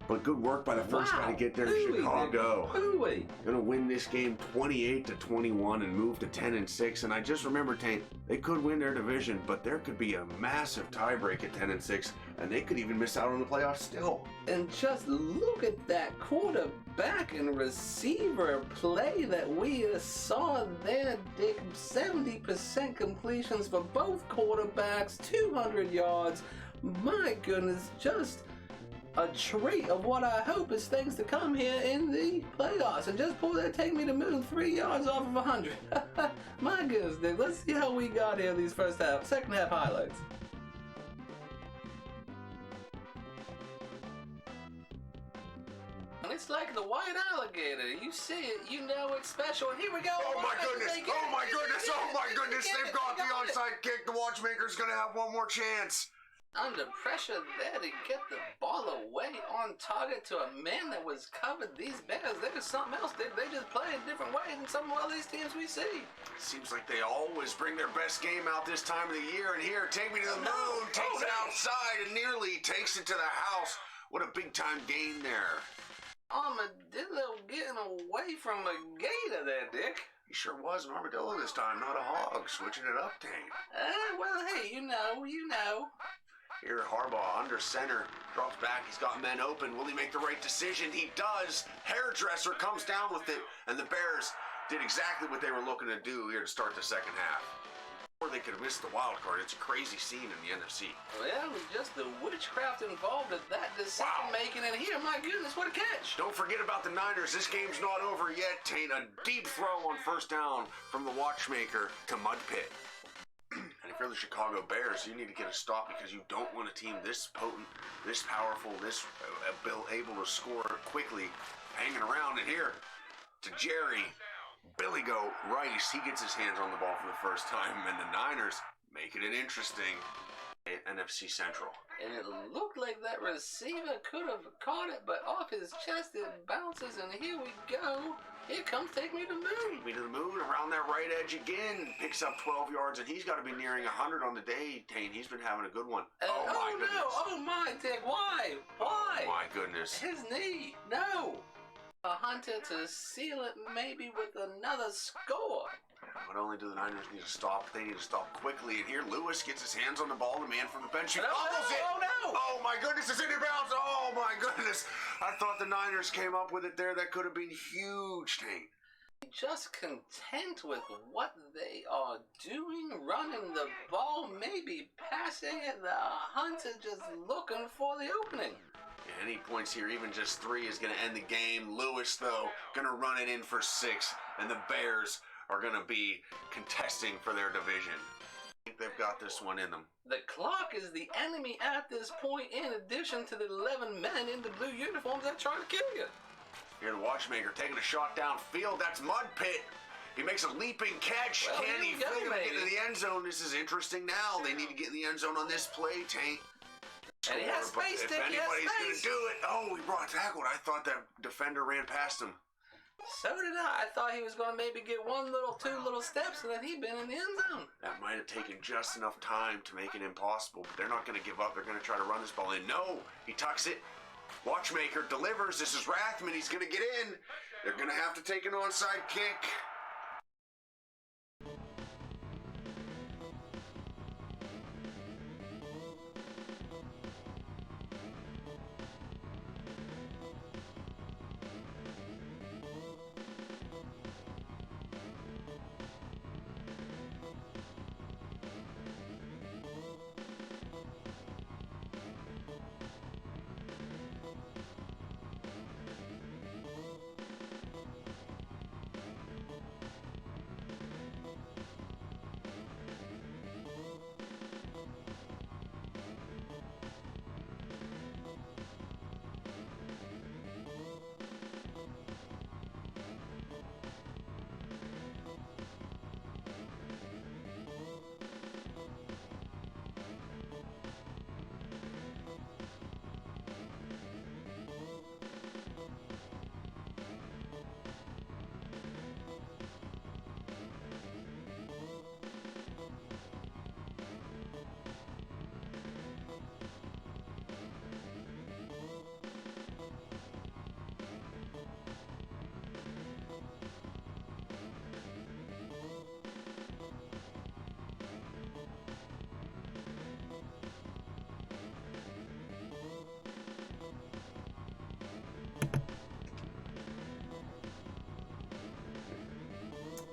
[SPEAKER 1] But good work by the first guy to get there to Chicago.
[SPEAKER 2] Ooh-wee.
[SPEAKER 1] Gonna win this game 28-21 and move to 10-6. And I just remember, Taint, they could win their division, but there could be a massive tiebreak at 10-6, and they could even miss out on the playoffs still.
[SPEAKER 2] And just look at that quarterback and receiver play that we saw there, Dick. 70% completions for both quarterbacks, 200 yards. My goodness, just a treat of what I hope is things to come here in the playoffs. And just pull that take me to moon 3 yards off of 100. My goodness, Dick. Let's see how we got here these second half highlights. It's like the white alligator. You see it, you know it's special. And here we go.
[SPEAKER 1] Oh my goodness! Oh my goodness! Oh my goodness! They've got the onside kick. The watchmaker's gonna have one more chance.
[SPEAKER 2] Under pressure there to get the ball away on target to a man that was covered. These Bears, they're just something else. They just play a different way than some of these teams we see.
[SPEAKER 1] Seems like they always bring their best game out this time of the year. And here, take me to the moon, takes it outside and nearly takes it to the house. What a big time gain there.
[SPEAKER 2] Armadillo getting away from a gator there, Dick.
[SPEAKER 1] He sure was an armadillo this time, not a hog. Switching it up, Taint.
[SPEAKER 2] Well, hey, you know.
[SPEAKER 1] Here, Harbaugh under center, drops back. He's got men open. Will he make the right decision? He does. Hairdresser comes down with it, and the Bears did exactly what they were looking to do here to start the second half. Or they could have missed the wild card. It's a crazy scene in the NFC.
[SPEAKER 2] Well, just the witchcraft involved at that decision making, and here, my goodness, what a catch!
[SPEAKER 1] Don't forget about the Niners. This game's not over yet, Taint. A deep throw on first down from the watchmaker to Mud Pit. And if you're the Chicago Bears, you need to get a stop because you don't want a team this potent, this powerful, this able to score quickly, hanging around. And here to Jerry, Billy Goat Rice. He gets his hands on the ball for the first time, and the Niners making it interesting. NFC Central.
[SPEAKER 2] And it looked like that receiver could have caught it, but off his chest it bounces, and here we go. Here comes Take Me to the Moon.
[SPEAKER 1] Take Me to the Moon, around that right edge again. Picks up 12 yards, and he's got to be nearing 100 on the day, Taint. He's been having a good one. Oh, my goodness.
[SPEAKER 2] No. Oh, my, Dick. Why?
[SPEAKER 1] Oh, my goodness.
[SPEAKER 2] His knee. No. A Hunter to seal it maybe with another score.
[SPEAKER 1] Not only do the Niners need to stop, they need to stop quickly. And here Lewis gets his hands on the ball. The man from the bench, he fumbles it.
[SPEAKER 2] Oh, no.
[SPEAKER 1] Oh, my goodness. It's in bounds. Oh, my goodness. I thought the Niners came up with it there. That could have been huge, Taint.
[SPEAKER 2] Just content with what they are doing, running the ball, maybe passing it. The Hunter just looking for the opening.
[SPEAKER 1] Any points here, even just 3, is going to end the game. Lewis, though, going to run it in for 6, and the Bears are going to be contesting for their division. I think they've got this one in them.
[SPEAKER 2] The clock is the enemy at this point, in addition to the 11 men in the blue uniforms that try to kill you.
[SPEAKER 1] Here the watchmaker taking a shot downfield. That's Mud Pit. He makes a leaping catch.
[SPEAKER 2] Well,
[SPEAKER 1] Can he get into the end zone? This is interesting now. They need to get in the end zone on this play, Taint.
[SPEAKER 2] And he has space,
[SPEAKER 1] if anybody's going to do it, he brought tackled. I thought that defender ran past him.
[SPEAKER 2] So did I. I thought he was going to maybe get 2 little steps, and then he'd been in the end zone.
[SPEAKER 1] That might have taken just enough time to make it impossible, but they're not going to give up. They're going to try to run this ball in. No, he tucks it. Watchmaker delivers. This is Rathman. He's going to get in. They're going to have to take an onside kick.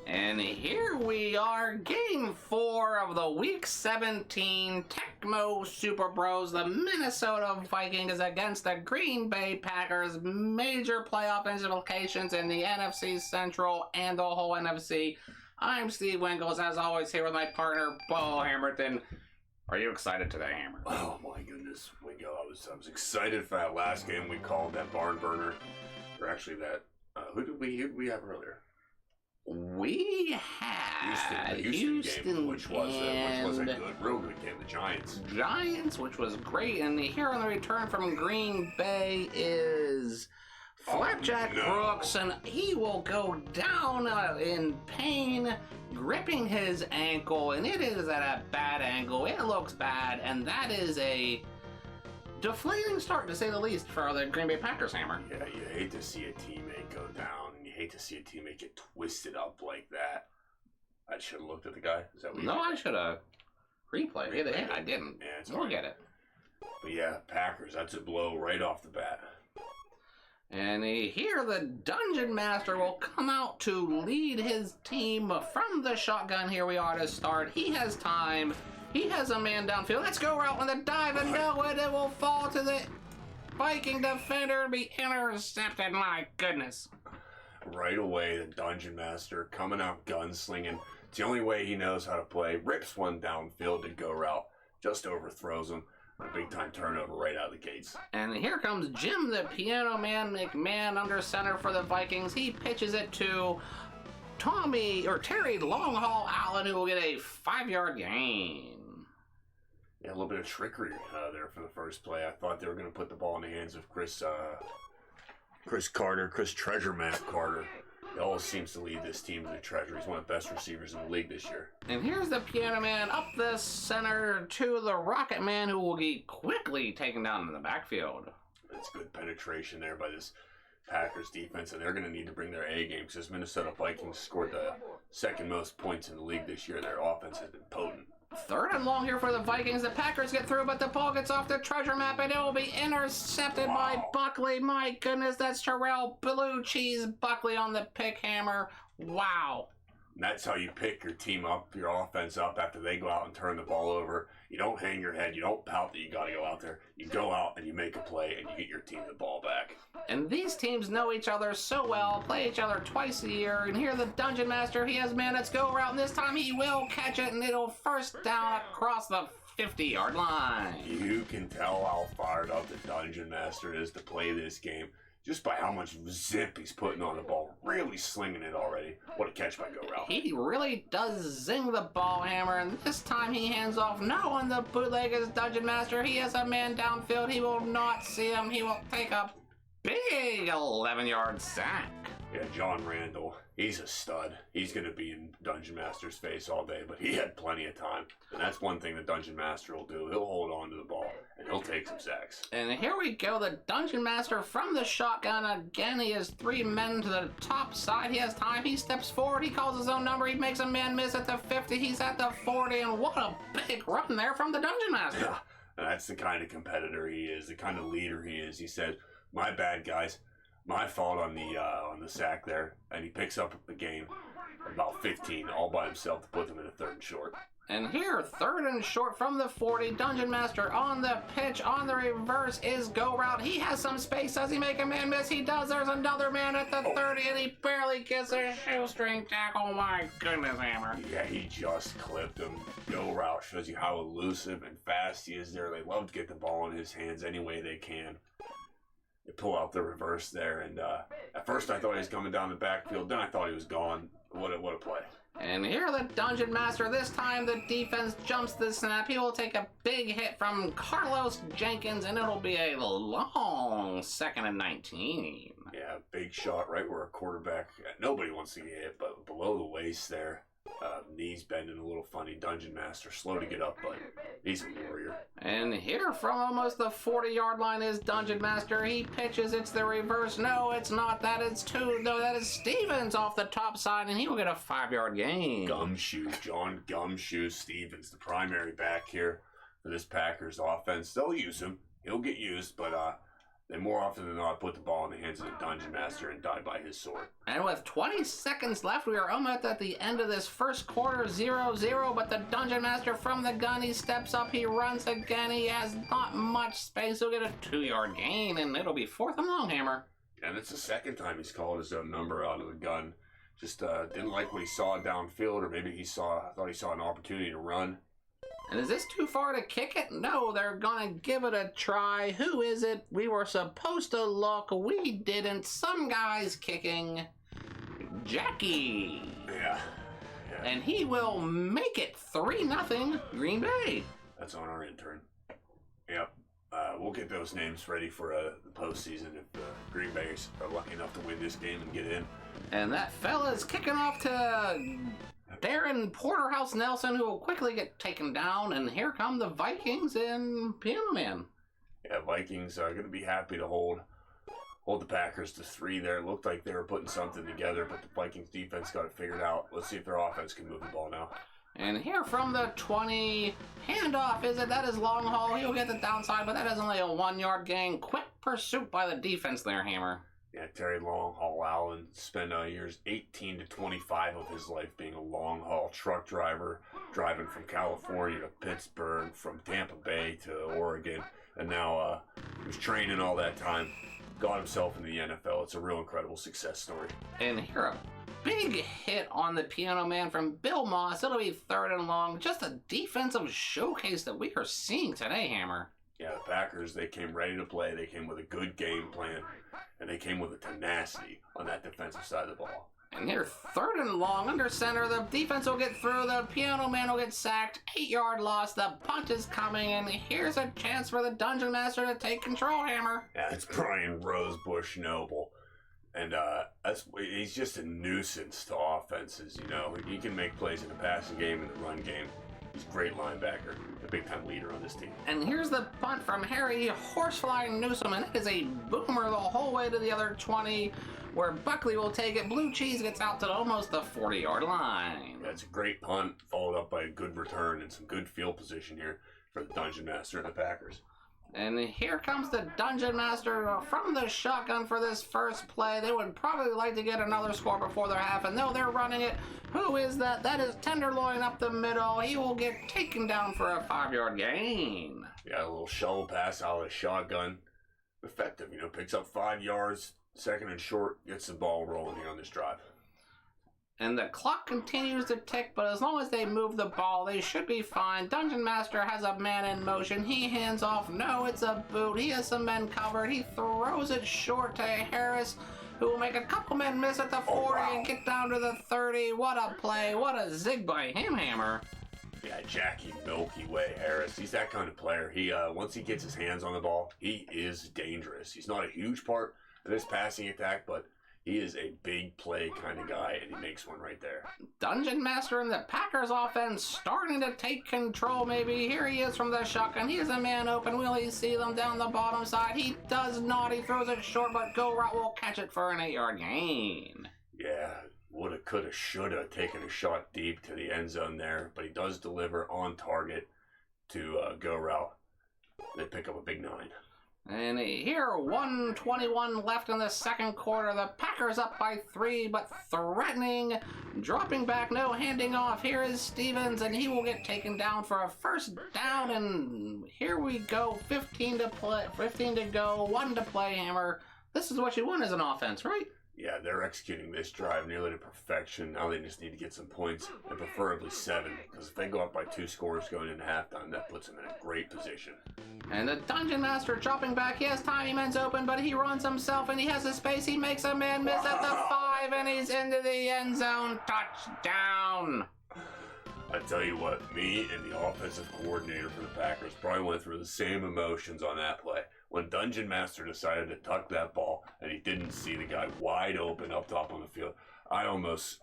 [SPEAKER 1] And here we are, Game 4 of the Week 17 Tecmo
[SPEAKER 2] Tecmo Super Bros, the Minnesota Vikings against the Green Bay Packers. Major playoff implications in the NFC Central and the whole NFC. I'm Steve Wingels, as always, here with my partner, Beau Hammerton. Are you excited today, Hammer?
[SPEAKER 3] Oh my goodness, Wingo! I was excited for that last game we called that barn burner, or actually that. Who did we have earlier?
[SPEAKER 2] We had
[SPEAKER 3] Houston game, which was a real good game. The Giants,
[SPEAKER 2] which was great, and here on the return from Green Bay is Flapjack Brooks, and he will go down in pain, gripping his ankle, and it is at a bad angle. It looks bad, and that is a deflating start, to say the least, for the Green Bay Packers, Hammer.
[SPEAKER 3] Yeah, you hate to see a teammate go down. You hate to see a teammate get twisted up like that. I should have looked at the guy. Is that what you
[SPEAKER 2] No,
[SPEAKER 3] did?
[SPEAKER 2] I should have replayed it. Yeah, I didn't.
[SPEAKER 3] Yeah, it's
[SPEAKER 2] We'll get it.
[SPEAKER 3] But yeah, Packers, that's a blow right off the bat.
[SPEAKER 2] And here the Dungeon Master will come out to lead his team from the shotgun. Here we are to start. He has time. He has a man downfield. Let's go out on the dive, and no, it will fall to the Viking defender and be intercepted. My goodness.
[SPEAKER 3] Right away, the Dungeon Master coming out gunslinging. It's the only way he knows how to play. Rips one downfield to go route. Just overthrows him. A big-time turnover right out of the gates.
[SPEAKER 2] And here comes Jim the Piano Man McMahon under center for the Vikings. He pitches it to Terry Longhaul Allen, who will get a 5-yard gain.
[SPEAKER 3] Yeah, a little bit of trickery there for the first play. I thought they were going to put the ball in the hands of Chris Treasure Map Carter. He always seems to lead this team to the treasure. He's one of the best receivers in the league this year.
[SPEAKER 2] And here's the Piano Man up the center to the Rocket Man, who will be quickly taken down in the backfield.
[SPEAKER 3] It's good penetration there by this Packers defense, and they're going to need to bring their A game because Minnesota Vikings scored the second most points in the league this year. Their offense has been potent.
[SPEAKER 2] 3rd and long here for the Vikings. The Packers get through, but the ball gets off the treasure map, and it will be intercepted by Buckley. My goodness, that's Terrell Blue Cheese Buckley on the pick hammer. Wow.
[SPEAKER 3] And that's how you pick your team up, your offense up after they go out and turn the ball over. You don't hang your head. You don't pout that you got to go out there. You go out and you make a play and you get your team the ball back.
[SPEAKER 2] And these teams know each other so well, play each other twice a year. And here the Dungeon Master, he has man, let's go route. And this time he will catch it, and it'll first down across the 50-yard line.
[SPEAKER 3] You can tell how fired up the Dungeon Master is to play this game just by how much zip he's putting on the ball. Really slinging it already. What a catch by Go Route.
[SPEAKER 2] He really does zing the ball hammer, and this time he hands off. No, on the bootleg is Dungeon Master. He has a man downfield. He will not see him. He will take a big 11-yard sack.
[SPEAKER 3] Yeah, John Randall, he's a stud. He's going to be in Dungeon Master's face all day, but he had plenty of time. And that's one thing the Dungeon Master will do. He'll hold on to the ball, and he'll take some sacks.
[SPEAKER 2] And here we go, the Dungeon Master from the shotgun. Again, he has 3 men to the top side. He has time. He steps forward. He calls his own number. He makes a man miss at the 50. He's at the 40, and what a big run there from the Dungeon Master.
[SPEAKER 3] Yeah, and that's the kind of competitor he is, the kind of leader he is. He said, my bad, guys. My fault on the sack there, and he picks up the game about 15 all by himself to put them in a 3rd and short.
[SPEAKER 2] And here, 3rd and short from the 40, Dungeon Master on the pitch, on the reverse is Go Route. He has some space. Does he make a man miss? He does. There's another man at the 30, and he barely gets a shoestring tackle. My goodness, Hammer.
[SPEAKER 3] Yeah, he just clipped him. Go Route shows you how elusive and fast he is there. They love to get the ball in his hands any way they can. They pull out the reverse there, and at first I thought he was coming down the backfield. Then I thought he was gone. What a play.
[SPEAKER 2] And here the Dungeon Master. This time the defense jumps the snap. He will take a big hit from Carlos Jenkins, and it'll be a long 2nd and 19.
[SPEAKER 3] Yeah, big shot right where a quarterback, nobody wants to get hit, but below the waist there. Knees bending a little funny. Dungeon Master slow to get up, but he's a warrior.
[SPEAKER 2] And here from almost the 40-yard line is Dungeon Master. He pitches. It's the reverse. No, it's not. That is 2. No, that is Stevens off the top side, and he will get a 5-yard gain.
[SPEAKER 3] John Gumshoe Stevens, the primary back here for this Packers offense. They'll use him. He'll get used, but they more often than not put the ball in the hands of the Dungeon Master and die by his sword.
[SPEAKER 2] And with 20 seconds left, we are almost at the end of this first quarter, 0-0, but the Dungeon Master from the gun, he steps up, he runs again, he has not much space, he'll get a 2-yard gain, and it'll be 4th and long, Hammer.
[SPEAKER 3] And it's the second time he's called his own number out of the gun. Just didn't like what he saw downfield, or maybe thought he saw an opportunity to run.
[SPEAKER 2] And is this too far to kick it? No, they're gonna give it a try. Who is it? We were supposed to look. We didn't. Some guy's kicking. Jackie.
[SPEAKER 3] Yeah.
[SPEAKER 2] And he will make it 3-0 Green Bay.
[SPEAKER 3] That's on our intern. Yep. We'll get those names ready for the postseason if Green Bay are lucky enough to win this game and get in.
[SPEAKER 2] And that fella's kicking off to Darren Porterhouse Nelson, who will quickly get taken down. And here come the Vikings and Piano Man.
[SPEAKER 3] Yeah, Vikings are going to be happy to hold the Packers to 3 there. It looked like they were putting something together, but the Vikings defense got it figured out. Let's see if their offense can move the ball now.
[SPEAKER 2] And here from the 20, handoff, is it? That is long haul. He'll get the downside, but that is only a 1-yard gain. Quick pursuit by the defense there, Hammer.
[SPEAKER 3] Yeah, Terry Long Haul Allen spent years 18 to 25 of his life being a long haul truck driver, driving from California to Pittsburgh, from Tampa Bay to Oregon, and now he was training all that time, got himself in the NFL. It's a real incredible success story.
[SPEAKER 2] And here a big hit on the Piano Man from Bill Moss. It'll be 3rd and long. Just a defensive showcase that we are seeing today, Hammer.
[SPEAKER 3] Yeah, the Packers, they came ready to play. They came with a good game plan, and they came with a tenacity on that defensive side of the ball.
[SPEAKER 2] And here, 3rd and long, under center. The defense will get through. The Piano Man will get sacked. 8-yard loss. The punt is coming, and here's a chance for the Dungeon Master to take control, Hammer.
[SPEAKER 3] Yeah, it's Brian Rosebush Noble. And he's just a nuisance to offenses, you know. He can make plays in the passing game and the run game. He's a great linebacker, a big-time leader on this team.
[SPEAKER 2] And here's the punt from Harry Horsefly Newsom, and it is a boomer the whole way to the other 20, where Buckley will take it. Blue Cheese gets out to almost the 40-yard line.
[SPEAKER 3] That's a great punt, followed up by a good return and some good field position here for the Dungeon Master and the Packers.
[SPEAKER 2] And here comes the Dungeon Master from the shotgun for this first play. They would probably like to get another score before their half, and no, they're running it. Who is that? That is Tenderloin up the middle. He will get taken down for a 5-yard gain.
[SPEAKER 3] Yeah, a little shovel pass out of the shotgun. Effective, you know, picks up 5 yards, 2nd and short, gets the ball rolling here on this drive.
[SPEAKER 2] And the clock continues to tick, but as long as they move the ball, they should be fine. Dungeon Master has a man in motion. He hands off. No, it's a boot. He has some men covered. He throws it short to Harris, who will make a couple men miss at the 40 and get down to the 30. What a play. What a zig by him, Hammer.
[SPEAKER 3] Yeah, Jackie Milky Way Harris. He's that kind of player. He once he gets his hands on the ball, he is dangerous. He's not a huge part of this passing attack, but he is a big play kind of guy, and he makes one right there.
[SPEAKER 2] Dungeon Master and the Packers offense starting to take control, maybe. Here he is from the shotgun. He is a man open. Will he see them down the bottom side? He does not. He throws it short, but Go Route will catch it for an 8-yard gain.
[SPEAKER 3] Yeah, woulda, coulda, shoulda taken a shot deep to the end zone there, but he does deliver on target to Go Route. They pick up a big 9.
[SPEAKER 2] And here, 1:21 left in the second quarter. The Packers up by 3, but threatening. Dropping back, no handing off. Here is Stevens, and he will get taken down for a first down. And here we go. 15 to play, 15 to go, 1 to play, Hammer. This is what you want as an offense, right?
[SPEAKER 3] Yeah, they're executing this drive nearly to perfection. Now they just need to get some points, and preferably 7, because if they go up by 2 scores going into halftime, that puts them in a great position.
[SPEAKER 2] And the Dungeon Master dropping back. He has time, he man's open, but he runs himself, and he has the space. He makes a man miss at the 5, and he's into the end zone. Touchdown!
[SPEAKER 3] I tell you what, me and the offensive coordinator for the Packers probably went through the same emotions on that play. When Dungeon Master decided to tuck that ball and he didn't see the guy wide open up top on the field, I almost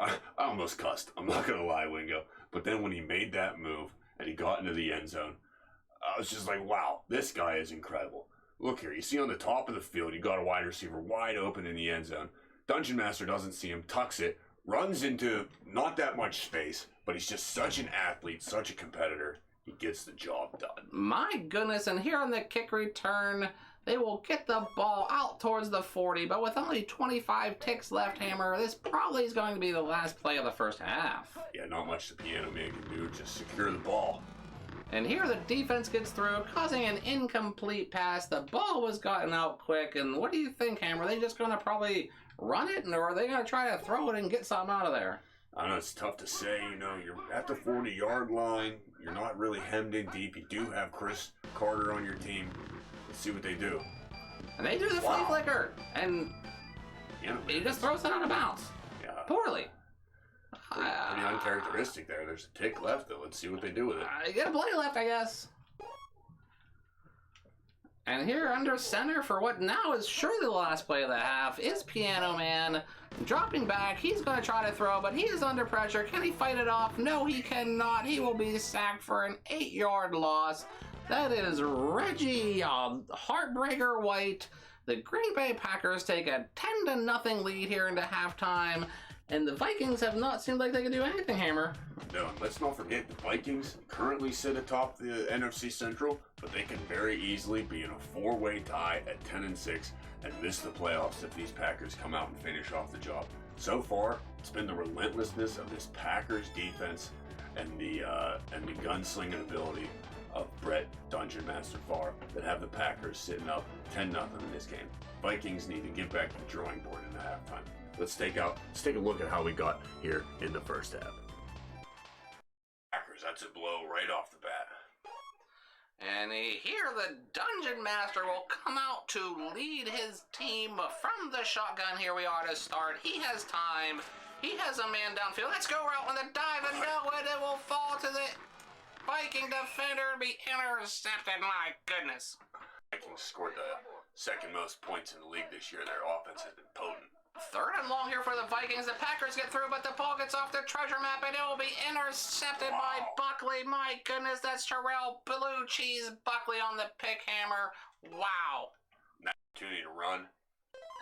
[SPEAKER 3] cussed. I'm not going to lie, Wingo. But then when he made that move and he got into the end zone, I was just like, wow, this guy is incredible. Look here, you see on the top of the field, you got a wide receiver wide open in the end zone. Dungeon Master doesn't see him, tucks it, runs into not that much space, but he's just such an athlete, such a competitor. He gets the job done.
[SPEAKER 2] My goodness, and here on the kick return, They will get the ball out towards the 40, but with only 25 ticks left, Hammer, this probably is going to be the last play of the first half.
[SPEAKER 3] Yeah, not much the Piano Man can do, just secure the ball.
[SPEAKER 2] And here the defense gets through, causing an incomplete pass. The ball was gotten out quick, and what do you think, Hammer? Are they just going to probably run it, or are they going to try to throw it and get something out of there?
[SPEAKER 3] I know it's tough to say, you know, you're at the 40-yard line, you're not really hemmed in deep, you do have Chris Carter on your team. Let's see what they do.
[SPEAKER 2] And they do the flea flicker, and he just throws it out of bounds.
[SPEAKER 3] Yeah.
[SPEAKER 2] Poorly.
[SPEAKER 3] Pretty uncharacteristic there. There's a tick left, though. Let's see what they do with it.
[SPEAKER 2] You get a play left, I guess. And here under center for what now is surely the last play of the half is Piano Man. Dropping back, he's going to try to throw, but he is under pressure. Can he fight it off? No, he cannot. He will be sacked for an 8-yard loss. That is Reggie Heartbreaker White. The Green Bay Packers take a 10-0 lead here into halftime, and the Vikings have not seemed like they can do anything, Hammer.
[SPEAKER 3] No, let's not forget the Vikings currently sit atop the NFC Central, but they can very easily be in a 4-way tie at 10-6 and miss the playoffs if these Packers come out and finish off the job. So far, it's been the relentlessness of this Packers defense and the gunslinging ability of Brett Dungeon Master Favre that have the Packers sitting up 10-0 in this game. Vikings need to get back to the drawing board in the halftime. Let's take a look at how we got here in the first half. Packers, that's a blow right off the bat.
[SPEAKER 2] And here the Dungeon Master will come out to lead his team from the shotgun. Here we are to start. He has time. He has a man downfield. Let's go out on the dive, and no, it will fall to the Viking defender and be intercepted. My goodness.
[SPEAKER 3] Vikings scored the second most points in the league this year. Their offense has been potent.
[SPEAKER 2] 3rd and long here for the Vikings. The Packers get through, but the ball gets off the treasure map, and it will be intercepted by Buckley. My goodness, that's Terrell Blue Cheese Buckley on the pick hammer. Wow.
[SPEAKER 3] Opportunity to run.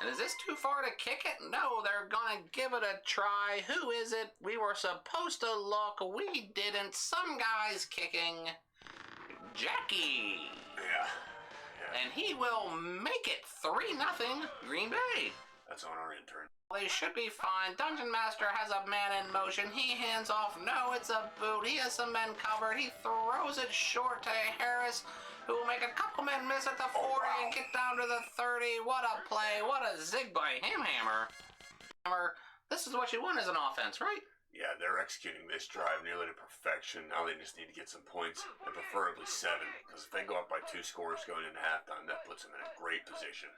[SPEAKER 2] And is this too far to kick it? No, they're going to give it a try. Who is it? We were supposed to look. We didn't. Some guy's kicking. Jackie.
[SPEAKER 3] Yeah.
[SPEAKER 2] And he will make it 3-0 Green Bay.
[SPEAKER 3] That's on our intern.
[SPEAKER 2] They should be fine. Dungeon Master has a man in motion. He hands off. No, it's a boot. He has some men covered. He throws it short to Harris, who will make a couple men miss at the 40 and get down to the 30. What a play. What a zig by him, Hammer. This is what you want as an offense, right?
[SPEAKER 3] Yeah, they're executing this drive nearly to perfection. Now they just need to get some points, and preferably 7, because if they go up by 2 scores going into halftime, that puts them in a great position.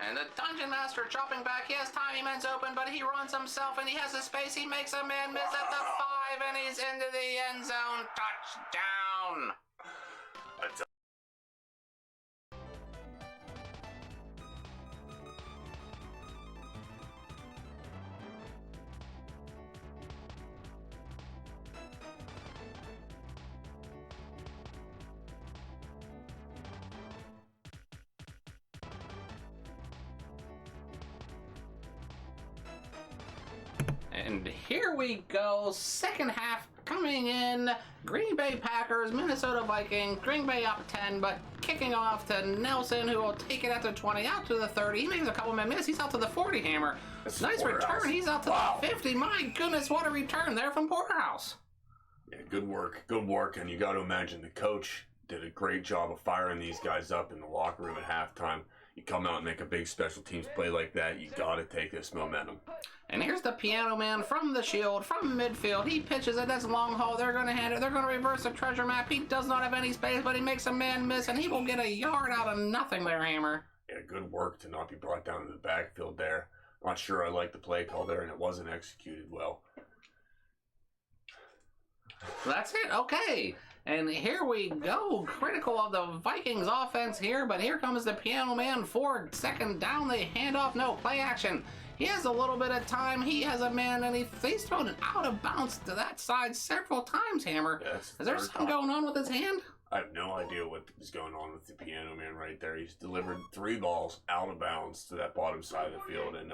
[SPEAKER 2] And the Dungeon Master dropping back. He has time. He man's open, but he runs himself, and he has the space. He makes a man miss at the 5, and he's into the end zone. Touchdown. And here we go, second half coming in. Green Bay Packers, Minnesota Vikings. Green Bay up 10, but kicking off to Nelson, who will take it at the 20, out to the 30. He makes a couple men miss. He's out to the 40, Hammer. Nice return. He's out to the 50. My goodness, what a return there from Porterhouse.
[SPEAKER 3] Yeah, good work. Good work. And you got to imagine the coach did a great job of firing these guys up in the locker room at halftime. You come out and make a big special teams play like that, you got to take this momentum.
[SPEAKER 2] And here's the Piano Man from the shield, from midfield. He pitches it. That's long haul. They're going to hand it. They're going to reverse the treasure map. He does not have any space, but he makes a man miss, and he will get a yard out of nothing there, Hammer.
[SPEAKER 3] Yeah, good work to not be brought down to the backfield there. Not sure I like the play call there, and it wasn't executed well.
[SPEAKER 2] That's it. Okay. And here we go. Critical of the Vikings offense here, but here comes the Piano Man for 2nd down. They hand off. No, play action. He has a little bit of time. He has a man, and he's thrown it out of bounds to that side several times, Hammer.
[SPEAKER 3] Yes,
[SPEAKER 2] is there something going on with his hand?
[SPEAKER 3] I have no idea what is going on with the Piano Man right there. He's delivered 3 balls out of bounds to that bottom side of the field, and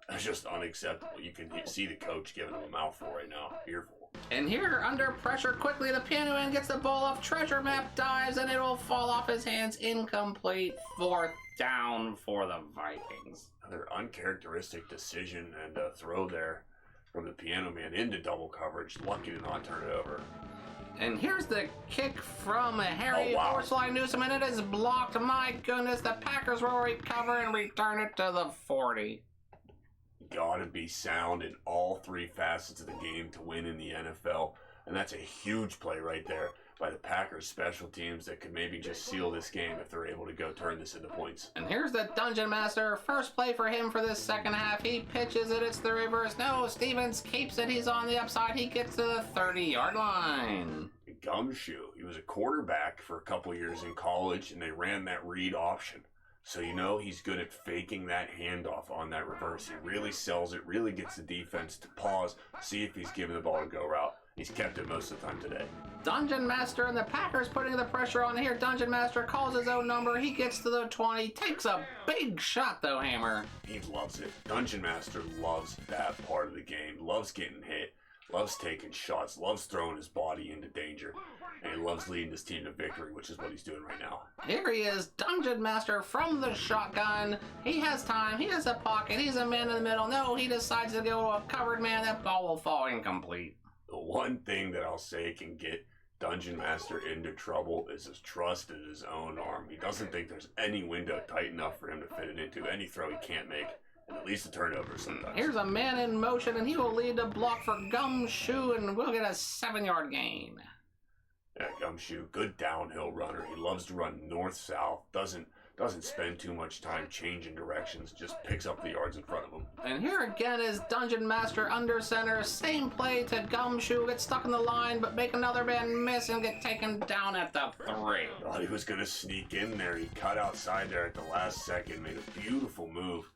[SPEAKER 3] it's just unacceptable. You can see the coach giving him a mouthful right now. Fearful.
[SPEAKER 2] And here, under pressure, quickly the piano man gets the ball off. Treasure Map dives, and it'll fall off his hands. Incomplete. 4th down for the Vikings.
[SPEAKER 3] Another uncharacteristic decision and a throw there from the piano man into double coverage. Lucky to not turn it over.
[SPEAKER 2] And here's the kick from Harry Horsefly Newsom, and it is blocked. My goodness, the Packers will recover and return it to the 40.
[SPEAKER 3] Gotta be sound in all 3 facets of the game to win in the NFL. And that's a huge play right there by the Packers special teams that could maybe just seal this game if they're able to go turn this into points.
[SPEAKER 2] And here's the Dungeon Master. First play for him for this second half. He pitches it. It's the reverse. No, Stevens keeps it. He's on the upside. He gets to the 30-yard line.
[SPEAKER 3] Gumshoe. He was a quarterback for a couple years in college, and they ran that read option. So you know he's good at faking that handoff on that reverse. He really sells it, really gets the defense to pause, see if he's giving the ball a go route. He's kept it most of the time today.
[SPEAKER 2] Dungeon Master and the Packers putting the pressure on here. Dungeon Master calls his own number. He gets to the 20. Takes a big shot, though, Hammer.
[SPEAKER 3] He loves it. Dungeon Master loves that part of the game. Loves getting hit. Loves taking shots. Loves throwing his body into danger. And he loves leading his team to victory, which is what he's doing right now.
[SPEAKER 2] Here he is, Dungeon Master from the shotgun. He has time. He has a pocket. He's a man in the middle. No, he decides to go to a covered man. That ball will fall incomplete.
[SPEAKER 3] The one thing that I'll say can get Dungeon Master into trouble is his trust in his own arm. He doesn't think there's any window tight enough for him to fit it into. Any throw he can't make, and at least a turnover sometimes.
[SPEAKER 2] Here's a man in motion, and he will lead the block for Gumshoe, and we'll get a 7-yard gain.
[SPEAKER 3] Yeah, Gumshoe, good downhill runner. He loves to run north-south. Doesn't spend too much time changing directions. Just picks up the yards in front of him.
[SPEAKER 2] And here again is Dungeon Master under center. Same play to Gumshoe. Gets stuck in the line, but make another man miss and get taken down at the 3.
[SPEAKER 3] Thought he was going to sneak in there. He cut outside there at the last second. Made a beautiful move.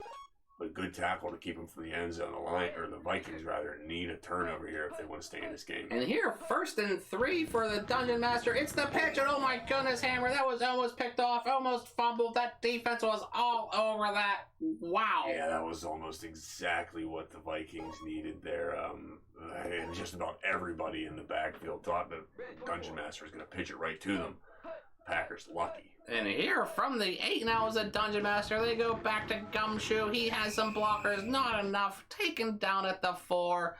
[SPEAKER 3] But a good tackle to keep him from the end zone. The Vikings rather need a turnover here if they want to stay in this game.
[SPEAKER 2] And here, 1st and 3 for the Dungeon Master. It's the pitch, and oh my goodness, Hammer, that was almost picked off, almost fumbled. That defense was all over that. Wow.
[SPEAKER 3] Yeah, that was almost exactly what the Vikings needed there. And just about everybody in the backfield thought the Dungeon Master was going to pitch it right to them. Packers lucky.
[SPEAKER 2] And here from the 8 now is a Dungeon Master. They go back to Gumshoe. He has some blockers, not enough. Taken down at the 4.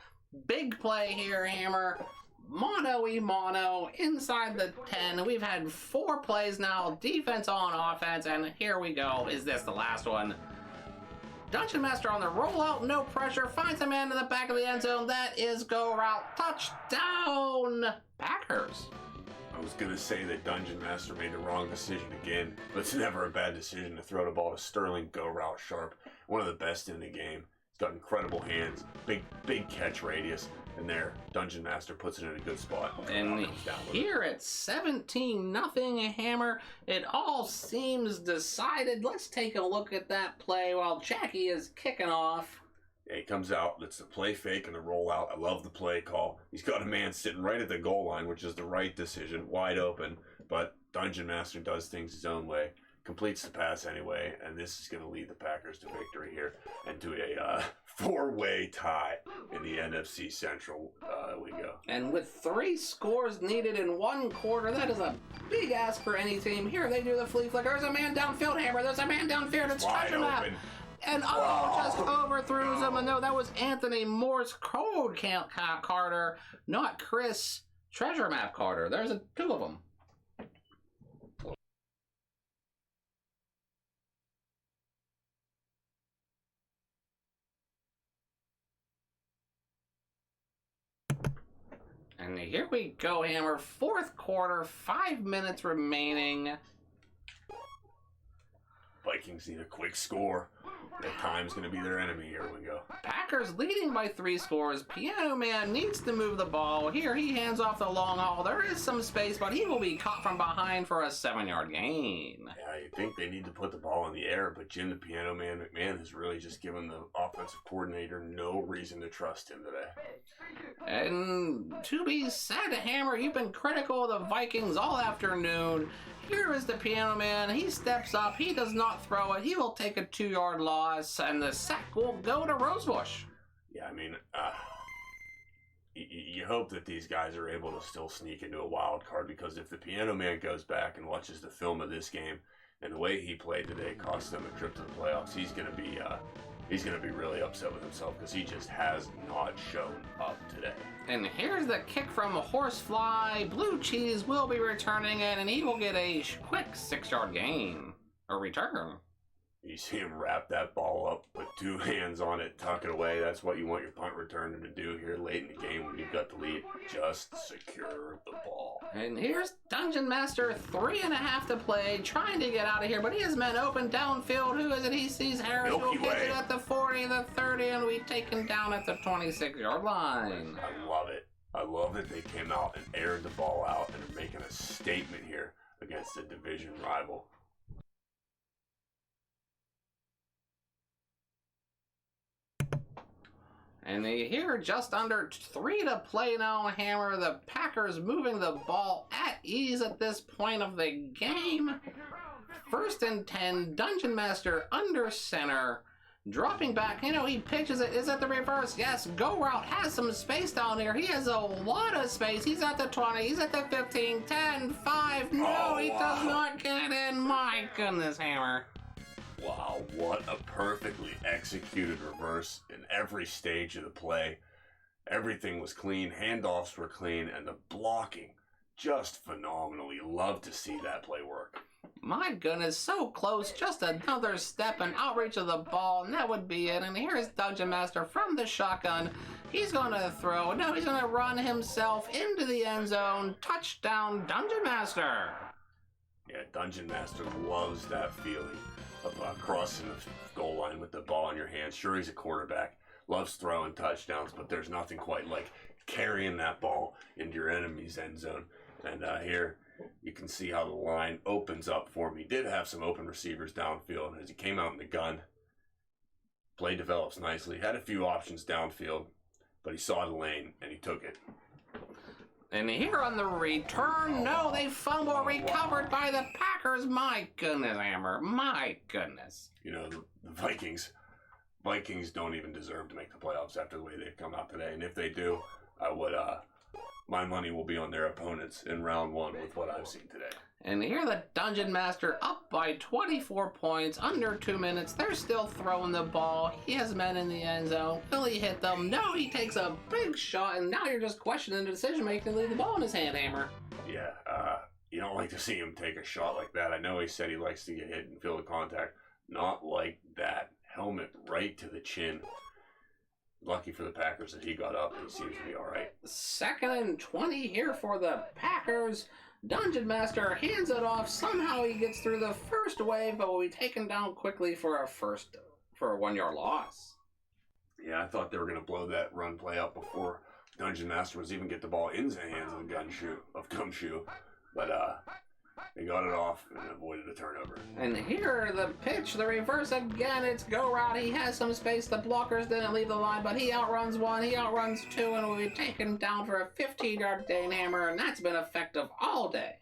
[SPEAKER 2] Big play here, Hammer. Mono inside the 10. We've had 4 plays now. Defense on offense, and here we go. Is this the last one? Dungeon Master on the rollout, no pressure. Finds a man in the back of the end zone. That is go route. Touchdown, Packers.
[SPEAKER 3] I was going to say that Dungeon Master made the wrong decision again, but it's never a bad decision to throw the ball to Sterling go route sharp. One of the best in the game. He's got incredible hands, big catch radius, and there, Dungeon Master puts it in a good spot.
[SPEAKER 2] And here at 17-0 Hammer, it all seems decided. Let's take a look at that play while Jackie is kicking off.
[SPEAKER 3] Yeah, he comes out, it's the play fake and the rollout. I love the play call. He's got a man sitting right at the goal line, which is the right decision, wide open. But Dungeon Master does things his own way, completes the pass anyway, and this is going to lead the Packers to victory here and to a 4-way tie in the NFC Central. We go.
[SPEAKER 2] And with 3 scores needed in 1 quarter, that is a big ask for any team. Here they do the flea flicker. There's a man downfield, Hammer. There's a man downfield. It's Treasure Map. And just overthrows him. And no, that was Anthony Morse Code Carter, not Chris Treasure Map Carter. There's 2 of them. And here we go, Hammer. 4th quarter, 5 minutes remaining.
[SPEAKER 3] Vikings need a quick score. That time's going to be their enemy. Here we go.
[SPEAKER 2] Packers leading by 3 scores. Piano Man needs to move the ball. Here he hands off the long haul. There is some space, but he will be caught from behind for a 7-yard gain.
[SPEAKER 3] Yeah, you think they need to put the ball in the air, but Jim the Piano Man McMahon has really just given the offensive coordinator no reason to trust him today.
[SPEAKER 2] And to be said, Hammer, you've been critical of the Vikings all afternoon. Here is the Piano Man. He steps up. He does not throw it. He will take a 2-yard loss, and the sack will go to Rosebush.
[SPEAKER 3] Yeah, I mean, you hope that these guys are able to still sneak into a wild card, because if the Piano Man goes back and watches the film of this game and the way he played today cost them a trip to the playoffs, he's gonna be really upset with himself, because he just has not shown up today.
[SPEAKER 2] And here's the kick from Horsefly. Blue Cheese will be returning it, and he will get a quick 6-yard gain. A return.
[SPEAKER 3] You see him wrap that ball up, put 2 hands on it, tuck it away. That's what you want your punt returner to do here late in the game when you've got the lead. Just secure the ball.
[SPEAKER 2] And here's Dungeon Master, 3.5 to play, trying to get out of here, but he has men open downfield. Who is it? He sees Harris, who hits it at the 40, the 30, and we take him down at the 26-yard line.
[SPEAKER 3] I love it. I love that they came out and aired the ball out and are making a statement here against a division rival.
[SPEAKER 2] And here, just under 3 to play now, Hammer. The Packers moving the ball at ease at this point of the game. 1st and 10, Dungeon Master under center. Dropping back, he pitches it. Is it the reverse? Yes, go route has some space down here. He has a lot of space. He's at the 20, he's at the 15, 10, 5. No, he does not get in. My goodness, Hammer.
[SPEAKER 3] Wow, what a perfectly executed reverse in every stage of the play. Everything was clean, handoffs were clean, and the blocking just phenomenal. You love to see that play work.
[SPEAKER 2] My goodness, so close, just another step and outreach of the ball, and that would be it. And here's Dungeon Master from the shotgun. He's going to throw. No, he's going to run himself into the end zone. Touchdown, Dungeon Master.
[SPEAKER 3] Yeah, Dungeon Master loves that feeling of crossing the goal line with the ball in your hands. Sure, he's a quarterback, loves throwing touchdowns, but there's nothing quite like carrying that ball into your enemy's end zone. And here you can see how the line opens up for him. He did have some open receivers downfield as he came out in the gun. Play develops nicely. Had a few options downfield, but he saw the lane and he took it.
[SPEAKER 2] And here on the return, no, they fumble, recovered by the Packers. My goodness, Hammer, my goodness.
[SPEAKER 3] The Vikings don't even deserve to make the playoffs after the way they've come out today. And if they do, my money will be on their opponents in round 1 with what I've seen today.
[SPEAKER 2] And here the Dungeon Master up by 24 points, under 2 minutes. They're still throwing the ball. He has men in the end zone. Will he hit them? No, he takes a big shot, and now you're just questioning the decision-making to leave the ball in his hand, Hammer.
[SPEAKER 3] Yeah, you don't like to see him take a shot like that. I know he said he likes to get hit and feel the contact. Not like that. Helmet right to the chin. Lucky for the Packers that he got up and he seems to be all right. 2nd
[SPEAKER 2] and 20 here for the Packers. Dungeon Master hands it off. Somehow he gets through the first wave, but will be taken down quickly for a 1-yard loss.
[SPEAKER 3] Yeah, I thought they were going to blow that run play up before Dungeon Master was even get the ball into the hands of Gumshoe. But they got it off and avoided a turnover.
[SPEAKER 2] And here the pitch, the reverse again. It's go route. He has some space. The blockers didn't leave the line, but he outruns 1, he outruns 2, and will be taken down for a 15-yard gain, Hammer, and that's been effective all day.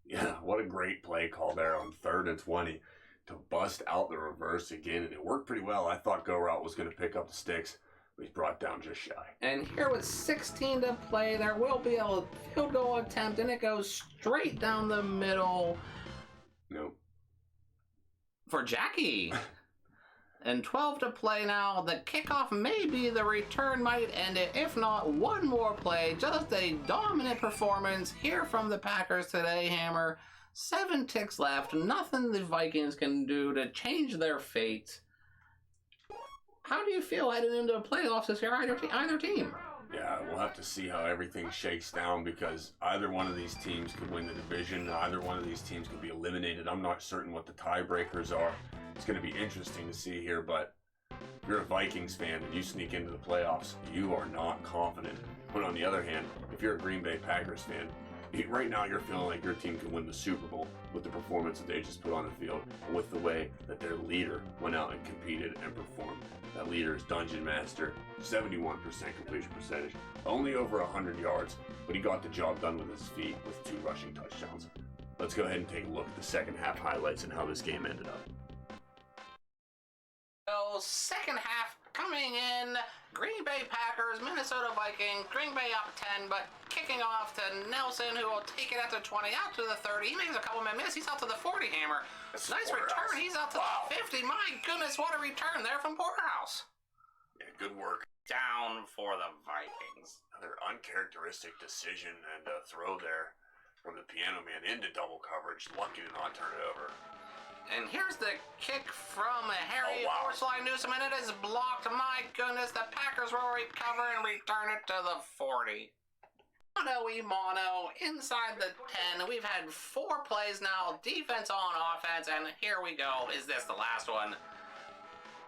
[SPEAKER 3] Yeah, what a great play call there on 3rd and 20 to bust out the reverse again, and it worked pretty well. I thought go route was going to pick up the sticks, but he's brought down just shy.
[SPEAKER 2] And here with 16 to play, there will be a field goal attempt, and it goes straight down the middle.
[SPEAKER 3] Nope.
[SPEAKER 2] For Jackie. And 12 to play now. The kickoff may be, the return might end it. If not, one more play. Just a dominant performance here from the Packers today, Hammer. 7 ticks left. Nothing the Vikings can do to change their fate. How do you feel heading into the playoffs this year, either team?
[SPEAKER 3] Yeah, we'll have to see how everything shakes down, because either one of these teams could win the division. Either one of these teams could be eliminated. I'm not certain what the tiebreakers are. It's going to be interesting to see here, but if you're a Vikings fan and you sneak into the playoffs, you are not confident. But on the other hand, if you're a Green Bay Packers fan, right now you're feeling like your team can win the Super Bowl with the performance that they just put on the field, and with the way that their leader went out and competed and performed. That leader is Dungeon Master, 71% completion percentage, only over 100 yards, but he got the job done with his feet with 2 rushing touchdowns. Let's go ahead and take a look at the second half highlights and how this game ended up.
[SPEAKER 2] So, second half coming in. Green Bay Packers, Minnesota Vikings. Green Bay up 10, but kicking off to Nelson, who will take it at the 20, out to the 30. He makes a couple of misses. He's out to the 40, Hammer. Nice return. He's out to the 50. My goodness, what a return there from Porterhouse.
[SPEAKER 3] Yeah, good work.
[SPEAKER 2] Down for the Vikings.
[SPEAKER 3] Another uncharacteristic decision and a throw there from the piano man into double coverage. Lucky to not turn it over.
[SPEAKER 2] And here's the kick from Harry Horsley Newsom, and it is blocked. My goodness, the Packers will recover and return it to the 40. Mono inside the 10. We've had 4 plays now, defense on offense, and here we go. Is this the last one?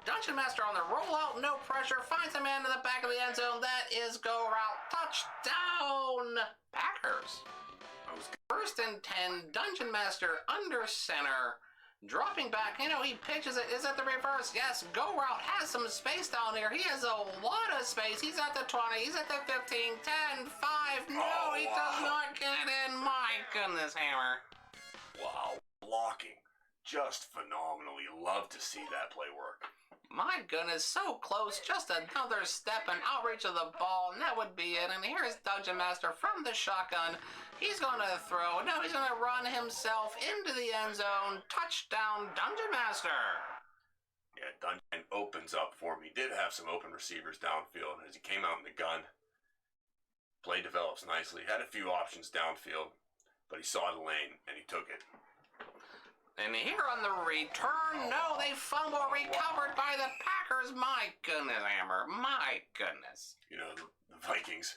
[SPEAKER 2] Dungeon Master on the rollout, no pressure, finds a man in the back of the end zone. That is go route. Touchdown, Packers. First and 10, Dungeon Master under center. Dropping back, he pitches it. Is it the reverse? Yes, go route has some space down here. He has a lot of space. He's at the 20, he's at the 15, 10, 5. No, he does not get in. My goodness, Hammer.
[SPEAKER 3] Wow, blocking. Just phenomenal. You love to see that play work.
[SPEAKER 2] My goodness, so close. Just another step and outreach of the ball, and that would be it. And here's Dungeon Master from the shotgun. He's going to throw. No, he's going to run himself into the end zone. Touchdown, Dungeon Master.
[SPEAKER 3] Yeah, Dungeon opens up for him. He did have some open receivers downfield as he came out in the gun. Play develops nicely. Had a few options downfield, but he saw the lane and he took it.
[SPEAKER 2] And here on the return, no, they fumble, recovered by the Packers. My goodness, Hammer, my goodness.
[SPEAKER 3] The Vikings